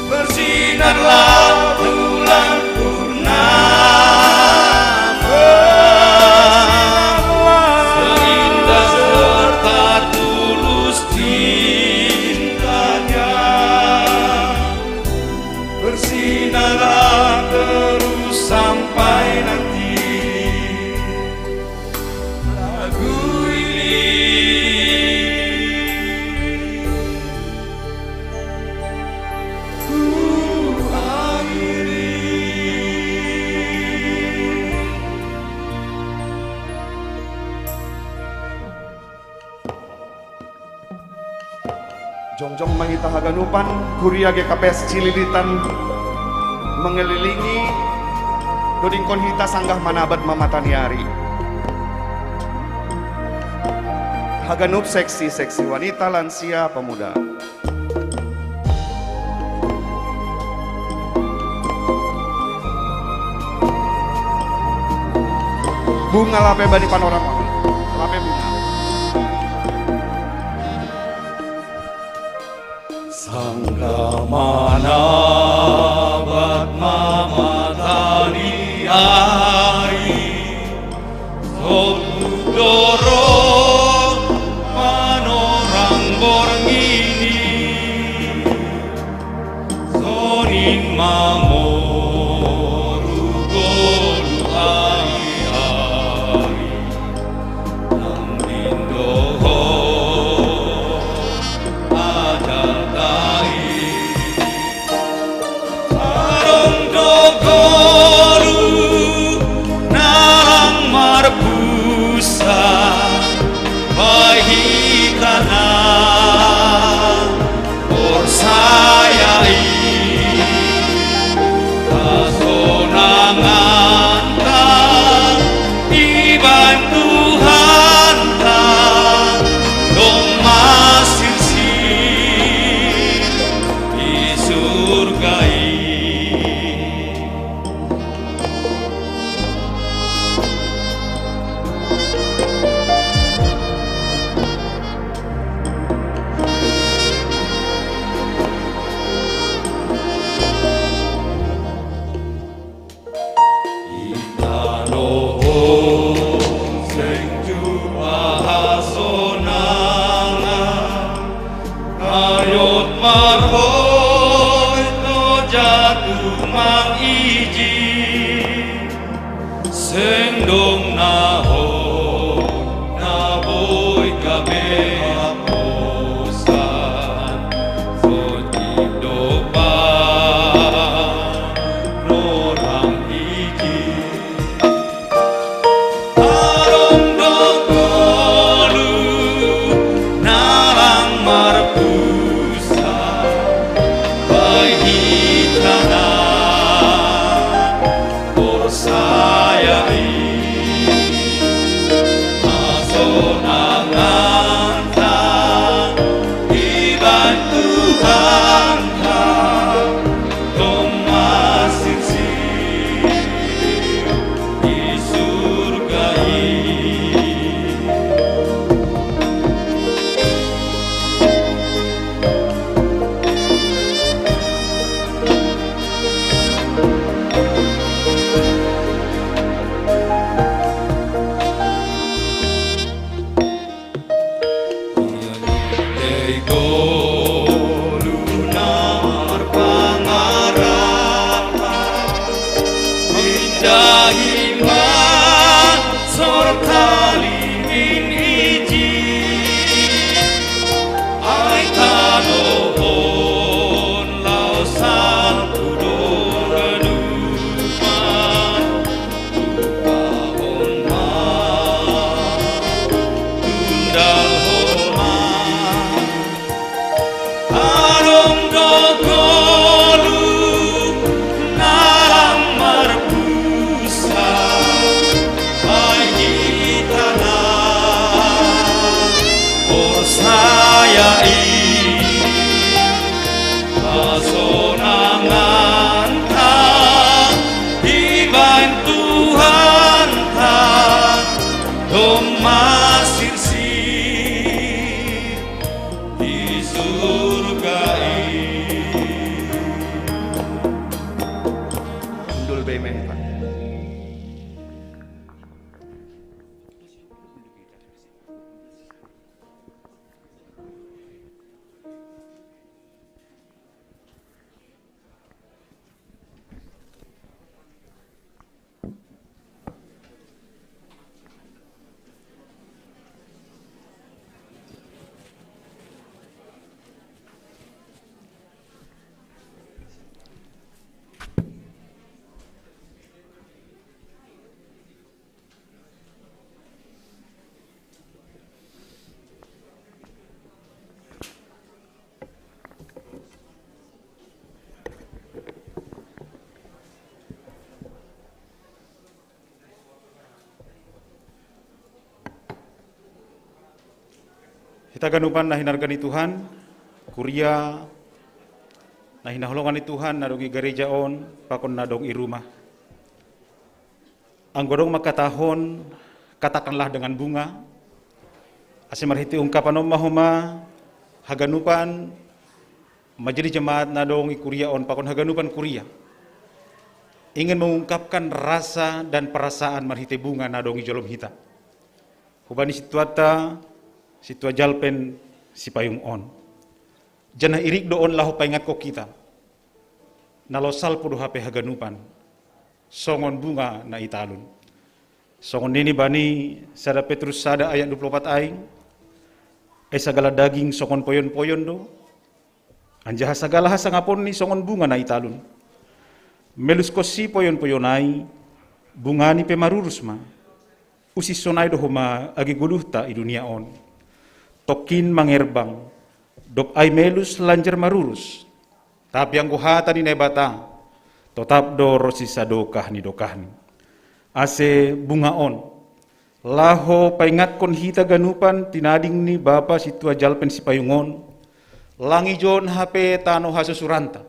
Bersinarlah bulan purnama, seindah serta tulus cintanya. Bersinarlah terus sampai nanti lagu Jongjong mangita haganupan, kuria GKPS Cililitan mengelilingi dodingkon hita sanggah manabat mamataniari. Haganup seksi wanita, lansia, pemuda. Bunga lape bani panorama, lape bunga. Sangga manabat mamatani ai, sotu dorong panorang borngini, sonin mamoru golu ai-ai, nang dindoho bahikana persayai kasonangan tan dibantu hanta dong masirsi di surgai. Sendong naho na boy gabe aposan Sotido pa norang hiji Arong dogolu narang marpusa Bai hitana Sayai masonanganta dibantu Tuhanka tomasirsi di surga Kita ganupan na hinargani Tuhan, kuria na hinaholongan ni Tuhan nadongi gerejaon pakon nadong irumah. Ang godong makatahon katakanlah dengan bunga. Ase marhiti ungkapan mahuma haganupan majelis jemaat nadong ikuriaon pakon haganupan kuria. Ingin mengungkapkan rasa dan perasaan marhiti bunga nadongi jolom hita. Hubani situa jalpen si payung on. Jana irik doon lahu paingat ko kita. Nalosal pudo hape haganupan. Songon bunga na italun. Songon nini bani sada Petrus sada ayat 24 aing. Sagala daging songon poyon-poyon do. Anjaha sagala hasa ngapon ni songon bunga na italun. Melus ko si poyon-poyonai bunga ni pemarurus ma. Usis sonai do huma agi guluhta i dunia on. Tokin mangerbang, dok ay melus lanjar marurus. Tapi ang guhata ni nebata, totap do rosisa dokah ni dokahni. Ase bungaon, laho paingat kon hita ganupan tinading ni bapa situa jalpen si payungon, langi jon hape tano hasusuranta.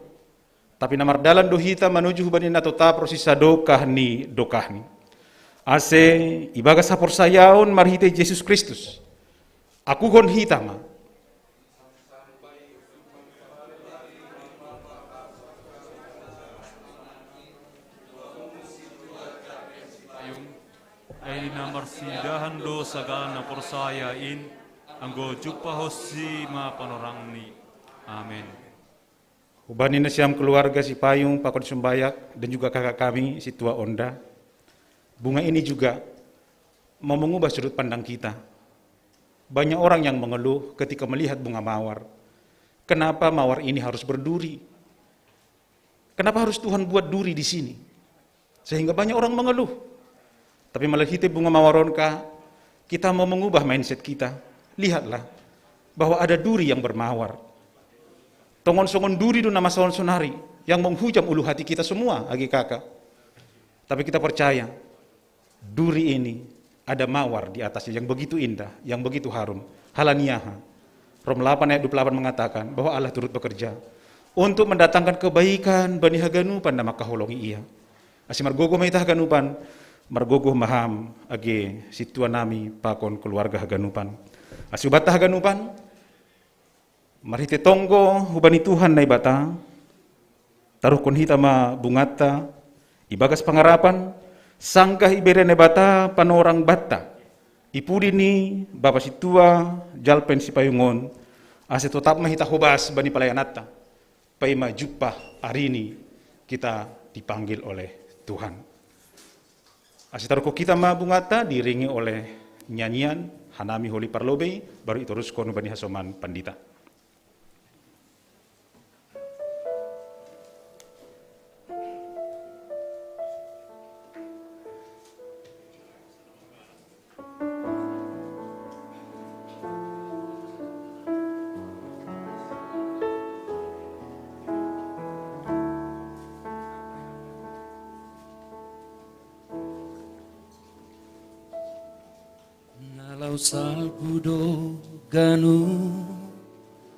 Tapi namardalan do hita manuju hubanin na totap rosisa dokah ni dokahni. Ase ibaga sapor sayaon marhite Yesus Kristus. Aku gon hitama. Ay namarsidahan do sagana porsayain anggo jumpa hosi ma panorangni. Amin. Ubani na siyam keluarga si Payung pakon sumbayak dan juga kakak kami si Tua Onda. bunga ini juga mau mengubah sudut pandang kita. Banyak orang yang mengeluh ketika melihat bunga mawar. Kenapa mawar ini harus berduri? Kenapa harus Tuhan buat duri di sini? Sehingga banyak orang mengeluh. Tapi melihat bunga mawaronka, kita mau mengubah mindset kita. Lihatlah bahwa ada duri yang bermawar. Tongon-songon duri itu nama songon sonari yang menghujam ulu hati kita semua, agi kakak. Tapi kita percaya duri ini ada mawar di atasnya yang begitu indah, yang begitu harum. Halaniaha. Rom 8 ayat 28 mengatakan bahwa Allah turut bekerja untuk mendatangkan kebaikan bani haganupan nama kaholongi ia. Asi margogo maita haganupan, margogo maham age situa nami pakon keluarga haganupan. Asi ubata haganupan, marite tonggo hubani Tuhan na ibata, taruh kon hita ma bungata, ibagas pangarapan, sangkah ibere na bata panorang bata, ipudi ni bapa situa jalpen si payungon, ase tetap mahita hobas bani palayanata, pai majupah hari ini kita dipanggil oleh Tuhan. Ase taruh kita ma bungata diringi oleh nyanyian Hanami Holi Parlobe, baru itu terus kono bani hasoman pandita. Salpudo ganu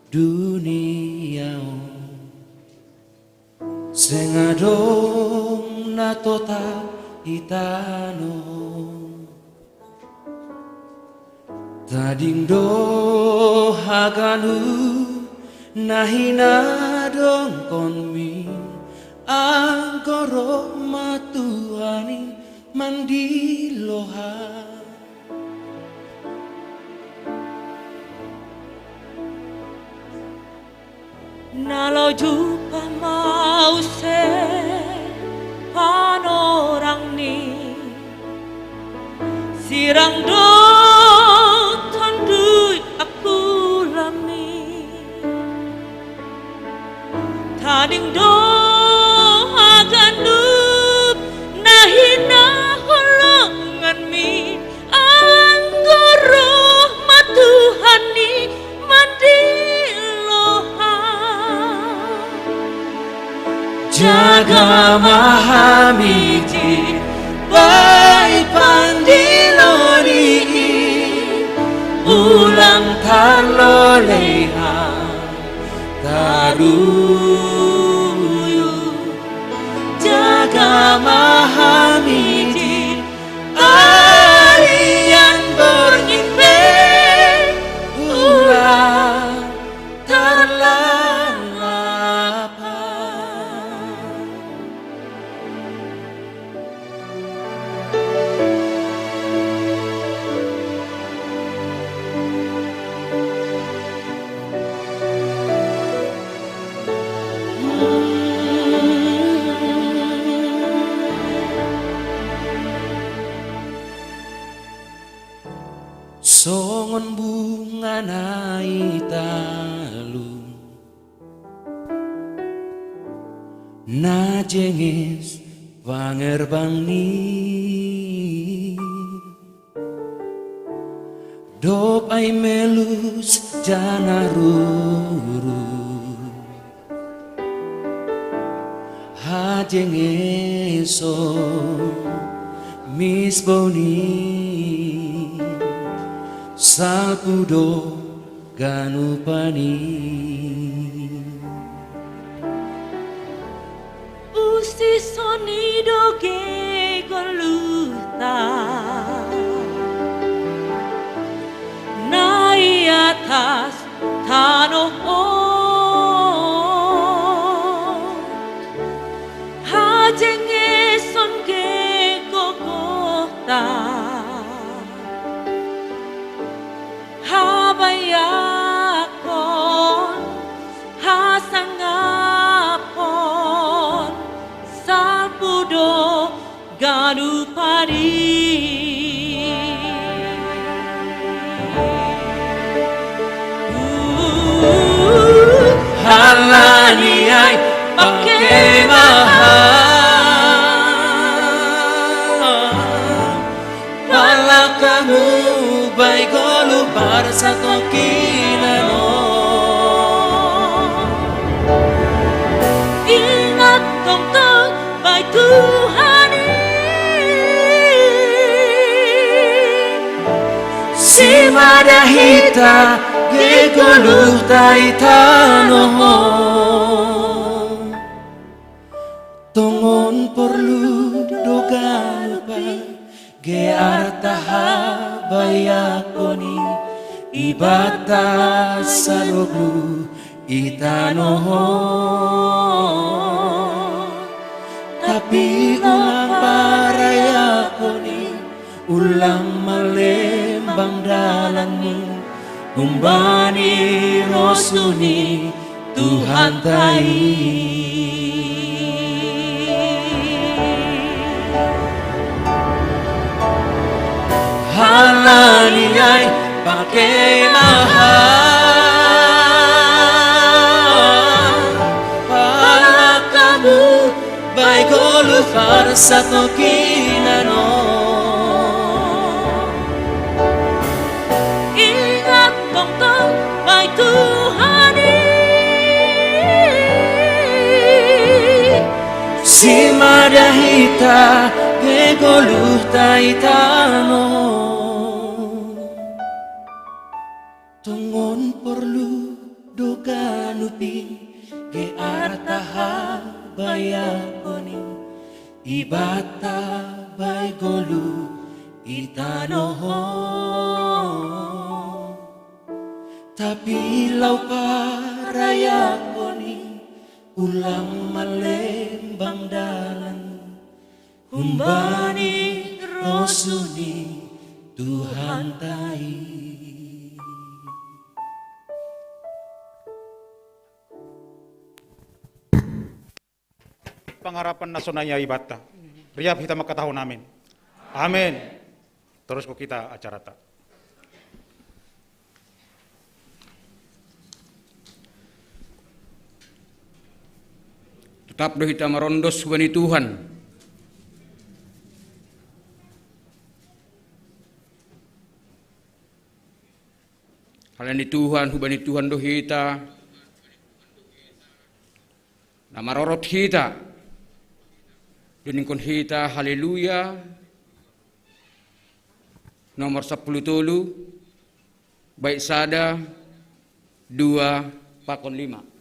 dunia sengadong na tota itano tading do haganu nahina dong konmi angkoro matuani mandiloha Nalau jupa mau se panorang ni sirang do tandui aku lami tading do agan nup nahina holongan mi anggoro matuhani mandi jaga mahamiti baik pandiloni ulang tarloleha taruyu jaga mahamiti arian bernyimpe ulang tarla songon bunga na italun na jengis pangerbang ni dop ay melus jana ruru ha jengeso mis boni salpudo ganupani usi sonido ge goluta naik atas tanah hajenge son ge gogota habayakon hasangapon salpudo Haganupani Halaniai pakai Wala kamu baik golu satu kinano Ingat tong baik Tuhan Si madahita gegoluh taitanoho Tongon perlu doga lupa ge artaha bayakoni ibata saloglu itanoho tapi ulang parayakoni ulang malembang dalanmu umbani rosuni Tuhan tai Halaniai pakai Pala kamu baik golu satu kinano Ingat tong baik Tuhan Si madahita gegoluh taitano Tongon perlu doga nupi ge artaha bayakoni ibata bay golu itanoho tapi lau parayakoni ulang malembang dalan umbani rosuni Tuhan tai Pengharapan nasionalnya ibata. Riap kita makatahun amin. Amin. Terus kok kita acara tak. Tetap doh kita merondos wani Tuhan. Halani Tuhan, hubani Tuhan doh kita. Nama rorot kita. Duningkon hita haleluya nomor 10 tolu baik sada 2 pakon 5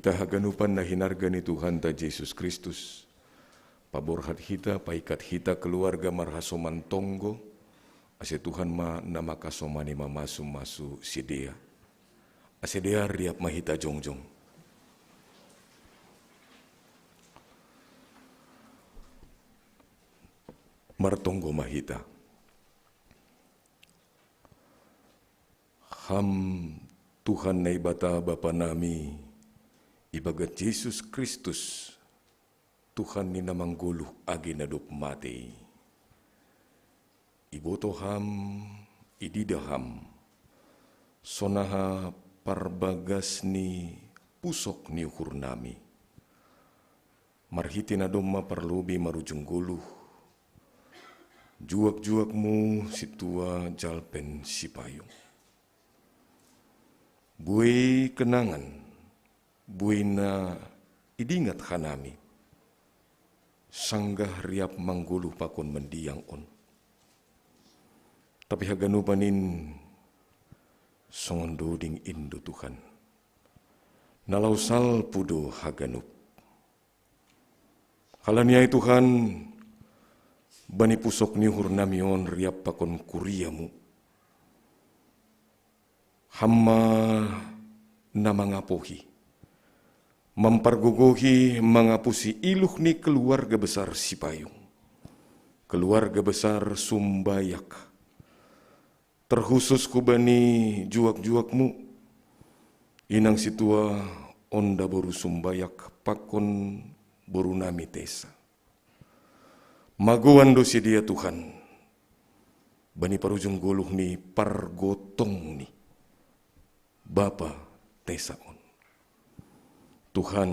Hita haganupan na hinarga ni Tuhan ta Yesus Kristus. Paborhat hita, paikat hita keluarga marhasoman tonggo. Ase Tuhan ma nama kasomani mamasu-masu sidea. Ase dia riap mahita jongjong. Martonggo mahita. Ham Tuhan na ibata Bapa nami, ibagat Yesus Kristus, Tuhan ni namangguluh agi nadup mati. Ibotoham, ididaham, sonaha parbagas ni pusok ni ukur nami. Marhiti na doma parlubi marujung guluh. Juak-juakmu situa jalpen sipayung. Bui kenangan, bui na idingat hanami. Sanggah riap mangguluh pakon mendiang on. Tapi haganupanin songondoding indo Tuhan. Nalausal pudo haganup. Halaniai Tuhan, bani pusok ni hurnamion riap pakon kuriamu. Hamma namangapohi. Mempargogohi mengapusi iluh ni keluarga besar Sipayung. Keluarga besar Sumbayak. Terkhusus kubani juak-juakmu, inang situa onda boru Sumbayak pakon boru nami tesa. Maguan dosi dia Tuhan, bani parujung goluh ni pargotong ni, Bapa tesa on. Tuhan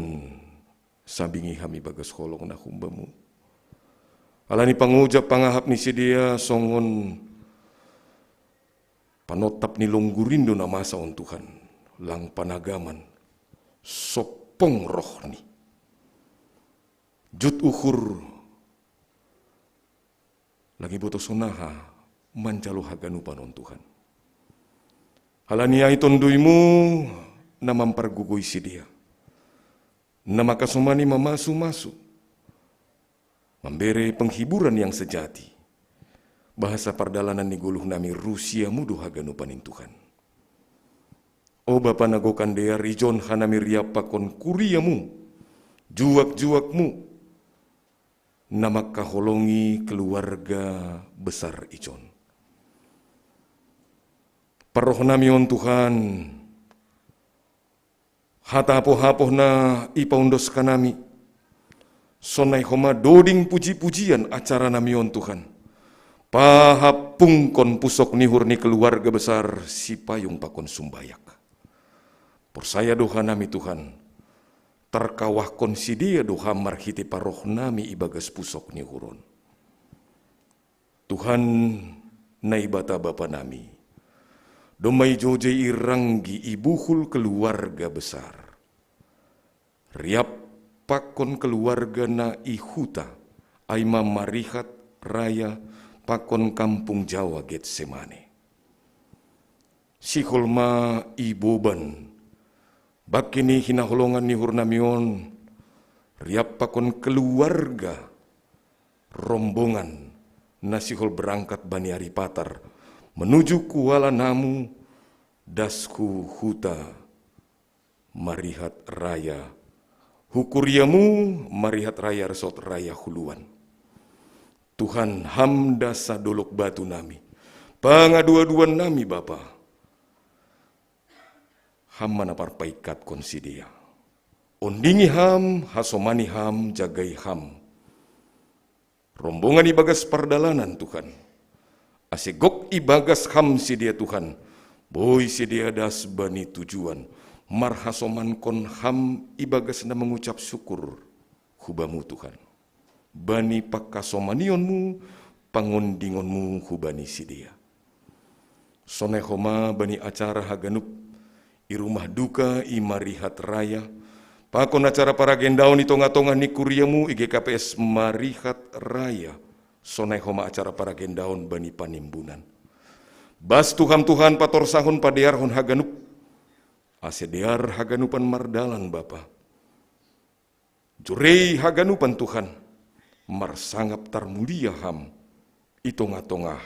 sabingi hami bagas holong na humbamu. Alani pangujap pangahap ni si dia songon panotap ni longgurindo na masa on Tuhan, lang panagaman, sopong roh ni. Jut ukur, lagi boto sonaha, mancalo haganupan on Tuhan. Halania itonduimu, na mampargugoy si dia. Na makasumani mamasu-masu. Memberi penghiburan yang sejati. Bahasa perdalanan ni guluh nami Rusia mudu haganupanin Tuhan. O Bapa nagokan dea rijon hanami riapakon kuriamu, juak-juakmu, nama kaholongi keluarga besar ijon. Paroh nami on Tuhan, hatapoh-hapoh na ipaundos kanami, sonai homa doding puji-pujian acara nami on Tuhan. Pahapungkon pusok nihur ni keluarga besar Sipayung pakon Sumbayak. Persaya doha nami Tuhan, terkawah konsidia doha marhiti paroh nami ibagas pusok nihuron. Tuhan naibata Bapa nami, domai joje iranggi ibuhul keluarga besar. Riap pakon keluarga na ihuta, aima marihat raya, pakon kampung Jawa Getsemane. Si holma iboban, bakini hinaholongan ni hurnamion, riap pakon keluarga, rombongan, nasihol berangkat Bani Aripatar, menuju Kuala Namu, dasku huta, marihat raya, hukuriamu, marihat raya resort raya huluan. Tuhan hamda sadolok batu nami, pangadua-duan nami Bapa. Ham manapar paikat konsidia. Ondingi ham, hasomani ham, jagai ham. Rombongan ibagas perdalanan Tuhan. Asigok ibagas ham sidia Tuhan. Boy sidia das bani tujuan. Marhasoman kon ham ibagas na mengucap syukur hubamu Tuhan. Bani pakasomanionmu, pangondingonmu hubani sidia. Sonehoma bani acara haganup, irumah duka imarihat raya, pakon acara para gendaon itonga-tonga ni kuriamu IGKPS marihat raya, sonehoma acara para gendaon bani panimbunan. Bas Tuhan pator sahun padear hon haganup, asedear haganupan mardalan Bapa. Jurei haganupan Tuhan, marsangap tarmulia ham, itonga-tongah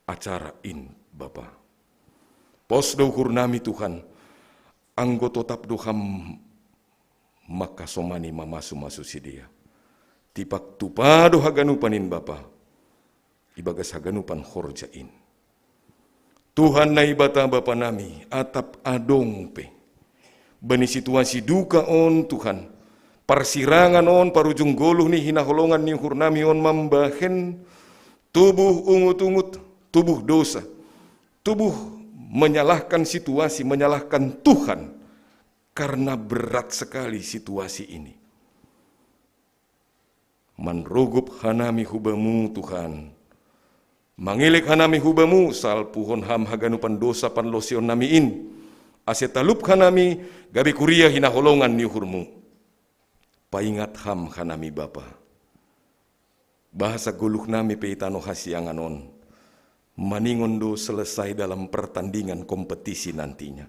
acara in Bapa. Pos dohur nami Tuhan, anggo totap doham maka somani mamasu-masu si dia. Tipak tupado haganupanin Bapa, ibagas haganupan horjain. Tuhan na ibata Bapa nami, atap adong pe. Bani situasi duka on Tuhan, parsirangan on parujung goluh ni hinaholongan ni hurnami on mambahen, tubuh ungut-ungut, tubuh dosa, tubuh menyalahkan situasi, menyalahkan Tuhan, karena berat sekali situasi ini. Manrogup hanami hubamu Tuhan, mangilik hanami hubamu, sal puhon ham haganupan dosa pan losion namiin, asetalup hanami, gabi kuria hinaholongan ni hurmu. Paingat ham hanami Bapa. Bahasa guluh nami peitano hasiangan on, maningon do selesai dalam pertandingan kompetisi nantinya.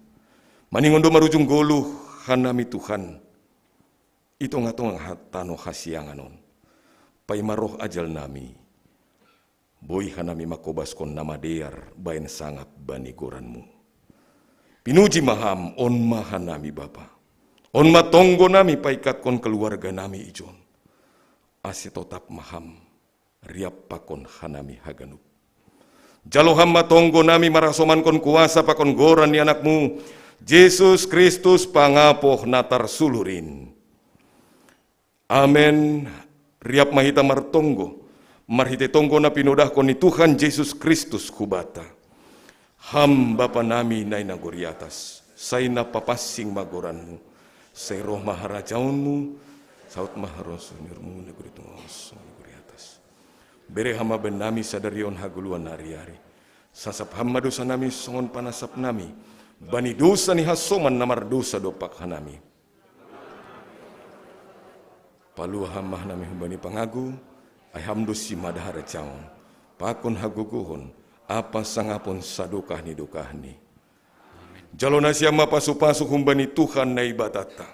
Maningon do marujung goluh hanami Tuhan, itu ngatong hatano hasiangan on. Paimaroh ajal nami, boy hanami makobaskon nama dear bain sangap bani goranmu. Pinuji maham on mahanami Bapa. On matonggo nami paikat kon keluarga nami ijon. Asitotap maham riap pakon hanami haganup. Jaloham matonggo nami marasoman kon kuasa pakon goran ni anakmu. Yesus Kristus pangapoh natar sulurin. Amen. Riap mahita martonggo, marhite tonggo na pinudah kon ni Tuhan Yesus Kristus kubata. Ham Bapa nami na inagori atas, say na papasing magoranmu, say roh maharajaunmu, saut maharosunirmu negeri tungos negeri atas. Bere hama ben nami sadarion haguluan hari-hari, sasap hama dosa nami songon panasap nami, bani dosa ni hasoman namar dosa dopak hanami. Palu hamah nami humbani pangagu, ay hamdo si madahara caon, pakon haguguhon, apa sangapon sadukah ni dukah ni. Jalona siama pasu-pasu humbani Tuhan na ibatata.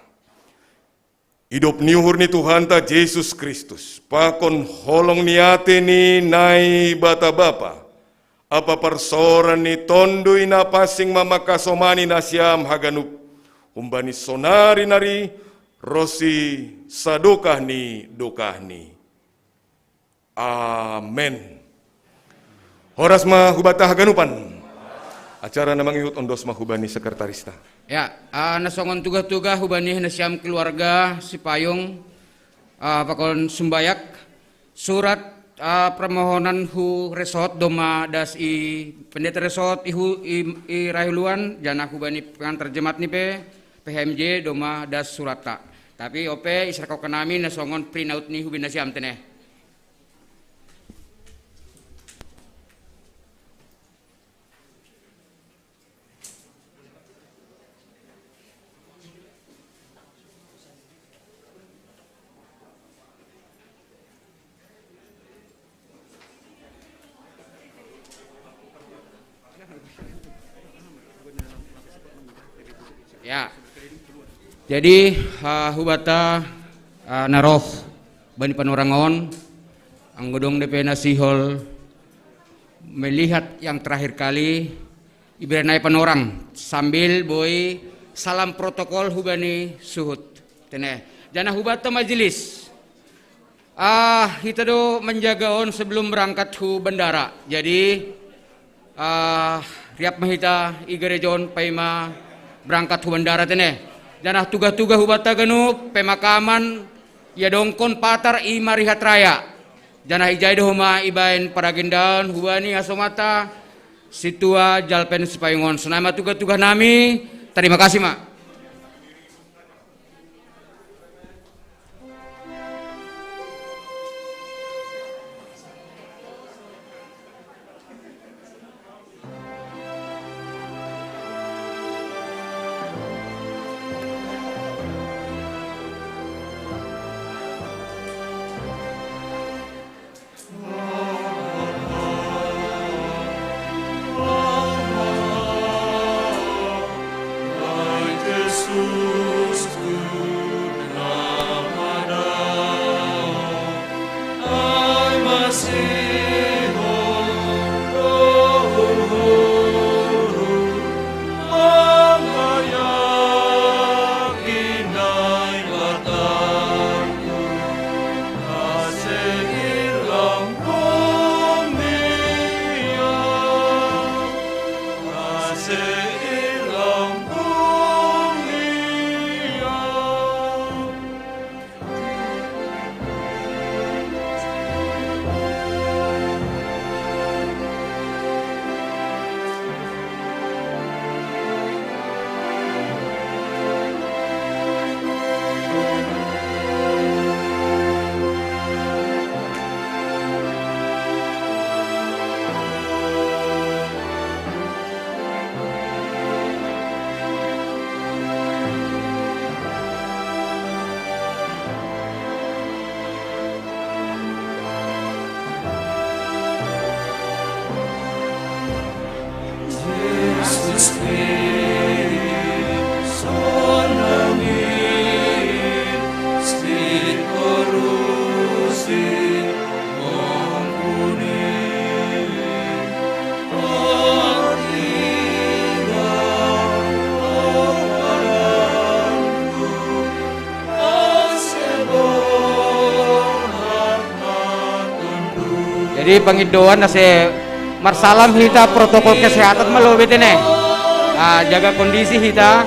Hidup niuhur ni Tuhan ta Yesus Kristus, pakon holong niate ni nai bata Bapa, apa persoran ni tondui na pasing mamakasomani na siam haganup, humbani sonari nari, rosi sadukah ni dukah ni. Amen. Horas mahubata haganupan. Acara namang ihut ondos mahubani sekretarista. Ya, nasongon tugah-tugah hubani nasyam keluarga si payung pakon sumbayak surat permohonan hu resort doma das i pendeta resort ihu i rahuluan jana hubani pengan terjemat ni pe PHMJ doma das surata. Tapi ope isra kau kenami nasongon prinaut ni hubin nasyam teneh. Ya. Jadi hubata naroh bani panorangon anggodong DP Nasihol melihat yang terakhir kali ibaranai panorang sambil boy salam protokol hubani suhut teneh jana hubata majelis kita do menjaga on sebelum berangkat hu bandara jadi riap mahita igerejon paima berangkat hu bandara teneh janah tugas-tugas hubata ganu pemakaman ya dongkon patar i marihat raya janah ijai dohuma ibain paragendan hubani asomata situa jalpen sepayungon senama tugas-tugas nami terima kasih mak. Jadi pengidoan nasi marsalam kita protokol kesehatan melalui ini. Nah, jaga kondisi kita.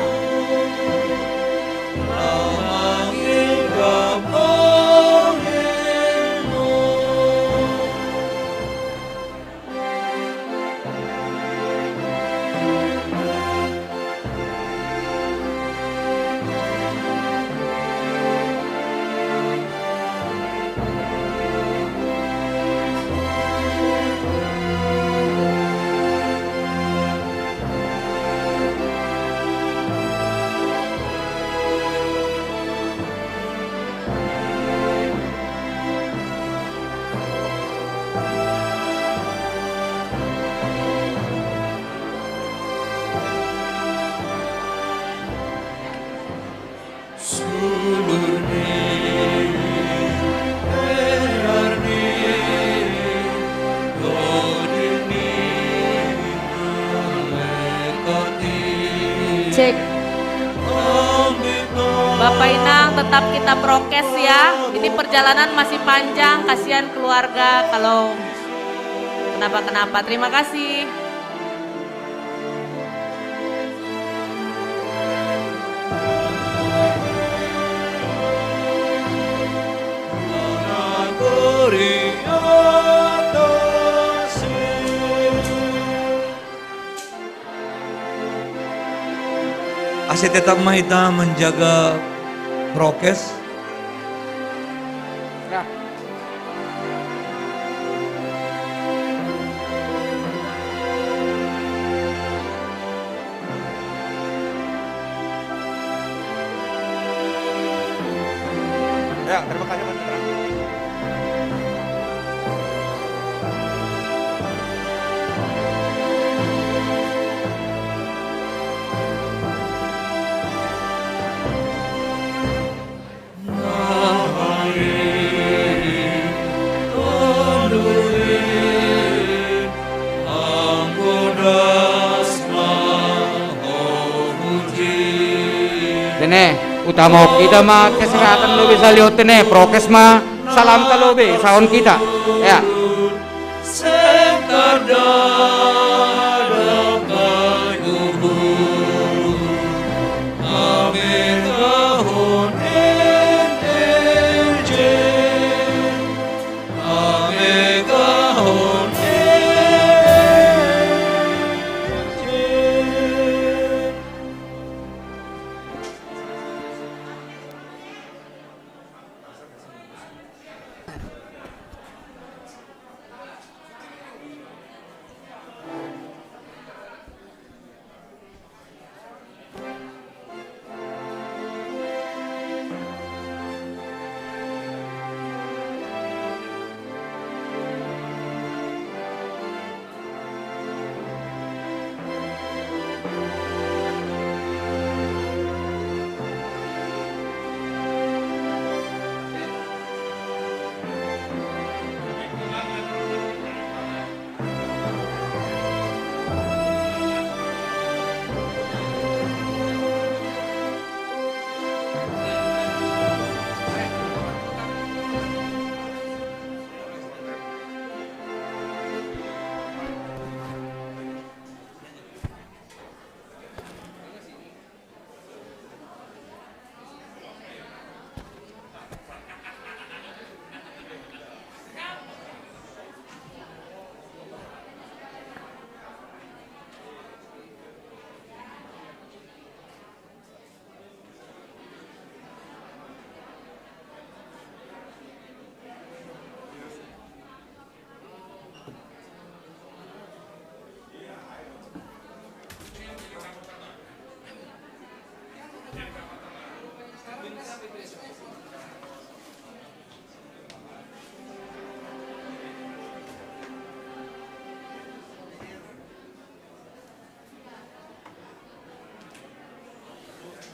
Cek. Bapak Inang tetap kita prokes ya. Ini perjalanan masih panjang, kasihan keluarga kalau kenapa-kenapa. Terima kasih. Asih tetap mahita menjaga prokes. Ya. Ya, terima kasih Pak. Tene utama kita mah kesehatan lo bisa lihat tene prokes mah salam talobe saon kita ya.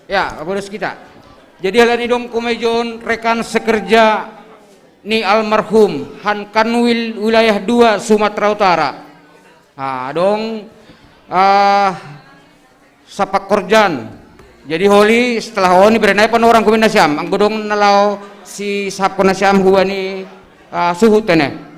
Ya, Kapolres kita. Jadi hal ini dong kumejon rekan sekerja ni almarhum Han Kanwil wilayah 2 Sumatera Utara. Nah, dong Sapak Korjan. Jadi holi setelah honi berenai pan orang kumin nasyam. Ang godong nalau si Sapak nasyam huwa ni suhu tene.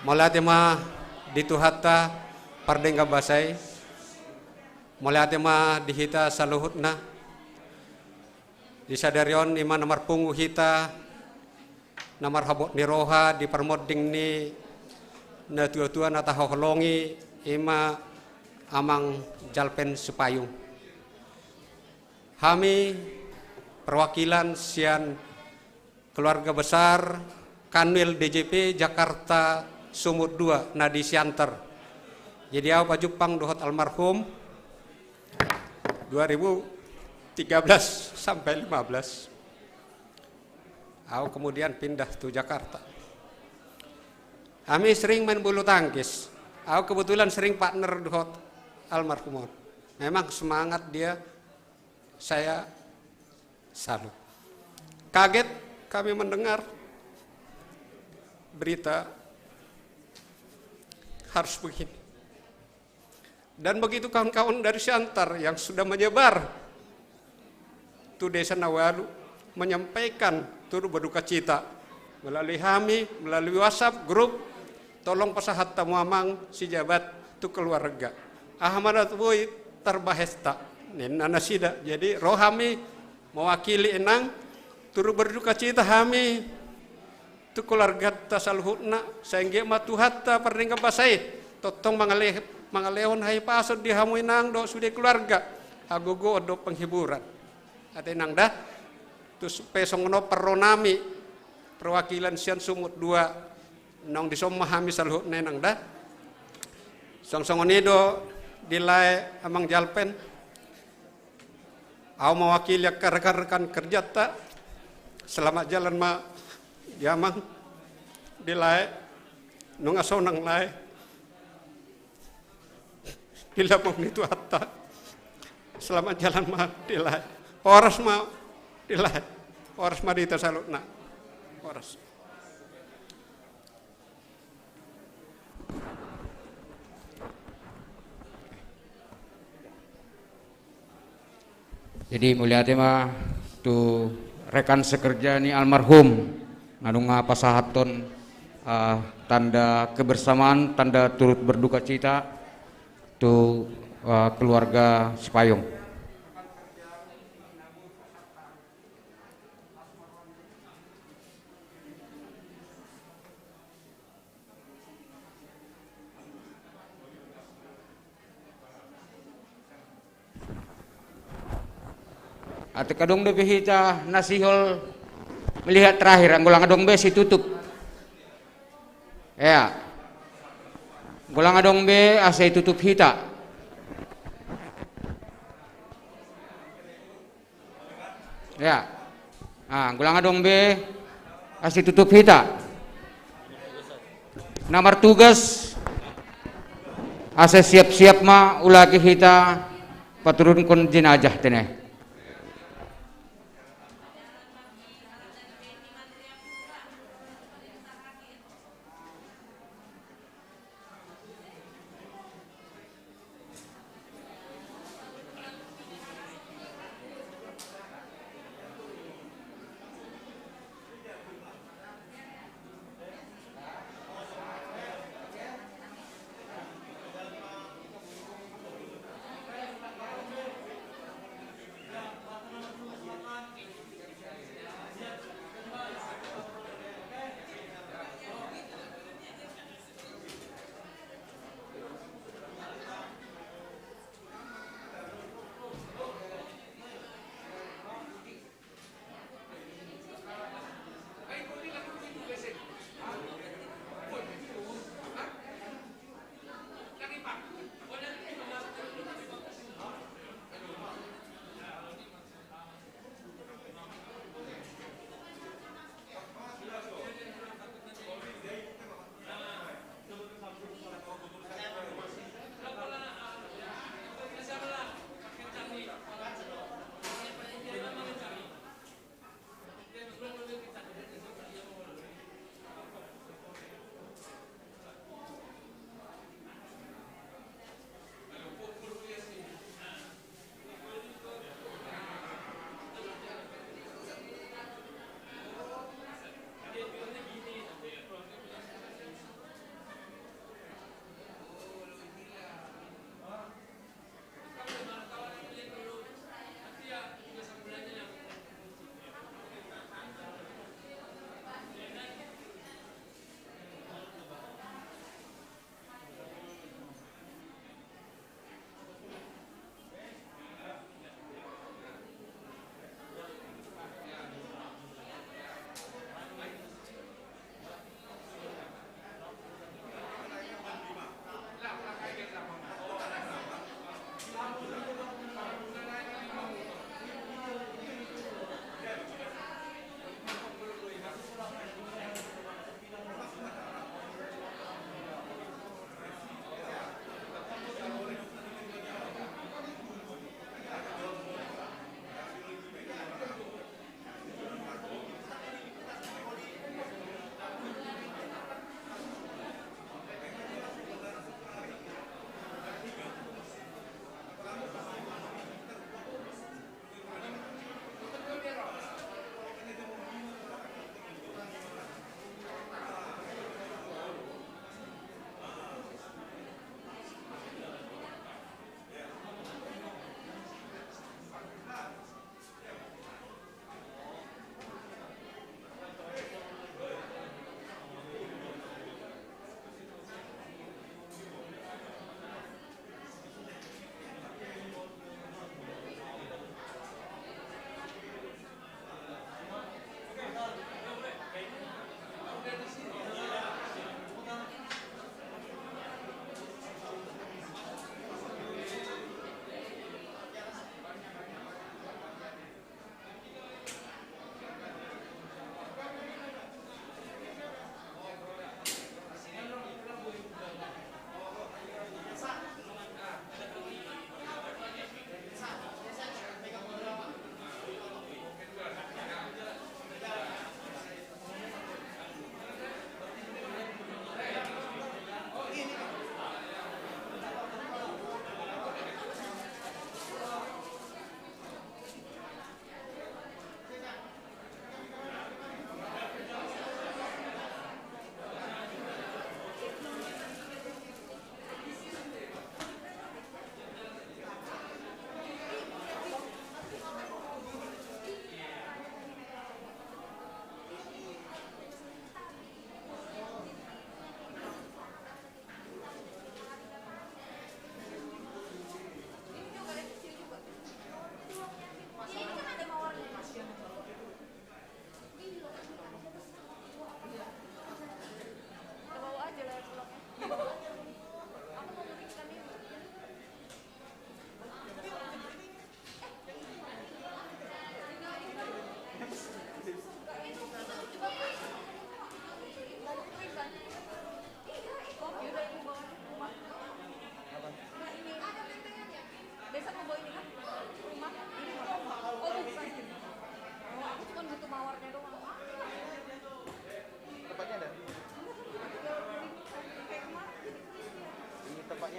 Mulai tema dituhatta pardengga basai, mulai tema dihita saluhutna, disadarion ima namar pungu hita, namar habot niroha di permoding ni na tua-tua na tahohlongi ima amang jalpen supayung. Kami perwakilan sian keluarga besar Kanwil DJP Jakarta Sumut 2 Nadi Siantar. Jadi aku Jepang dohot almarhum 2013 sampai 15. Aku kemudian pindah ke Jakarta. Kami sering main bulu tangkis. Aku kebetulan sering partner dohot almarhum. Memang semangat dia, saya salut. Kaget kami mendengar berita harus begini. Dan begitu kawan-kawan dari Siantar yang sudah menyebar tu desa Nawalu menyampaikan turut berduka cita melalui HAMI, melalui WhatsApp grup, tolong pasahat tamu amang si jabat tu keluarga. Ahmad Boy terbahesta nena sida. Jadi rohami mewakili enang turut berduka cita HAMI tu keluarga tasalhutna sehingga matuhatta perningka basai totong mangalehon hai pasod di hamu inang do sudah keluarga agogo do penghiburan ada nang dah tu pesongono peronami perwakilan sian sumut 2 nong disomahami salhutna nang dah song-songoni do dilai amang jalpen au mewakili rekan-rekan kerja tak selamat jalan ma yamang dilai nunga sonang lai bila mau itu hatta selamat jalan ma dilai oras ma dilai oras ma di tasalutna oras. Jadi mulia tema tu rekan sekerja ni almarhum ngadunga pasahaton tanda kebersamaan, tanda turut berduka cita tu keluarga Sipayung. Atau kadung depi hita nasihol melihat terakhir anggulang adong be si tutup. Ya. Anggulang adong be asai tutup hita. Ya. Anggulang adong be asai tutup hita. Nomor tugas asai siap-siap ma ulagi hita paturun kun jenazah teneh.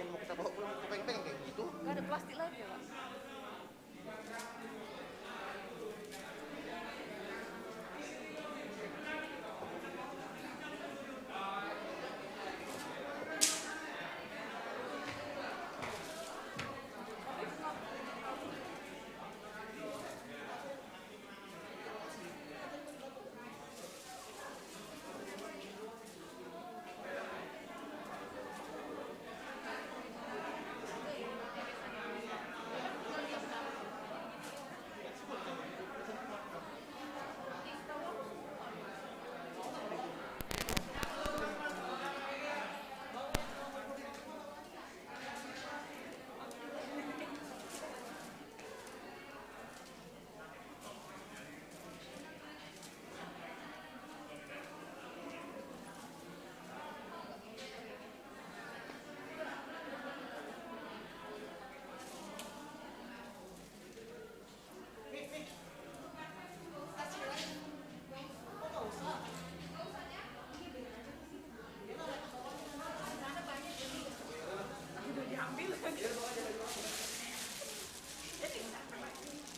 yang mau kita bawa pulang kepengen kayak gitu. Nggak ada plastik lagi ya Pak?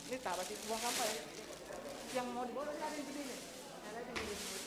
Ini taruh di buang sampah ya. Yang mau dibawa ada yang gedenya. Ada yang gede.